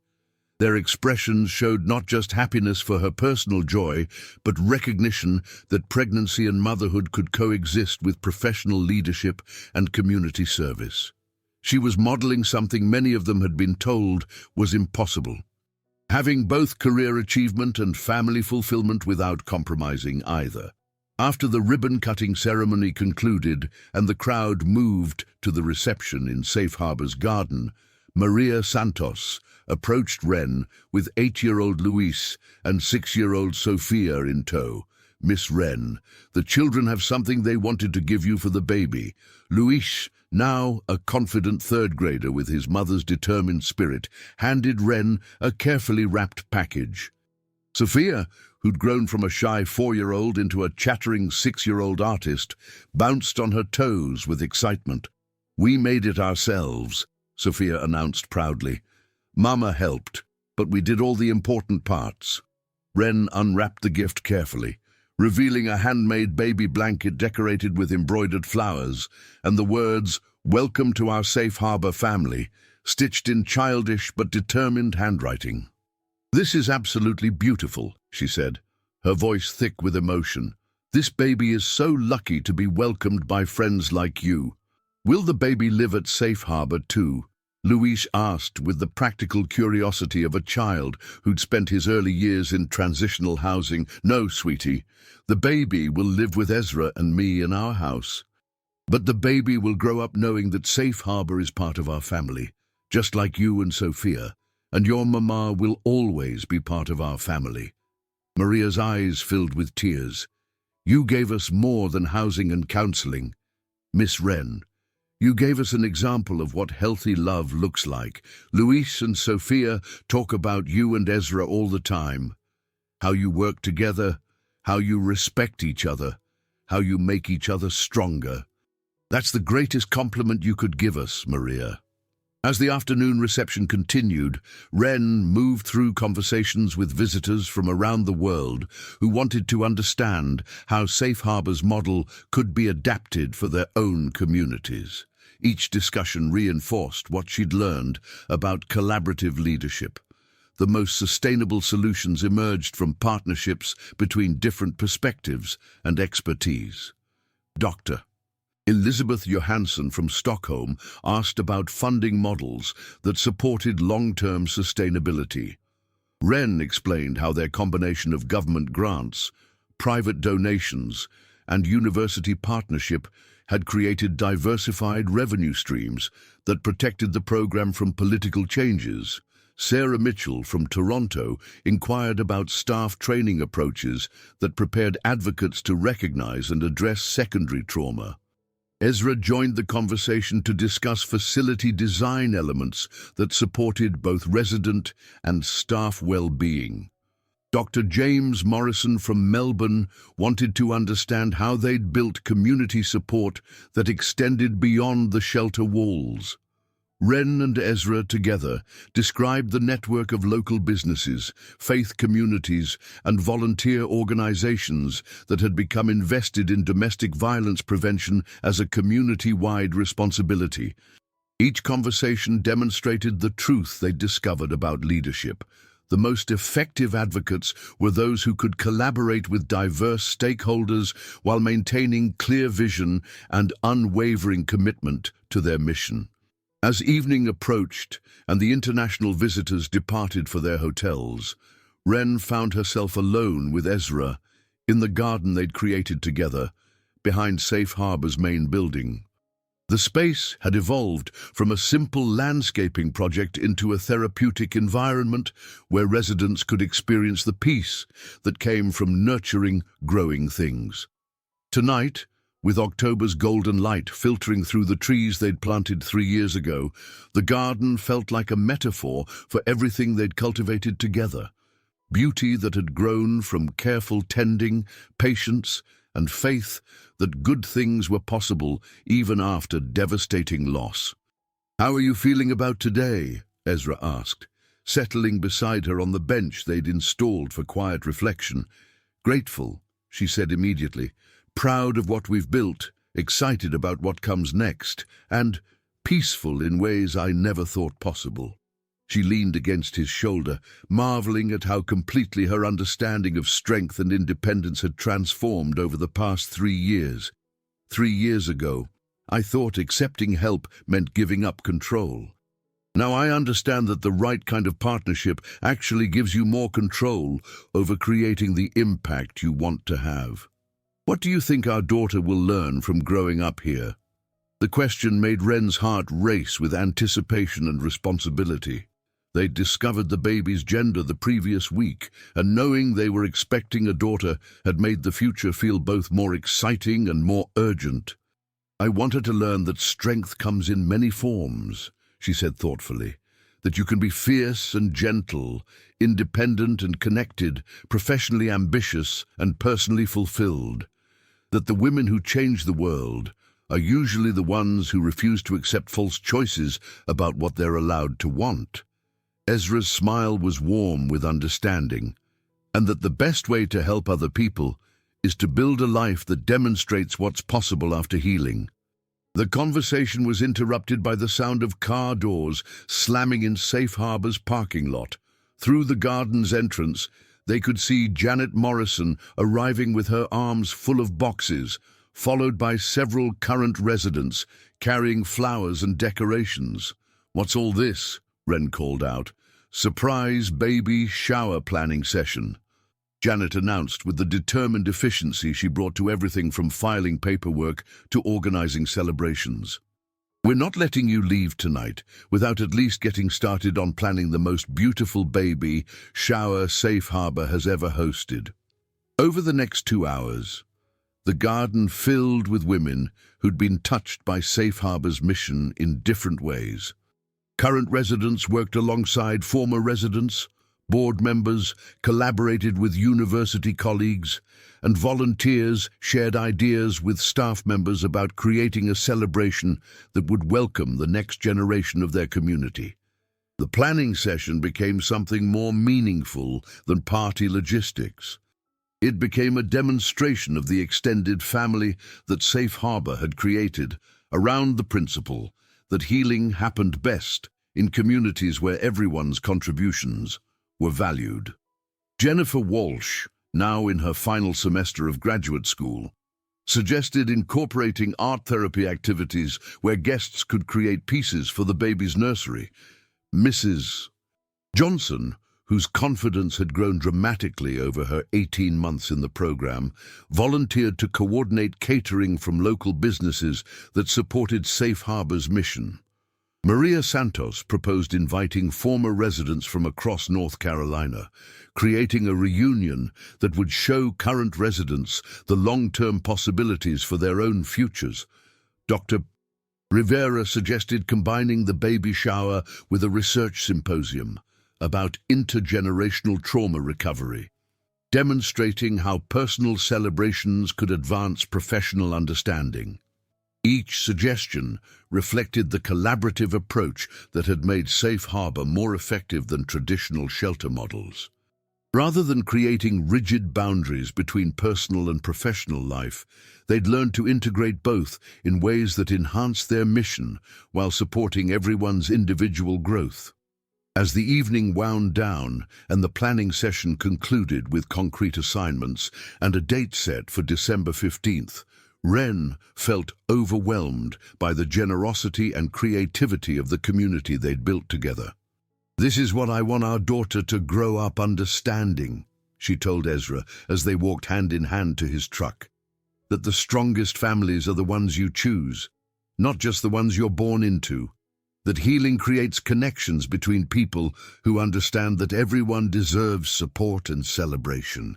Their expressions showed not just happiness for her personal joy, but recognition that pregnancy and motherhood could coexist with professional leadership and community service. She was modeling something many of them had been told was impossible. Having both career achievement and family fulfillment without compromising either. After the ribbon-cutting ceremony concluded and the crowd moved to the reception in Safe Harbor's garden, Maria Santos approached Ren with 8-year-old Luis and 6-year-old Sofia in tow. "Miss Ren, the children have something they wanted to give you for the baby." Luis, now a confident third grader with his mother's determined spirit, handed Ren a carefully wrapped package. Sofia, who'd grown from a shy 4-year-old into a chattering 6-year-old artist, bounced on her toes with excitement. "We made it ourselves," Sofia announced proudly. "Mama helped, but we did all the important parts." Ren unwrapped the gift carefully, revealing a handmade baby blanket decorated with embroidered flowers and the words, "Welcome to our safe harbor family," stitched in childish but determined handwriting. "This is absolutely beautiful," she said, her voice thick with emotion. "This baby is so lucky to be welcomed by friends like you." "Will the baby live at Safe Harbor too?" Luis asked with the practical curiosity of a child who'd spent his early years in transitional housing. "No, sweetie. The baby will live with Ezra and me in our house. But the baby will grow up knowing that Safe Harbor is part of our family, just like you and Sofia, and your mama will always be part of our family." Maria's eyes filled with tears. "You gave us more than housing and counseling. Miss Ren, you gave us an example of what healthy love looks like. Luis and Sofia talk about you and Ezra all the time. How you work together, how you respect each other, how you make each other stronger. That's the greatest compliment you could give us, Maria." As the afternoon reception continued, Ren moved through conversations with visitors from around the world who wanted to understand how Safe Harbor's model could be adapted for their own communities. Each discussion reinforced what she'd learned about collaborative leadership. The most sustainable solutions emerged from partnerships between different perspectives and expertise. Dr. Elizabeth Johansson from Stockholm asked about funding models that supported long-term sustainability. Ren explained how their combination of government grants, private donations, and university partnership had created diversified revenue streams that protected the program from political changes. Sarah Mitchell from Toronto inquired about staff training approaches that prepared advocates to recognize and address secondary trauma. Ezra joined the conversation to discuss facility design elements that supported both resident and staff well-being. Dr. James Morrison from Melbourne wanted to understand how they'd built community support that extended beyond the shelter walls. Ren and Ezra together described the network of local businesses, faith communities, and volunteer organizations that had become invested in domestic violence prevention as a community-wide responsibility. Each conversation demonstrated the truth they'd discovered about leadership. The most effective advocates were those who could collaborate with diverse stakeholders while maintaining clear vision and unwavering commitment to their mission. As evening approached and the international visitors departed for their hotels, Ren found herself alone with Ezra in the garden they'd created together behind Safe Harbor's main building. The space had evolved from a simple landscaping project into a therapeutic environment where residents could experience the peace that came from nurturing, growing things. Tonight, with October's golden light filtering through the trees they'd planted 3 years ago, the garden felt like a metaphor for everything they'd cultivated together. Beauty that had grown from careful tending, patience, and faith that good things were possible even after devastating loss. "How are you feeling about today?" Ezra asked, settling beside her on the bench they'd installed for quiet reflection. Grateful, she said immediately, proud of what we've built, excited about what comes next, and peaceful in ways I never thought possible. She leaned against his shoulder, marveling at how completely her understanding of strength and independence had transformed over the past 3 years. 3 years ago, I thought accepting help meant giving up control. Now I understand that the right kind of partnership actually gives you more control over creating the impact you want to have. What do you think our daughter will learn from growing up here? The question made Ren's heart race with anticipation and responsibility. They'd discovered the baby's gender the previous week, and knowing they were expecting a daughter had made the future feel both more exciting and more urgent. I want her to learn that strength comes in many forms, she said thoughtfully, that you can be fierce and gentle, independent and connected, professionally ambitious and personally fulfilled, that the women who change the world are usually the ones who refuse to accept false choices about what they're allowed to want. Ezra's smile was warm with understanding, and that the best way to help other people is to build a life that demonstrates what's possible after healing. The conversation was interrupted by the sound of car doors slamming in Safe Harbor's parking lot. Through the garden's entrance, they could see Janet Morrison arriving with her arms full of boxes, followed by several current residents carrying flowers and decorations. "What's all this?" Ren called out. "Surprise baby shower planning session," Janet announced with the determined efficiency she brought to everything from filing paperwork to organizing celebrations. "We're not letting you leave tonight without at least getting started on planning the most beautiful baby shower Safe Harbor has ever hosted." Over the next 2 hours, the garden filled with women who'd been touched by Safe Harbor's mission in different ways. Current residents worked alongside former residents, board members collaborated with university colleagues, and volunteers shared ideas with staff members about creating a celebration that would welcome the next generation of their community. The planning session became something more meaningful than party logistics. It became a demonstration of the extended family that Safe Harbor had created around the principle that healing happened best in communities where everyone's contributions were valued. Jennifer Walsh, now in her final semester of graduate school, suggested incorporating art therapy activities where guests could create pieces for the baby's nursery. Mrs. Johnson, whose confidence had grown dramatically over her 18 months in the program, volunteered to coordinate catering from local businesses that supported Safe Harbor's mission. Maria Santos proposed inviting former residents from across North Carolina, creating a reunion that would show current residents the long-term possibilities for their own futures. Dr. Rivera suggested combining the baby shower with a research symposium about intergenerational trauma recovery, demonstrating how personal celebrations could advance professional understanding. Each suggestion reflected the collaborative approach that had made Safe Harbor more effective than traditional shelter models. Rather than creating rigid boundaries between personal and professional life, they'd learned to integrate both in ways that enhanced their mission while supporting everyone's individual growth. As the evening wound down and the planning session concluded with concrete assignments and a date set for December 15th, Ren felt overwhelmed by the generosity and creativity of the community they'd built together. "This is what I want our daughter to grow up understanding," she told Ezra as they walked hand in hand to his truck. "That the strongest families are the ones you choose, not just the ones you're born into. That healing creates connections between people who understand that everyone deserves support and celebration."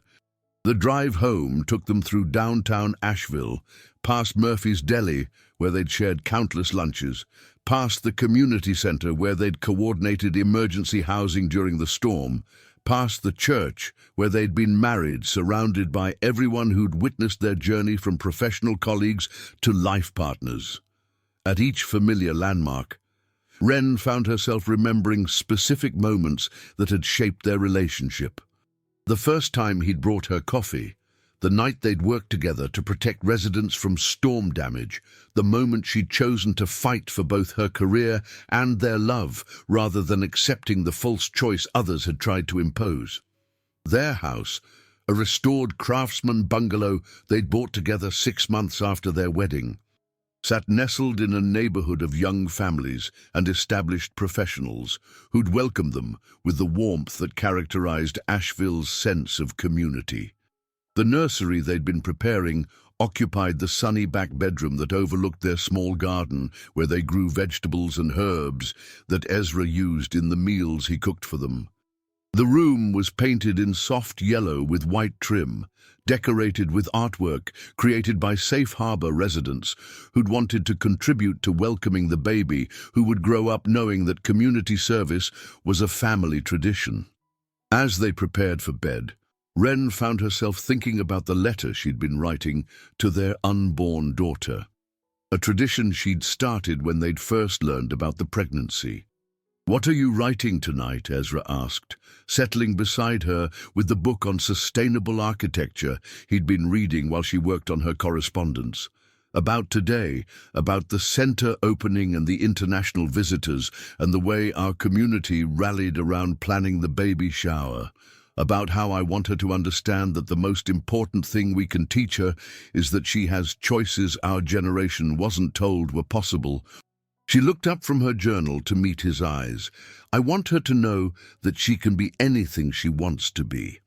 The drive home took them through downtown Asheville, past Murphy's Deli, where they'd shared countless lunches, past the community center where they'd coordinated emergency housing during the storm, past the church where they'd been married, surrounded by everyone who'd witnessed their journey from professional colleagues to life partners. At each familiar landmark, Ren found herself remembering specific moments that had shaped their relationship. The first time he'd brought her coffee, the night they'd worked together to protect residents from storm damage, the moment she'd chosen to fight for both her career and their love rather than accepting the false choice others had tried to impose. Their house, a restored craftsman bungalow they'd bought together 6 months after their wedding, sat nestled in a neighborhood of young families and established professionals who'd welcomed them with the warmth that characterized Asheville's sense of community. The nursery they'd been preparing occupied the sunny back bedroom that overlooked their small garden where they grew vegetables and herbs that Ezra used in the meals he cooked for them. The room was painted in soft yellow with white trim, decorated with artwork created by Safe Harbor residents who'd wanted to contribute to welcoming the baby who would grow up knowing that community service was a family tradition. As they prepared for bed, Ren found herself thinking about the letter she'd been writing to their unborn daughter, a tradition she'd started when they'd first learned about the pregnancy. "What are you writing tonight?" Ezra asked, settling beside her with the book on sustainable architecture he'd been reading while she worked on her correspondence. About today, about the center opening and the international visitors and the way our community rallied around planning the baby shower. About how I want her to understand that the most important thing we can teach her is that she has choices our generation wasn't told were possible. She looked up from her journal to meet his eyes. "I want her to know that she can be anything she wants to be.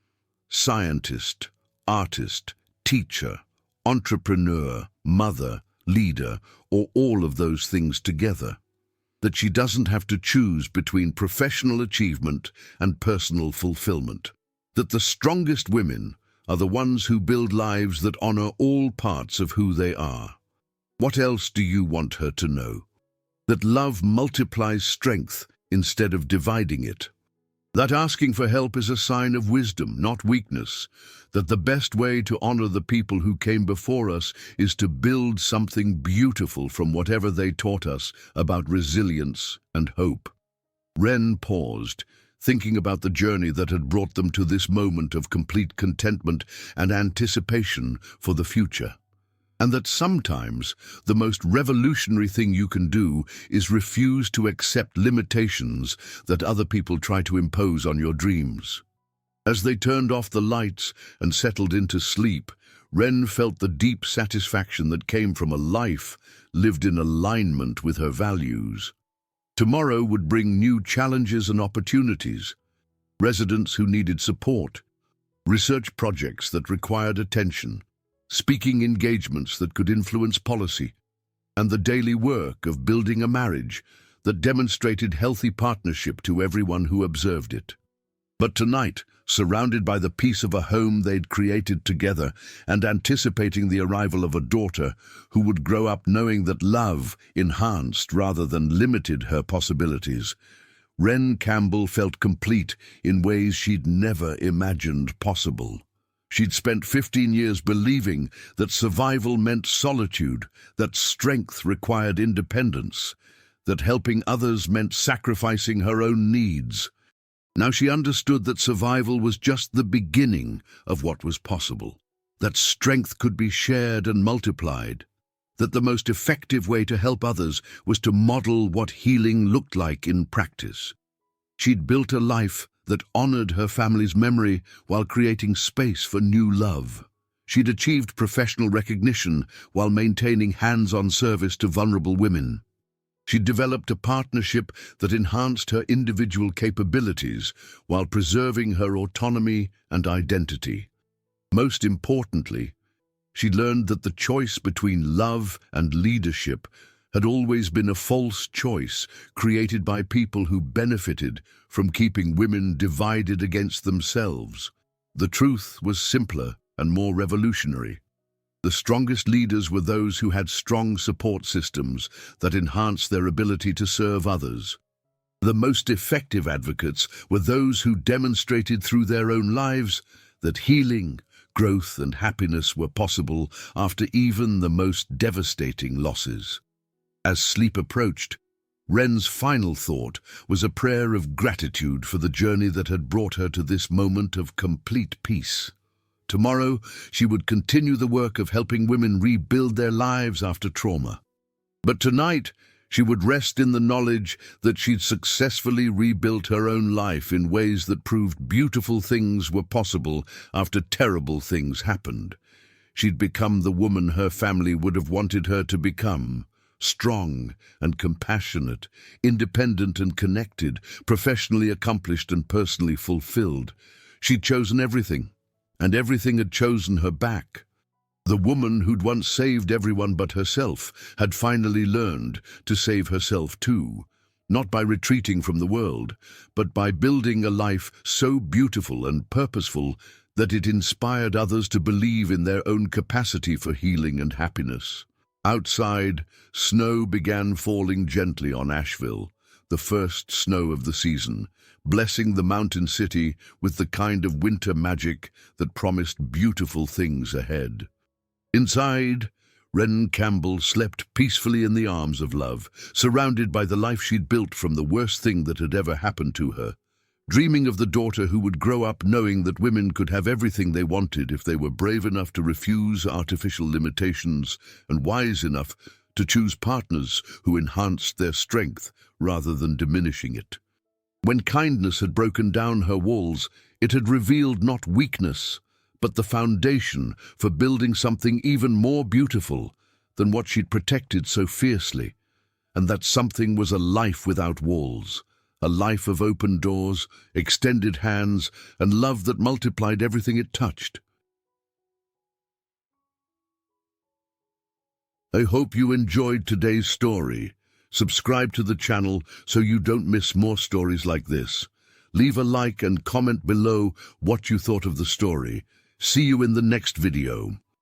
Scientist, artist, teacher, entrepreneur, mother, leader, or all of those things together. That she doesn't have to choose between professional achievement and personal fulfillment. That the strongest women are the ones who build lives that honor all parts of who they are. What else do you want her to know? That love multiplies strength instead of dividing it. That asking for help is a sign of wisdom, not weakness. That the best way to honor the people who came before us is to build something beautiful from whatever they taught us about resilience and hope." Ren paused, thinking about the journey that had brought them to this moment of complete contentment and anticipation for the future. And that sometimes the most revolutionary thing you can do is refuse to accept limitations that other people try to impose on your dreams. As they turned off the lights and settled into sleep, Ren felt the deep satisfaction that came from a life lived in alignment with her values. Tomorrow would bring new challenges and opportunities, residents who needed support, research projects that required attention, speaking engagements that could influence policy, and the daily work of building a marriage that demonstrated healthy partnership to everyone who observed it. But tonight, surrounded by the peace of a home they'd created together and anticipating the arrival of a daughter who would grow up knowing that love enhanced rather than limited her possibilities, Ren Campbell felt complete in ways she'd never imagined possible. She'd spent 15 years believing that survival meant solitude, that strength required independence, that helping others meant sacrificing her own needs. Now she understood that survival was just the beginning of what was possible, that strength could be shared and multiplied, that the most effective way to help others was to model what healing looked like in practice. She'd built a life that honored her family's memory while creating space for new love. She'd achieved professional recognition while maintaining hands-on service to vulnerable women. She'd developed a partnership that enhanced her individual capabilities while preserving her autonomy and identity. Most importantly, she learned that the choice between love and leadership had always been a false choice created by people who benefited from keeping women divided against themselves. The truth was simpler and more revolutionary. The strongest leaders were those who had strong support systems that enhanced their ability to serve others. The most effective advocates were those who demonstrated through their own lives that healing, growth, and happiness were possible after even the most devastating losses. As sleep approached, Ren's final thought was a prayer of gratitude for the journey that had brought her to this moment of complete peace. Tomorrow, she would continue the work of helping women rebuild their lives after trauma. But tonight, she would rest in the knowledge that she'd successfully rebuilt her own life in ways that proved beautiful things were possible after terrible things happened. She'd become the woman her family would have wanted her to become. Strong and compassionate, independent and connected, professionally accomplished and personally fulfilled. She'd chosen everything, and everything had chosen her back. The woman who'd once saved everyone but herself had finally learned to save herself too, not by retreating from the world, but by building a life so beautiful and purposeful that it inspired others to believe in their own capacity for healing and happiness. Outside, snow began falling gently on Asheville, the first snow of the season, blessing the mountain city with the kind of winter magic that promised beautiful things ahead. Inside, Ren Campbell slept peacefully in the arms of love, surrounded by the life she'd built from the worst thing that had ever happened to her, dreaming of the daughter who would grow up knowing that women could have everything they wanted if they were brave enough to refuse artificial limitations and wise enough to choose partners who enhanced their strength rather than diminishing it. When kindness had broken down her walls, it had revealed not weakness, but the foundation for building something even more beautiful than what she'd protected so fiercely. And that something was a life without walls, a life of open doors, extended hands, and love that multiplied everything it touched. I hope you enjoyed today's story. Subscribe to the channel so you don't miss more stories like this. Leave a like and comment below what you thought of the story. See you in the next video.